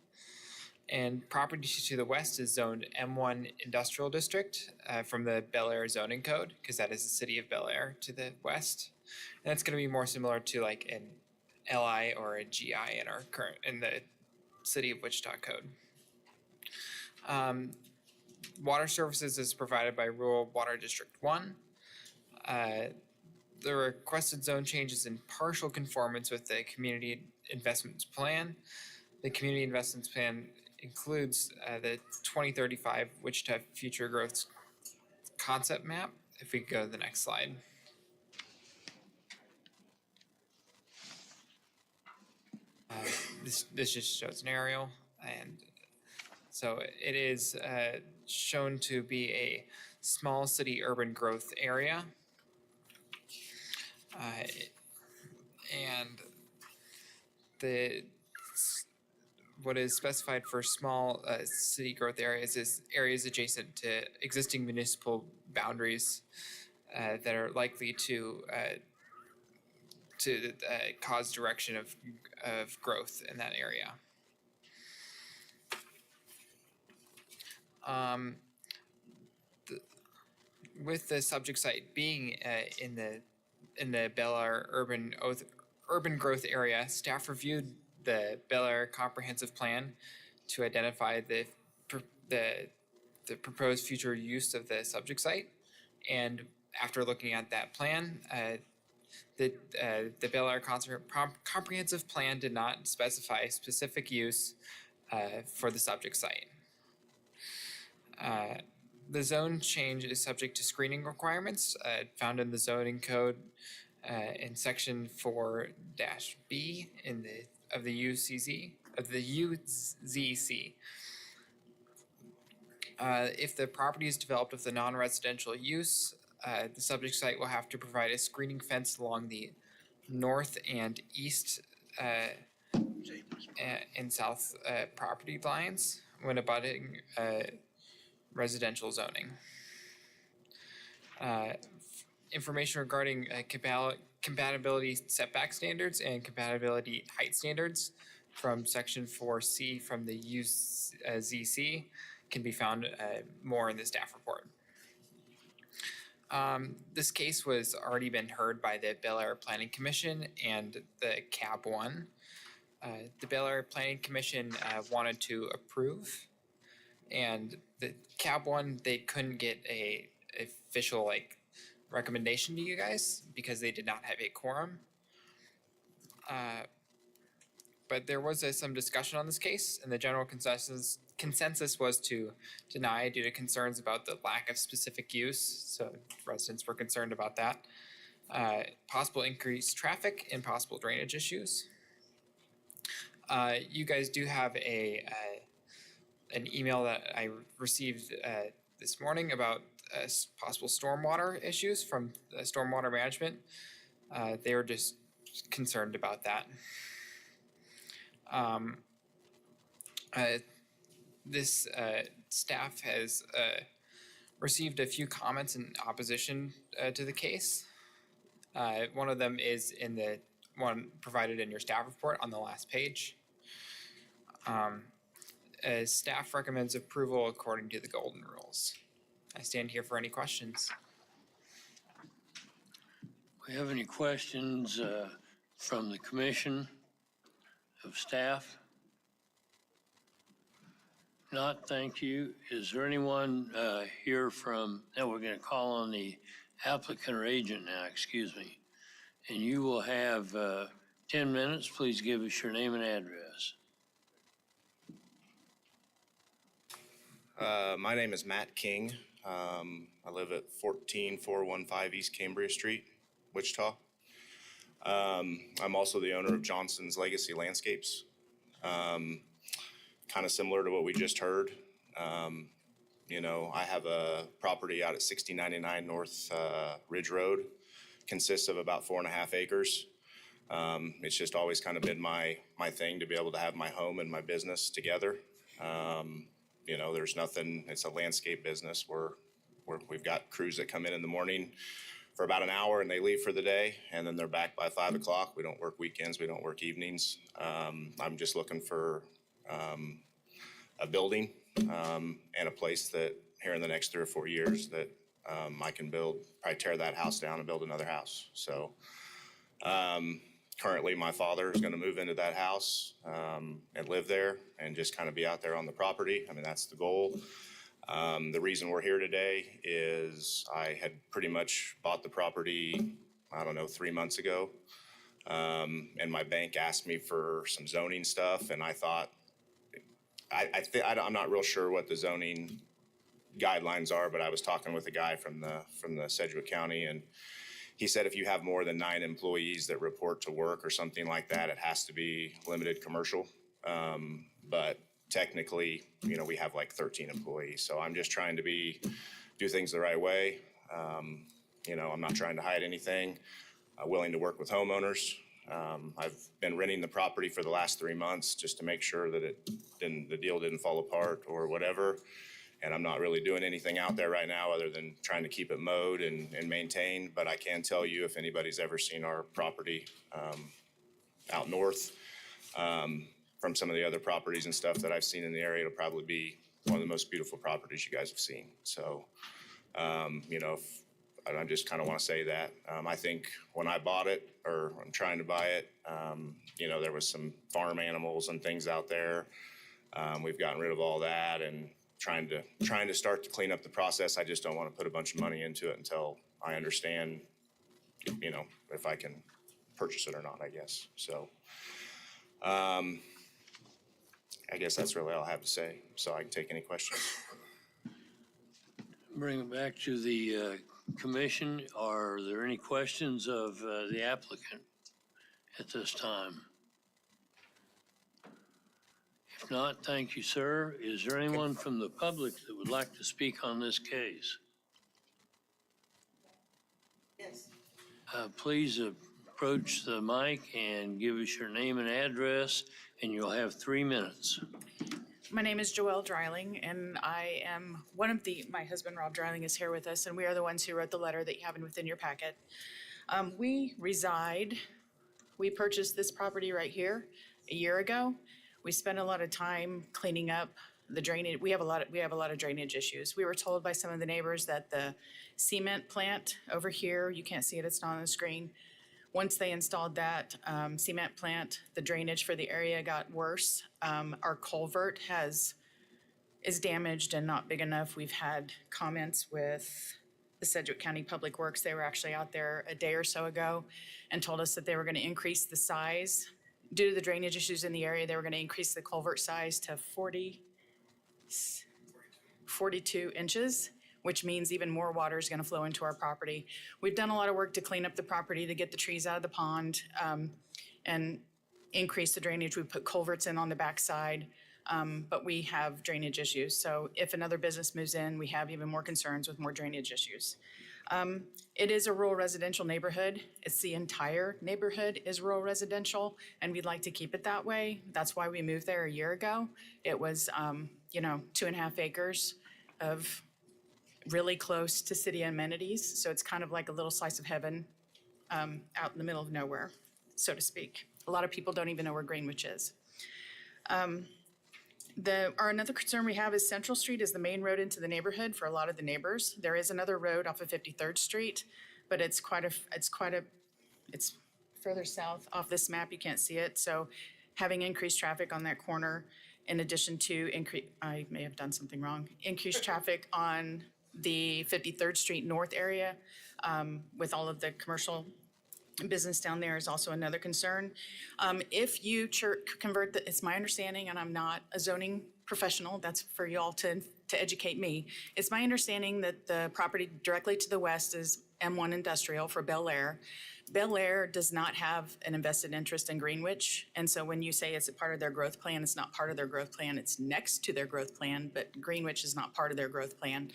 And property to the west is zoned M1 Industrial District from the Bel Air zoning code, because that is the city of Bel Air to the west. And that's going to be more similar to like an LI or a GI in the city of Wichita code. Water services is provided by Rural Water District 1. The requested zone change is in partial conformance with the Community Investments Plan. The Community Investments Plan includes the 2035 Wichita Future Growth Concept Map. If we go to the next slide. This just shows an aerial, and so it is shown to be a small city urban growth area. And what is specified for small city growth areas is areas adjacent to existing municipal boundaries that are likely to cause direction of growth in that area. With the subject site being in the Bel Air urban growth area, staff reviewed the Bel Air comprehensive plan to identify the proposed future use of the subject site, and after looking at that plan, the Bel Air comprehensive plan did not specify specific use for the subject site. The zone change is subject to screening requirements found in the zoning code in section 4-B of the UZC. If the property is developed with a non-residential use, the subject site will have to provide a screening fence along the north and east and south property lines when abutting residential zoning. Information regarding compatibility setback standards and compatibility height standards from section 4C from the UZC can be found more in the staff report. This case was already been heard by the Bel Air Planning Commission and the CAB 1. The Bel Air Planning Commission wanted to approve, and the CAB 1, they couldn't get a official recommendation to you guys because they did not have a quorum. But there was some discussion on this case, and the general consensus was to deny due to concerns about the lack of specific use. So residents were concerned about that. Possible increased traffic and possible drainage issues. You guys do have an email that I received this morning about possible stormwater issues from stormwater management. They were just concerned about that. This staff has received a few comments in opposition to the case. One of them is in the one provided in your staff report on the last page. Staff recommends approval according to the golden rules. I stand here for any questions. We have any questions from the commission of staff? Not, thank you. Is there anyone here from, now we're going to call on the applicant or agent now, excuse me. And you will have 10 minutes. Please give us your name and address. My name is Matt King. I live at 14415 East Cambria Street, Wichita. I'm also the owner of Johnson's Legacy Landscapes. Kind of similar to what we just heard. You know, I have a property out at 6099 North Ridge Road. Consists of about 4.5 acres. It's just always kind of been my thing to be able to have my home and my business together. You know, there's nothing, it's a landscape business where we've got crews that come in the morning for about an hour and they leave for the day and then they're back by 5 o'clock. We don't work weekends, we don't work evenings. I'm just looking for a building and a place that here in the next 3 or 4 years that I can build, probably tear that house down and build another house. So currently my father is going to move into that house and live there and just kind of be out there on the property. I mean, that's the goal. The reason we're here today is I had pretty much bought the property, I don't know, 3 months ago. And my bank asked me for some zoning stuff and I thought, I'm not real sure what the zoning guidelines are, but I was talking with a guy from the Sedgwick County and he said if you have more than 9 employees that report to work or something like that, it has to be limited commercial. But technically, you know, we have like 13 employees. So I'm just trying to do things the right way. You know, I'm not trying to hide anything. Willing to work with homeowners. I've been renting the property for the last 3 months just to make sure that the deal didn't fall apart or whatever. And I'm not really doing anything out there right now other than trying to keep it mowed and maintained. But I can tell you if anybody's ever seen our property out north, from some of the other properties and stuff that I've seen in the area, it'll probably be one of the most beautiful properties you guys have seen. So, you know, I just kind of want to say that. I think when I bought it, or I'm trying to buy it, you know, there was some farm animals and things out there. We've gotten rid of all that and trying to start to clean up the process. I just don't want to put a bunch of money into it until I understand, you know, if I can purchase it or not, I guess. So, I guess that's really all I have to say. So I can take any questions. Bring it back to the commission. Are there any questions of the applicant at this time? If not, thank you, sir. Is there anyone from the public that would like to speak on this case? Yes. Please approach the mic and give us your name and address, and you'll have 3 minutes. My name is Joelle Dreiling, and I am my husband Rob Dreiling is here with us, and we are the ones who wrote the letter that you have within your packet. We purchased this property right here a year ago. We spent a lot of time cleaning up the drainage. We have a lot of drainage issues. We were told by some of the neighbors that the cement plant over here, you can't see it, it's not on the screen. Once they installed that cement plant, the drainage for the area got worse. Our culvert is damaged and not big enough. We've had comments with the Sedgwick County Public Works. They were actually out there a day or so ago and told us that they were going to increase the size. Due to the drainage issues in the area, they were going to increase the culvert size to 42 inches, which means even more water is going to flow into our property. We've done a lot of work to clean up the property, to get the trees out of the pond, and increase the drainage. We put culverts in on the backside, but we have drainage issues. So if another business moves in, we have even more concerns with more drainage issues. It is a rural residential neighborhood. It's the entire neighborhood is rural residential, and we'd like to keep it that way. That's why we moved there a year ago. It was, 2.5 acres of really close to city amenities. So it's kind of like a little slice of heaven out in the middle of nowhere, so to speak. A lot of people don't even know where Greenwich is. Another concern we have is Central Street is the main road into the neighborhood for a lot of the neighbors. There is another road off of 53rd Street, but it's further south off this map. You can't see it. So having increased traffic on that corner, in addition to I may have done something wrong, increased traffic on the 53rd Street North area with all of the commercial business down there is also another concern. If you convert, it's my understanding, and I'm not a zoning professional, that's for y'all to educate me. It's my understanding that the property directly to the west is M1 Industrial for Bel Air. Bel Air does not have an invested interest in Greenwich, and so when you say it's a part of their growth plan, it's not part of their growth plan, it's next to their growth plan, but Greenwich is not part of their growth plan.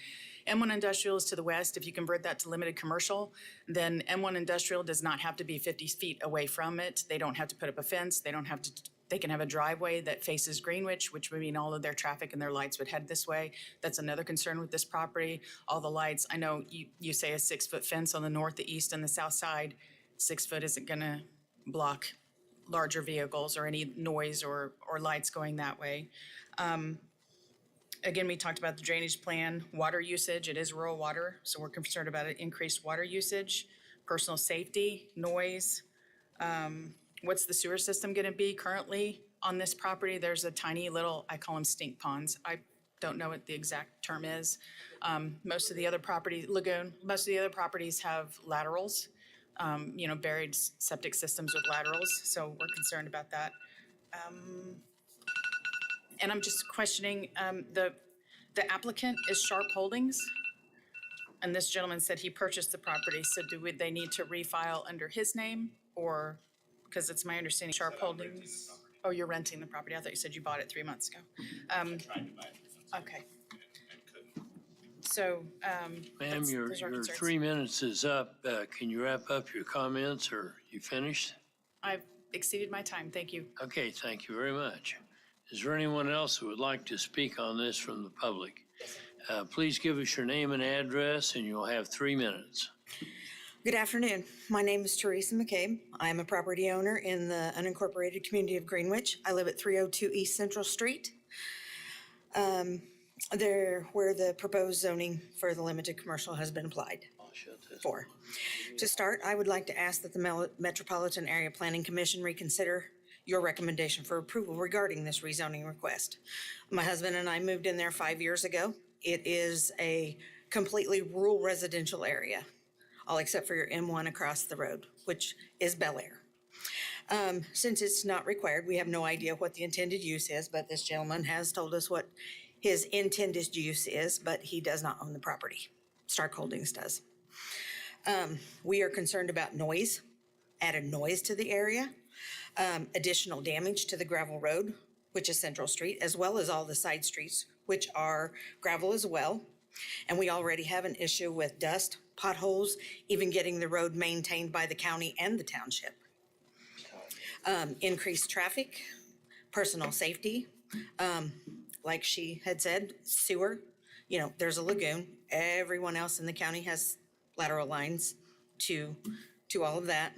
M1 Industrial is to the west. If you convert that to limited commercial, then M1 Industrial does not have to be 50 feet away from it. They don't have to put up a fence. They can have a driveway that faces Greenwich, which would mean all of their traffic and their lights would head this way. That's another concern with this property. All the lights, I know you say a 6-foot fence on the north, the east, and the south side. 6 foot isn't gonna block larger vehicles or any noise or lights going that way. Again, we talked about the drainage plan, water usage. It is rural water, so we're concerned about increased water usage, personal safety, noise. What's the sewer system gonna be currently on this property? There's a tiny little, I call them stink ponds. I don't know what the exact term is. Most of the other properties have laterals, buried septic systems with laterals, so we're concerned about that. And I'm just questioning, the applicant is Sharp Holdings. And this gentleman said he purchased the property, so would they need to refile under his name? Or, because it's my understanding Sharp Holdings. Oh, you're renting the property. I thought you said you bought it 3 months ago. Okay. So, Ma'am, your 3 minutes is up. Can you wrap up your comments, or you finished? I've exceeded my time. Thank you. Okay, thank you very much. Is there anyone else who would like to speak on this from the public? Please give us your name and address, and you'll have 3 minutes. Good afternoon. My name is Teresa McCabe. I am a property owner in the unincorporated community of Greenwich. I live at 302 East Central Street. Where the proposed zoning for the limited commercial has been applied for. To start, I would like to ask that the Metropolitan Area Planning Commission reconsider your recommendation for approval regarding this rezoning request. My husband and I moved in there 5 years ago. It is a completely rural residential area, all except for your M1 across the road, which is Bel Air. Since it's not required, we have no idea what the intended use is, but this gentleman has told us what his intended use is, but he does not own the property. Stark Holdings does. We are concerned about noise, added noise to the area, additional damage to the gravel road, which is Central Street, as well as all the side streets, which are gravel as well. And we already have an issue with dust, potholes, even getting the road maintained by the county and the township. Increased traffic, personal safety. like she had said, sewer, there's a lagoon. Everyone else in the county has lateral lines to all of that.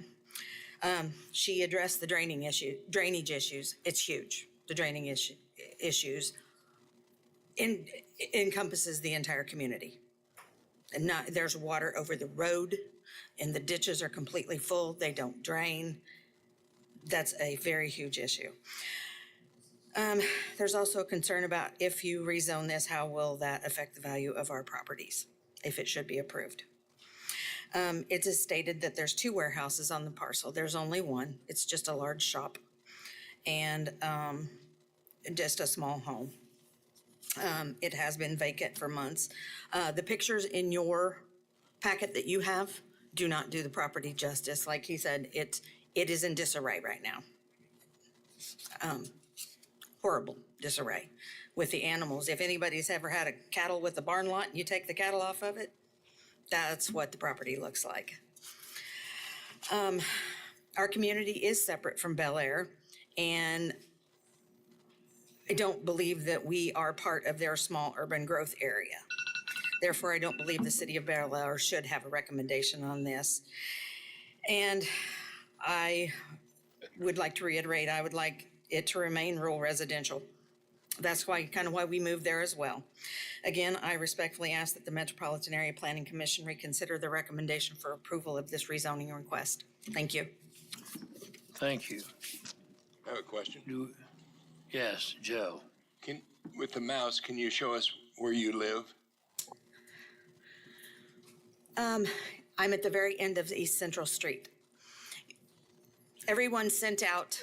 She addressed the drainage issues. It's huge. The issues encompasses the entire community. And there's water over the road and the ditches are completely full. They don't drain. That's a very huge issue. There's also a concern about if you rezone this, how will that affect the value of our properties, if it should be approved? It is stated that there's 2 warehouses on the parcel. There's only one. It's just a large shop and just a small home. It has been vacant for months. The pictures in your packet that you have do not do the property justice. Like he said, it is in disarray right now. Horrible disarray with the animals. If anybody's ever had a cattle with a barn lot and you take the cattle off of it, that's what the property looks like. Our community is separate from Bel Air, and I don't believe that we are part of their small urban growth area. Therefore, I don't believe the city of Bel Air should have a recommendation on this. And I would like to reiterate, I would like it to remain rural residential. That's why we moved there as well. Again, I respectfully ask that the Metropolitan Area Planning Commission reconsider the recommendation for approval of this rezoning request. Thank you. Thank you. I have a question. Yes, Joe. With the mouse, can you show us where you live? I'm at the very end of East Central Street. Everyone sent out.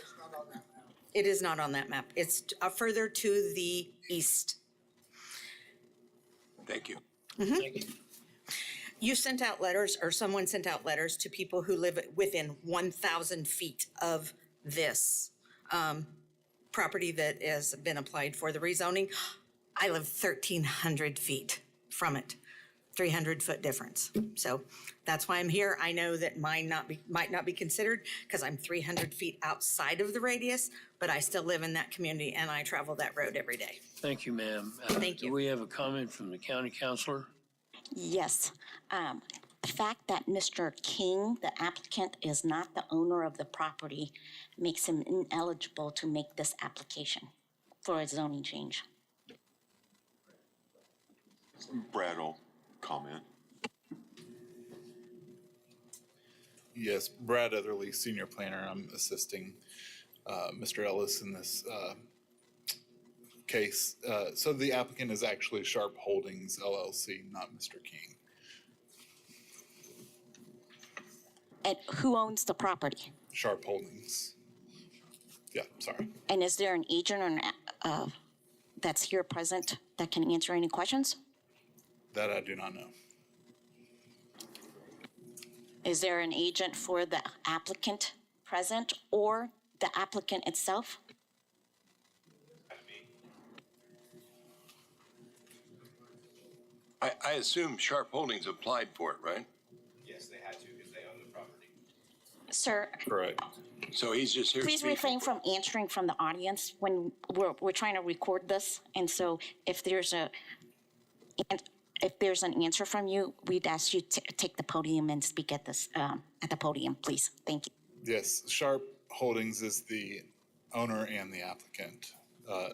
It is not on that map. It's further to the east. Thank you. Thank you. You sent out letters, or someone sent out letters to people who live within 1,000 feet of this property that has been applied for the rezoning. I live 1,300 feet from it, 300-foot difference. So that's why I'm here. I know that mine might not be considered because I'm 300 feet outside of the radius, but I still live in that community and I travel that road every day. Thank you, ma'am. Thank you. Do we have a comment from the county councilor? Yes. The fact that Mr. King, the applicant, is not the owner of the property makes him ineligible to make this application for a zoning change. Brad will comment. Yes, Brad Etherly, senior planner. I'm assisting Mr. Ellis in this case. So the applicant is actually Sharp Holdings LLC, not Mr. King. And who owns the property? Sharp Holdings. Yeah, sorry. And is there an agent or that's here present that can answer any questions? That I do not know. Is there an agent for the applicant present or the applicant itself? I assume Sharp Holdings applied for it, right? Yes, they had to because they own the property. Sir, Correct. So he's just here please speaking. refrain from answering from the audience when we're trying to record this. And so if there's an answer from you, we'd ask you to take the podium and speak at the podium, please. Thank you. Yes, Sharp Holdings is the owner and the applicant.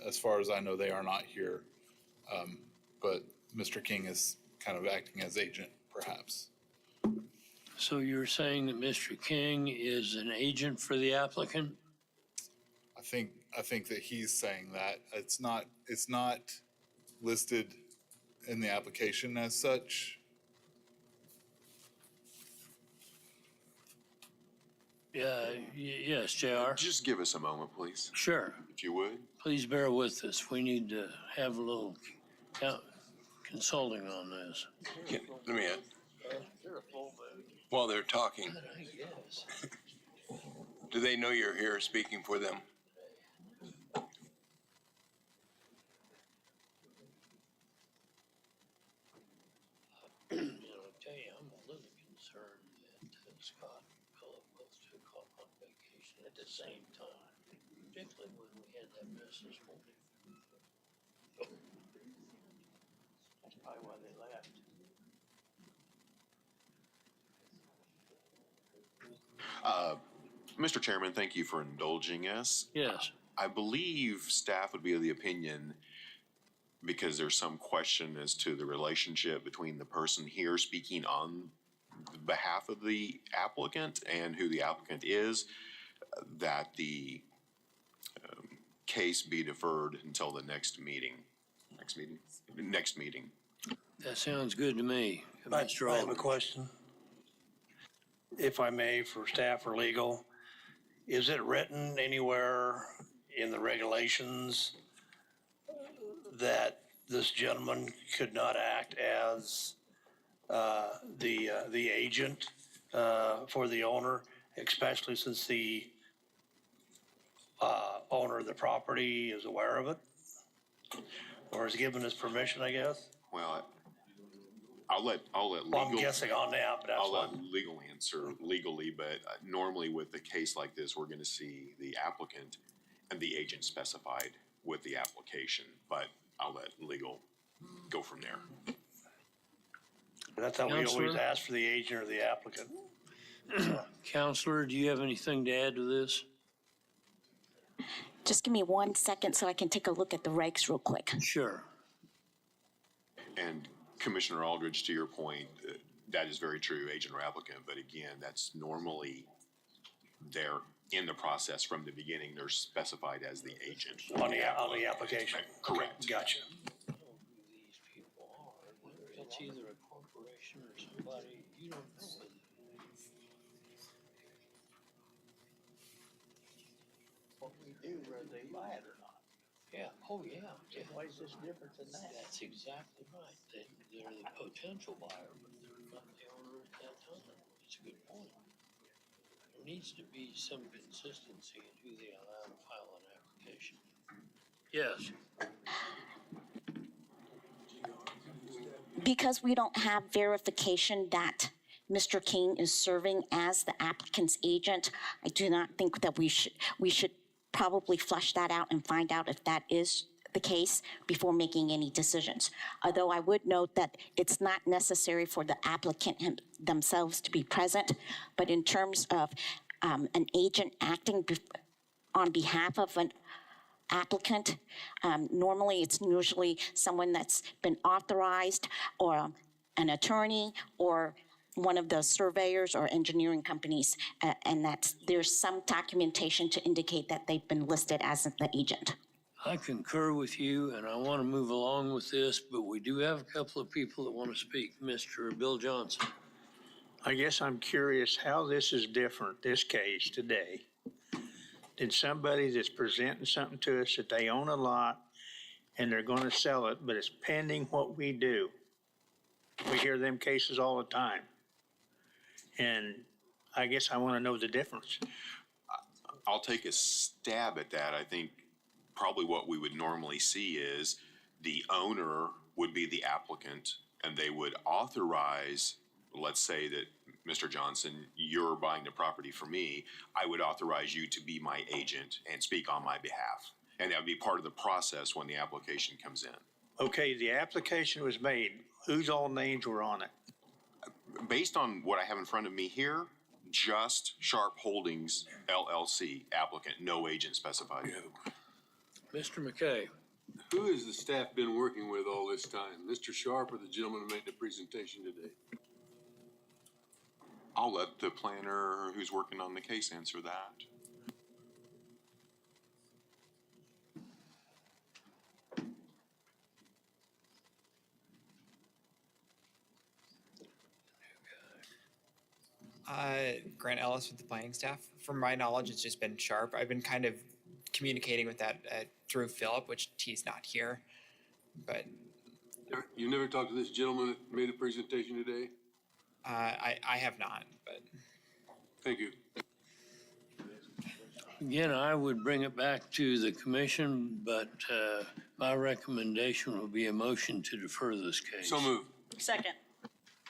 As far as I know, they are not here. But Mr. King is kind of acting as agent, perhaps. So you're saying that Mr. King is an agent for the applicant? I think that he's saying that. It's not listed in the application as such. Yes, JR? Just give us a moment, please, Sure. if you would. Please bear with us. We need to have a little consulting on this. Let me while they're talking, do they know you're here speaking for them? I tell you, I'm a little concerned that Scott and Philip both took off on vacation at the same time, particularly when we had that mess this morning. Probably why they left. Mr. Chairman, thank you for indulging us. Yes. I believe staff would be of the opinion, because there's some question as to the relationship between the person here speaking on behalf of the applicant and who the applicant is, that the case be deferred until the next meeting. Next meeting. That sounds good to me. I Mr. have a Aldridge. question. If I may, for staff or legal, is it written anywhere in the regulations that this gentleman could not act as the agent for the owner, especially since the owner of the property is aware of it? Or has given his permission, I guess? Well, I'll let legal. Well, I'm guessing on that, but that's I'll let what. legal answer legally, but normally with a case like this, we're gonna see the applicant and the agent specified with the application, but I'll let legal go from there. That's how we always Counselor? ask for the agent or the applicant. Counselor, do you have anything to add to this? Just give me 1 second so I can take a look at the regs real quick. Sure. And Commissioner Aldridge, to your point, that is very true, agent or applicant, but again, that's normally there in the process from the beginning, they're specified as the agent. On the application. Correct. Gotcha. Who these people are. It's either a corporation or somebody, you don't know whether. What we do, whether they buy it or not. Yeah, oh, yeah. Why is this different than that? That's exactly right. They're the potential buyer, but they're not the owner at that time. It's a good point. There needs to be some consistency in who they allow to file an application. Yes. Because we don't have verification that Mr. King is serving as the applicant's agent, I do not think that we should probably flush that out and find out if that is the case before making any decisions. Although I would note that it's not necessary for the applicant themselves to be present, but in terms of an agent acting on behalf of an applicant, normally it's usually someone that's been authorized, or an attorney, or one of the surveyors or engineering companies, and there's some documentation to indicate that they've been listed as the agent. I concur with you, and I want to move along with this, but we do have a couple of people that want to speak. Mr. Bill Johnson. I guess I'm curious how this is different, this case today. Did somebody that's presenting something to us that they own a lot and they're gonna sell it, but it's pending what we do? We hear them cases all the time. And I guess I wanna know the difference. I'll take a stab at that. I think probably what we would normally see is the owner would be the applicant and they would authorize, let's say that Mr. Johnson, you're buying the property for me, I would authorize you to be my agent and speak on my behalf. And that would be part of the process when the application comes in. Okay, the application was made. Whose all names were on it? Based on what I have in front of me here, just Sharp Holdings LLC applicant, no agent specified. Mr. McKay. Who has the staff been working with all this time? Mr. Sharp or the gentleman who made the presentation today? I'll let the planner who's working on the case answer that. Grant Ellis with the planning staff. From my knowledge, it's just been Sharp. I've been kind of communicating with that through Philip, which he's not here. But You never talked to this gentleman that made a presentation today? I have not, but. Thank you. Again, I would bring it back to the commission, but my recommendation would be a motion to defer this case. So moved. Second.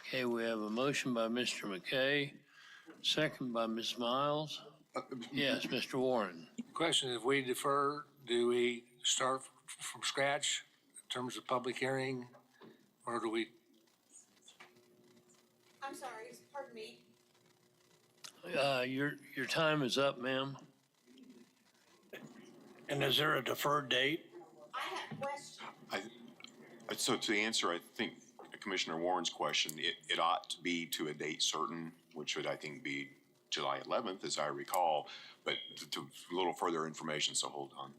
Okay, we have a motion by Mr. McKay, second by Ms. Miles. Yes, Mr. Warren. Question, if we defer, do we start from scratch in terms of public hearing Or do we, I'm sorry, pardon me. Your time is up, ma'am. And is there a deferred date? I have a question. So to answer, I think Commissioner Warren's question, it ought to be to a date certain, which would, I think, be July 11th, as I recall, but to a little further information, so hold on.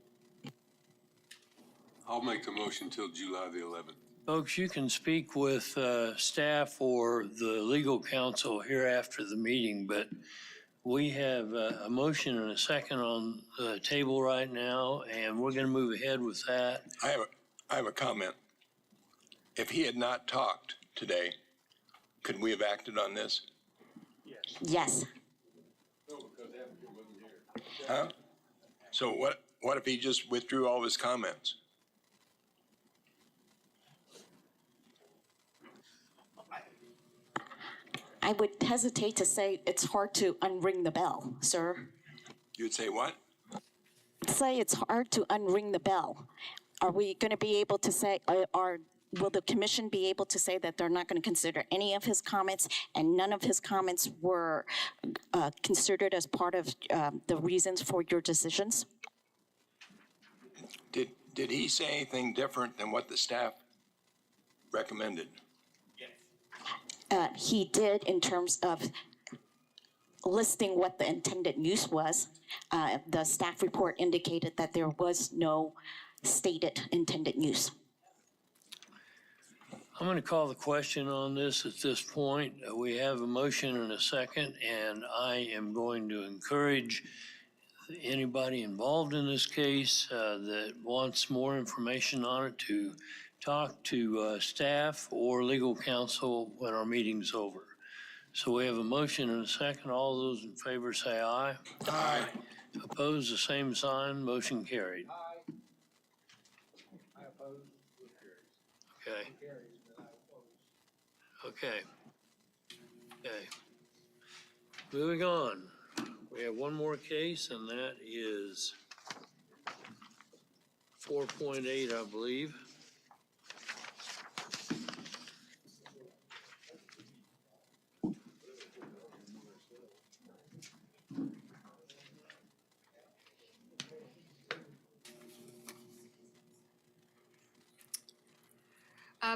I'll make the motion till July the 11th. Folks, you can speak with staff or the legal counsel here after the meeting, but we have a motion and a second on the table right now, and we're going to move ahead with that. I have a comment. If he had not talked today, could we have acted on this? Yes. Huh? So what if he just withdrew all of his comments? I would hesitate to say it's hard to unring the bell, sir. You'd say what? Say it's hard to unring the bell. Are we going to be able to say, will the commission be able to say that they're not going to consider any of his comments and none of his comments were considered as part of the reasons for your decisions? Did he say anything different than what the staff recommended? He did in terms of listing what the intended use was. The staff report indicated that there was no stated intended use. I'm going to call the question on this at this point. We have a motion and a second, and I am going to encourage anybody involved in this case that wants more information on it to talk to staff or legal counsel when our meeting's over. So we have a motion and a second. All those in favor say aye. Aye. Opposed, the same sign. Motion carried. Aye. I oppose. Okay. Okay. Okay. Moving on. We have one more case, and that is 4.8, I believe.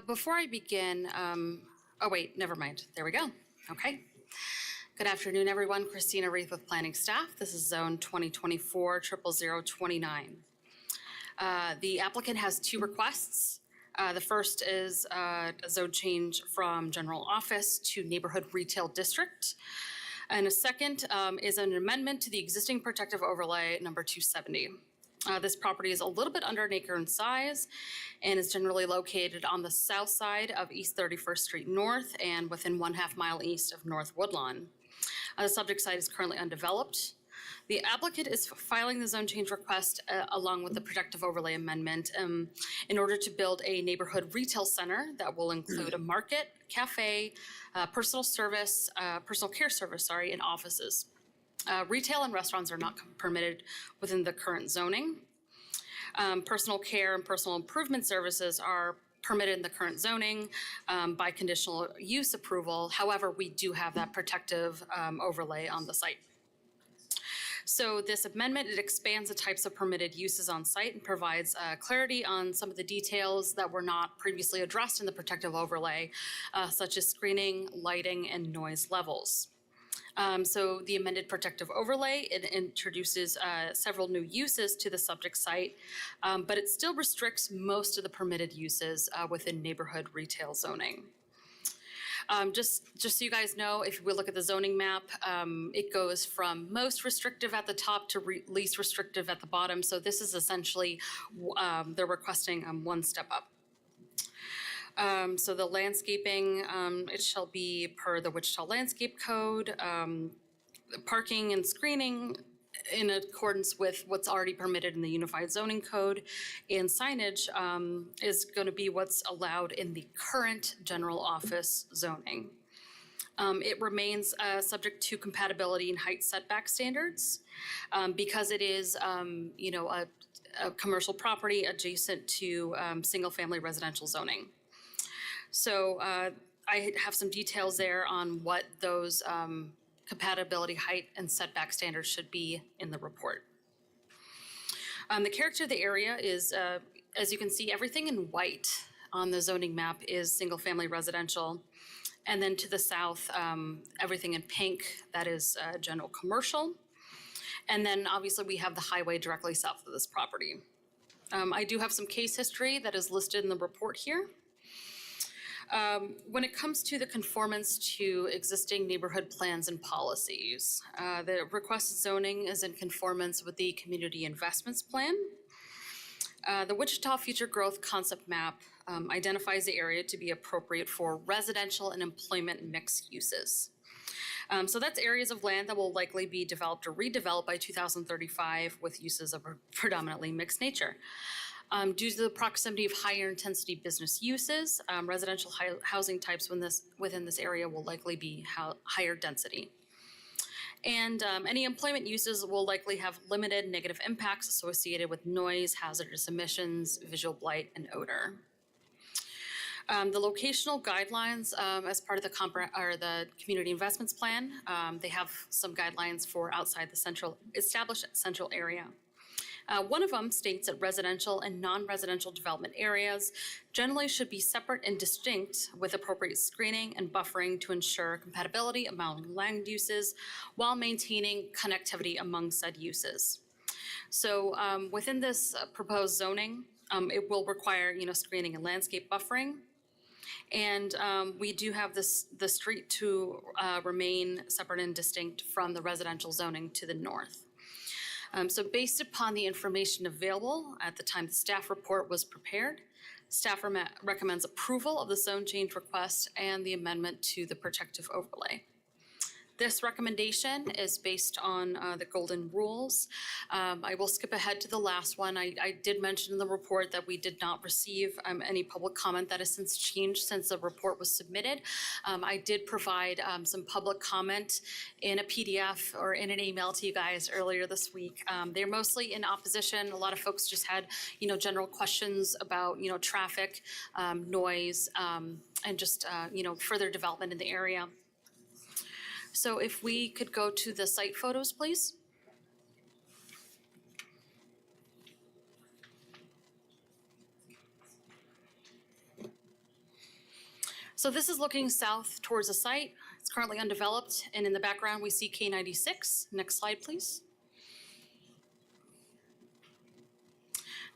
Before I begin, oh wait, never mind. There we go. Okay. Good afternoon, everyone. Christina Reith with planning staff. This is zone 2024-00029. The applicant has two requests. The first is a zone change from general office to neighborhood retail district. And a second is an amendment to the existing protective overlay number 270. This property is a little bit under an acre in size and is generally located on the south side of East 31st Street North and within 1/2 mile east of North Woodlawn. The subject site is currently undeveloped. The applicant is filing the zone change request along with the protective overlay amendment in order to build a neighborhood retail center that will include a market, cafe, personal care service, and offices. Retail and restaurants are not permitted within the current zoning. Personal care and personal improvement services are permitted in the current zoning by conditional use approval. However, we do have that protective overlay on the site. So this amendment, it expands the types of permitted uses on site and provides clarity on some of the details that were not previously addressed in the protective overlay, such as screening, lighting, and noise levels. So the amended protective overlay, it introduces several new uses to the subject site, but it still restricts most of the permitted uses within neighborhood retail zoning. Just so you guys know, if we look at the zoning map, it goes from most restrictive at the top to least restrictive at the bottom. So this is essentially, they're requesting one step up. So the landscaping, it shall be per the Wichita Landscape Code, parking and screening in accordance with what's already permitted in the Unified Zoning Code, and signage is going to be what's allowed in the current general office zoning. It remains subject to compatibility and height setback standards because it is, a commercial property adjacent to single-family residential zoning. So I have some details there on what those compatibility height and setback standards should be in the report. The character of the area is, as you can see, everything in white on the zoning map is single-family residential. And then to the south, everything in pink, that is general commercial. And then obviously we have the highway directly south of this property. I do have some case history that is listed in the report here. When it comes to the conformance to existing neighborhood plans and policies, the requested zoning is in conformance with the community investments plan. The Wichita Future Growth Concept Map identifies the area to be appropriate for residential and employment mixed uses. So that's areas of land that will likely be developed or redeveloped by 2035 with uses of a predominantly mixed nature. Due to the proximity of higher intensity business uses, residential housing types within this area will likely be higher density. And any employment uses will likely have limited negative impacts associated with noise, hazardous emissions, visual blight, and odor. The locational guidelines as part of the community investments plan, they have some guidelines for outside the established central area. One of them states that residential and non-residential development areas generally should be separate and distinct with appropriate screening and buffering to ensure compatibility among land uses while maintaining connectivity among said uses. So within this proposed zoning, it will require screening and landscape buffering. And we do have the street to remain separate and distinct from the residential zoning to the north. So based upon the information available at the time the staff report was prepared, staff recommends approval of the zone change request and the amendment to the protective overlay. This recommendation is based on the golden rules. I will skip ahead to the last one. I did mention in the report that we did not receive any public comment. That has since changed since the report was submitted. I did provide some public comment in a PDF or in an email to you guys earlier this week. They're mostly in opposition. A lot of folks just had, general questions about, traffic, noise, and just, further development in the area. So if we could go to the site photos, please. So this is looking south towards the site. It's currently undeveloped, and in the background we see K96. Next slide, please.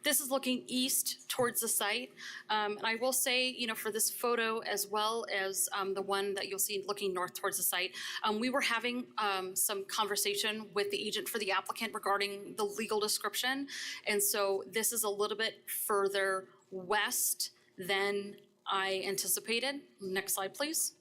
This is looking east towards the site. And I will say, for this photo as well as the one that you'll see looking north towards the site, we were having some conversation with the agent for the applicant regarding the legal description. And so this is a little bit further west than I anticipated. Next slide, please.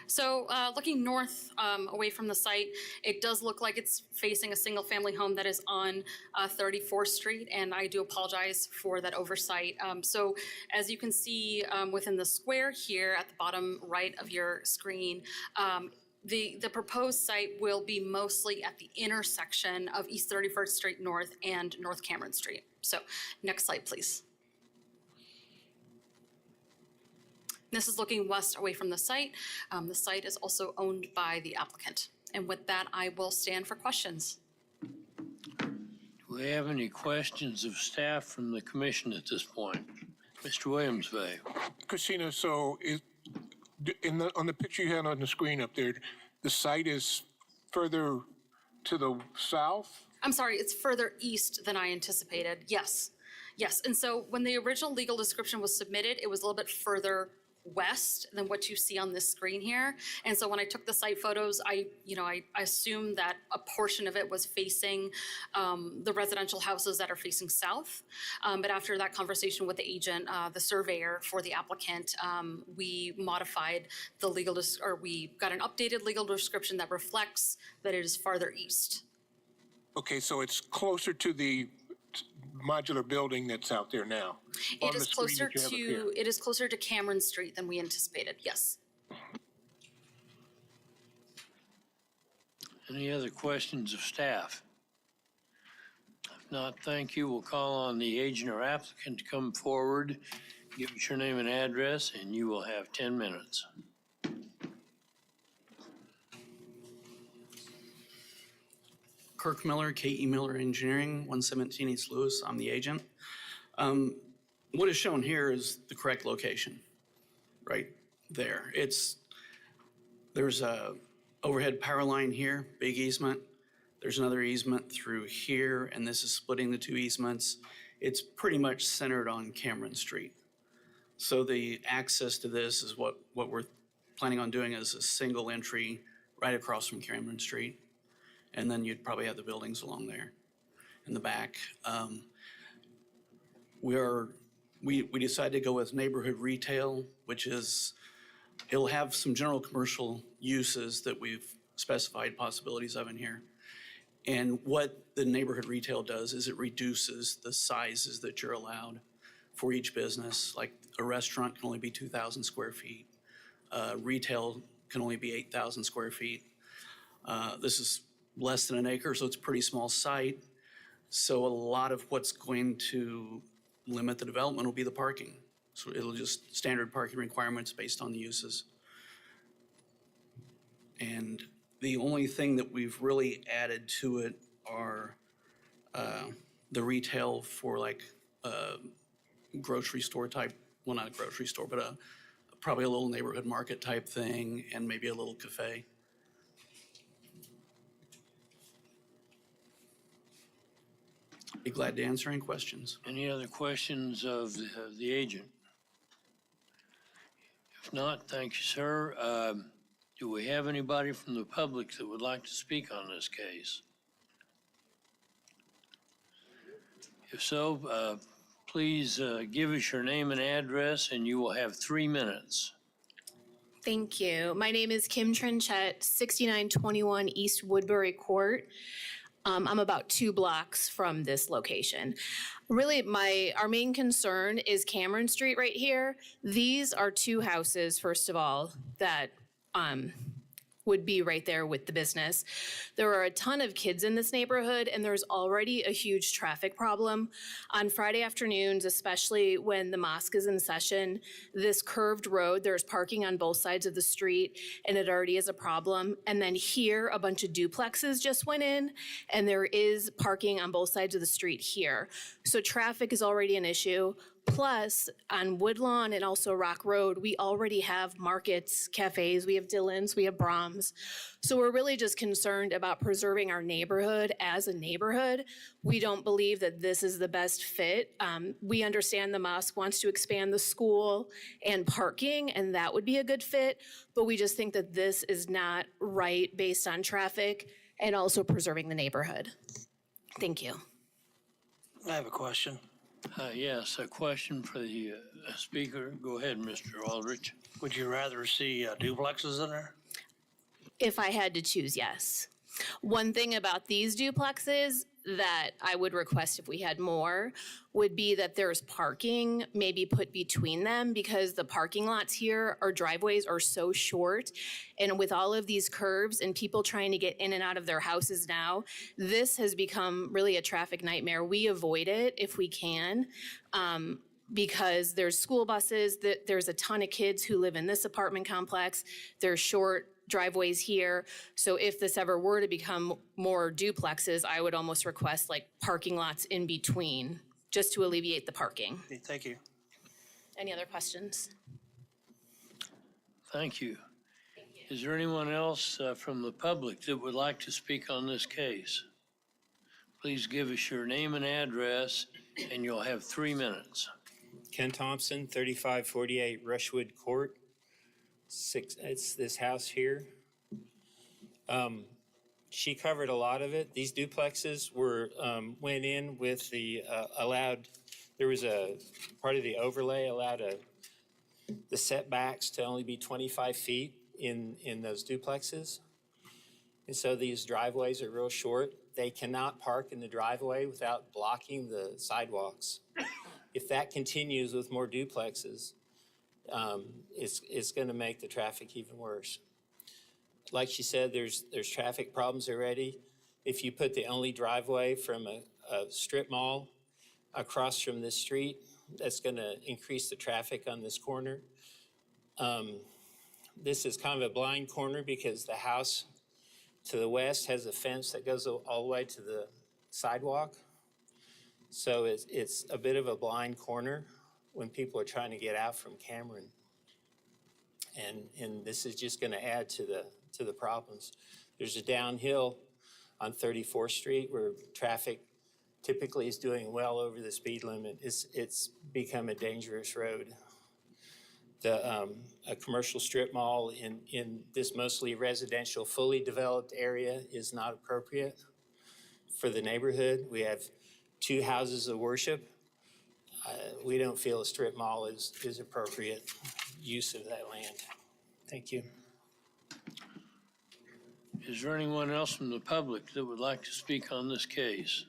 So looking north away from the site, it does look like it's facing a single family home that is on 34th Street, and I do apologize for that oversight. So as you can see within the square here at the bottom right of your screen, the proposed site will be mostly at the intersection of East 31st Street North and North Cameron Street. So next slide, please. This is looking west away from the site. The site is also owned by the applicant. And with that, I will stand for questions. Do we have any questions of staff from the commission at this point? Mr. Williams-Vey. Christina, so on the picture you had on the screen up there, the site is further to the south? I'm sorry, it's further east than I anticipated. Yes. Yes. And so when the original legal description was submitted, it was a little bit further west than what you see on this screen here. And so when I took the site photos, I assumed that a portion of it was facing the residential houses that are facing south. But after that conversation with the agent, the surveyor for the applicant, we modified the we got an updated legal description that reflects that it is farther east. Okay, so it's closer to the modular building that's out there now. It is closer to Cameron Street than we anticipated, yes. Any other questions of staff? If not, thank you. We'll call on the agent or applicant to come forward, give us your name and address, and you will have 10 minutes. Kirk Miller, K.E. Miller Engineering, 117 East Louis. I'm the agent. What is shown here is the correct location, right there. There's a overhead power line here, big easement. There's another easement through here, and this is splitting the two easements. It's pretty much centered on Cameron Street. So the access to this is what we're planning on doing is a single entry right across from Cameron Street. And then you'd probably have the buildings along there in the back. We decided to go with neighborhood retail, which is, it'll have some general commercial uses that we've specified possibilities of in here. And what the neighborhood retail does is it reduces the sizes that you're allowed for each business. Like a restaurant can only be 2,000 square feet. Retail can only be 8,000 square feet. This is less than an acre, so it's a pretty small site. So a lot of what's going to limit the development will be the parking. So it'll just standard parking requirements based on the uses. And the only thing that we've really added to it are the retail for like grocery store type, well, not a grocery store, but probably a little neighborhood market type thing and maybe a little cafe. Be glad to answer any questions. Any other questions of the agent? If not, thank you, sir. Do we have anybody from the public that would like to speak on this case? If so, please give us your name and address, and you will have 3 minutes. Thank you. My name is Kim Trinchette, 6921 East Woodbury Court. I'm about 2 blocks from this location. Really, our main concern is Cameron Street right here. These are 2 houses, first of all, that would be right there with the business. There are a ton of kids in this neighborhood, and there's already a huge traffic problem. On Friday afternoons, especially when the mosque is in session, this curved road, there's parking on both sides of the street, and it already is a problem. And then here, a bunch of duplexes just went in, and there is parking on both sides of the street here. So traffic is already an issue. Plus, on Woodlawn and also Rock Road, we already have markets, cafes, we have Dillon's, we have Brahms. So we're really just concerned about preserving our neighborhood as a neighborhood. We don't believe that this is the best fit. We understand the mosque wants to expand the school and parking, and that would be a good fit, but we just think that this is not right based on traffic and also preserving the neighborhood. Thank you. I have a question. Yes, a question for the speaker. Go ahead, Mr. Aldrich. Would you rather see duplexes in there? If I had to choose, yes. One thing about these duplexes that I would request if we had more would be that there's parking maybe put between them, because the parking lots here or driveways are so short. And with all of these curves and people trying to get in and out of their houses now, this has become really a traffic nightmare. We avoid it if we can. Because there's school buses, there's a ton of kids who live in this apartment complex. There's short driveways here. So if this ever were to become more duplexes, I would almost request like parking lots in between, just to alleviate the parking. Thank you. Any other questions? Thank you. Is there anyone else from the public that would like to speak on this case? Please give us your name and address, and you'll have 3 minutes. Ken Thompson, 3548 Rushwood Court. It's this house here. She covered a lot of it. These duplexes were went in with the allowed. There was a part of the overlay allowed the setbacks to only be 25 feet in those duplexes, and so these driveways are real short. They cannot park in the driveway without blocking the sidewalks. If that continues with more duplexes, it's going to make the traffic even worse. Like she said, there's traffic problems already. If you put the only driveway from a strip mall across from this street. That's gonna increase the traffic on this corner. This is kind of a blind corner because the house to the west has a fence that goes all the way to the sidewalk. So it's a bit of a blind corner when people are trying to get out from Cameron. And this is just gonna add to the problems. There's a downhill on 34th Street where traffic typically is doing well over the speed limit. It's become a dangerous road. A commercial strip mall in this mostly residential, fully developed area is not appropriate for the neighborhood. We have 2 houses of worship. We don't feel a strip mall is appropriate use of that land. Thank you. Is there anyone else from the public that would like to speak on this case?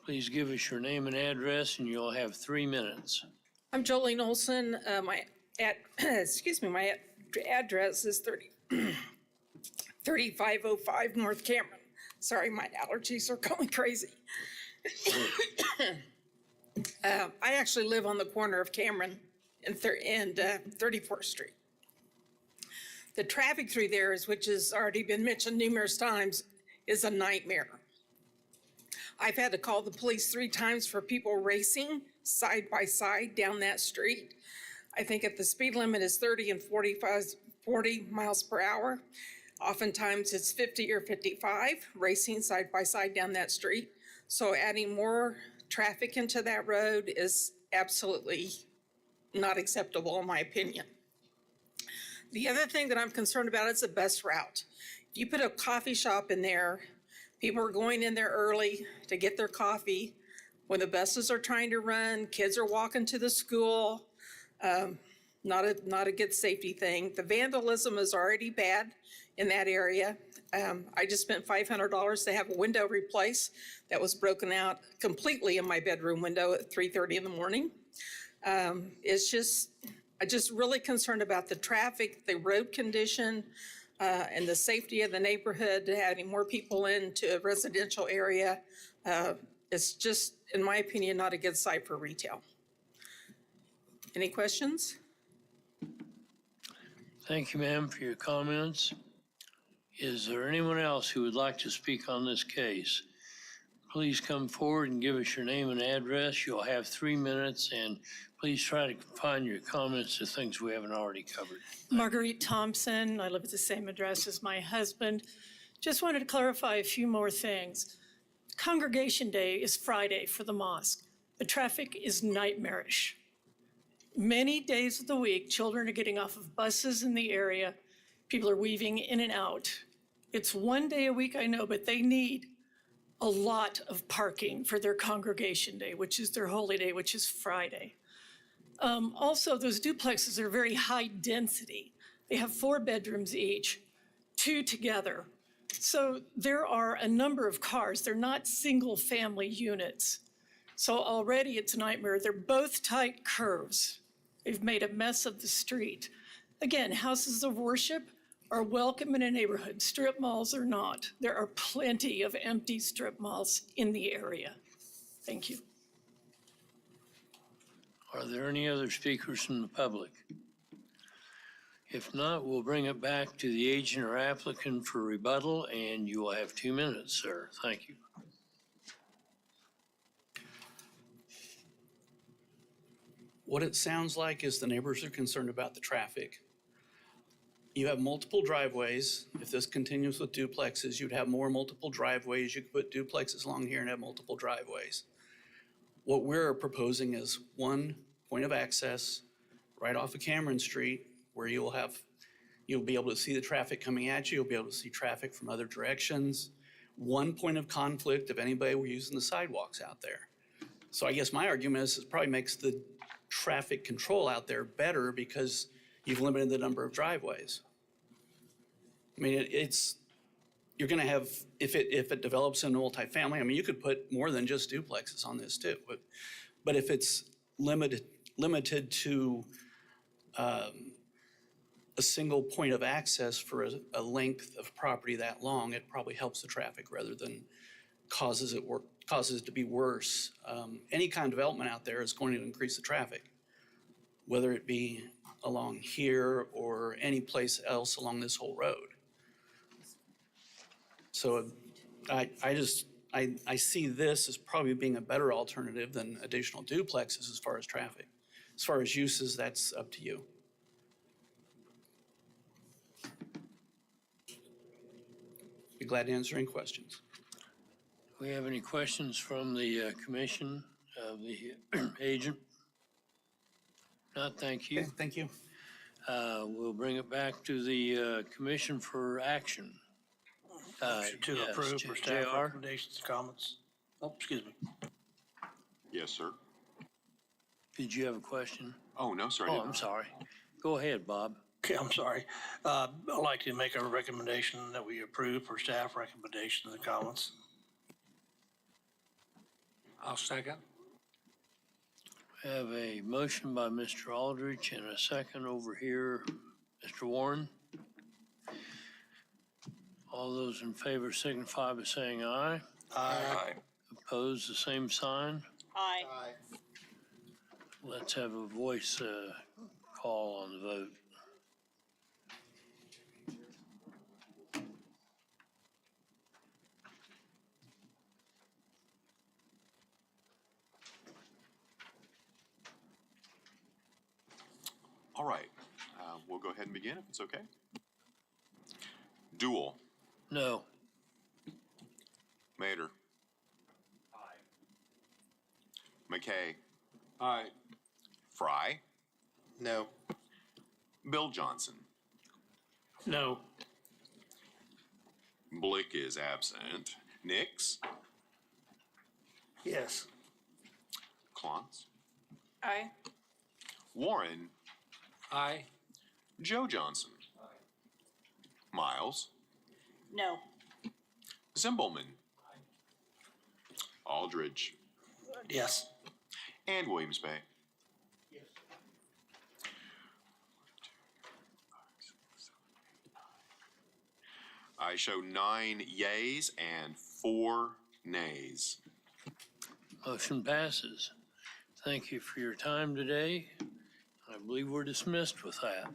Please give us your name and address, and you'll have 3 minutes. I'm Jolene Olson. My address is 3505 North Cameron. Sorry, my allergies are going crazy. I actually live on the corner of Cameron and 34th Street. The traffic through there, which has already been mentioned numerous times, is a nightmare. I've had to call the police 3 times for people racing side by side down that street. I think if the speed limit is 30 and 40 miles per hour, oftentimes it's 50 or 55 racing side by side down that street. So adding more traffic into that road is absolutely not acceptable in my opinion. The other thing that I'm concerned about is the bus route. If you put a coffee shop in there, people are going in there early to get their coffee. When the buses are trying to run, kids are walking to the school. Not a good safety thing. The vandalism is already bad in that area. I just spent $500 to have a window replaced that was broken out completely in my bedroom window at 3:30 in the morning. I'm just really concerned about the traffic, the road condition, and the safety of the neighborhood. Adding more people into a residential area is just, in my opinion, not a good site for retail. Any questions? Thank you, ma'am, for your comments. Is there anyone else who would like to speak on this case? Please come forward and give us your name and address. You'll have 3 minutes, and please try to confine your comments to things we haven't already covered. Marguerite Thompson. I live at the same address as my husband. Just wanted to clarify a few more things. Congregation Day is Friday for the mosque. The traffic is nightmarish. Many days of the week, children are getting off of buses in the area. People are weaving in and out. It's 1 day a week, I know, but they need a lot of parking for their Congregation Day, which is their holy day, which is Friday. Also, those duplexes are very high density. They have 4 bedrooms each, 2 together. So there are a number of cars. They're not single family units. So already it's a nightmare. They're both tight curves. They've made a mess of the street. Again, houses of worship are welcome in a neighborhood. Strip malls are not. There are plenty of empty strip malls in the area. Thank you. Are there any other speakers from the public? If not, we'll bring it back to the agent or applicant for rebuttal, and you will have 2 minutes, sir. Thank you. What it sounds like is the neighbors are concerned about the traffic. You have multiple driveways. If this continues with duplexes, you'd have more multiple driveways. You could put duplexes along here and have multiple driveways. What we're proposing is one point of access right off of Cameron Street where you'll be able to see the traffic coming at you. You'll be able to see traffic from other directions. One point of conflict if anybody were using the sidewalks out there. So I guess my argument is it probably makes the traffic control out there better because you've limited the number of driveways. I mean, you're gonna have, if it develops into multifamily, I mean, you could put more than just duplexes on this too. But if it's limited to a single point of access for a length of property that long, it probably helps the traffic rather than causes it causes it to be worse. Any kind of development out there is going to increase the traffic, whether it be along here or any place else along this whole road. So I see this as probably being a better alternative than additional duplexes as far as traffic. As far as uses, that's up to you. Be glad to answer any questions. Do we have any questions from the commission, the agent? Not, thank you. Okay, thank you. We'll bring it back to the commission for action. Motion to yes, approve for staff JR? recommendations, comments. Oh, excuse me. Yes, sir. Did you have a question? Oh, no, sir. I Oh, did I'm not. sorry. Go ahead, Bob. Okay, I'm sorry. I'd like to make a recommendation that we approve for staff recommendations and comments. I'll second. We have a motion by Mr. Aldrich and a second over here, Mr. Warren. All those in favor signify by saying aye. Aye. Opposed, the same sign. Aye. Let's have a voice call on the vote. All right, we'll go ahead and begin if it's okay. Duel, No. Mater. Aye. McKay, Aye. Fry, No. Bill Johnson. No. Blick is absent. Nix, Yes. Klontz, Aye. Warren, Aye. Joe Johnson. Miles, No. Zimbelman, Aldridge, Yes. and Williams Bay. I show 9 yays and 4 nays. Motion passes. Thank you for your time today. I believe we're dismissed with that.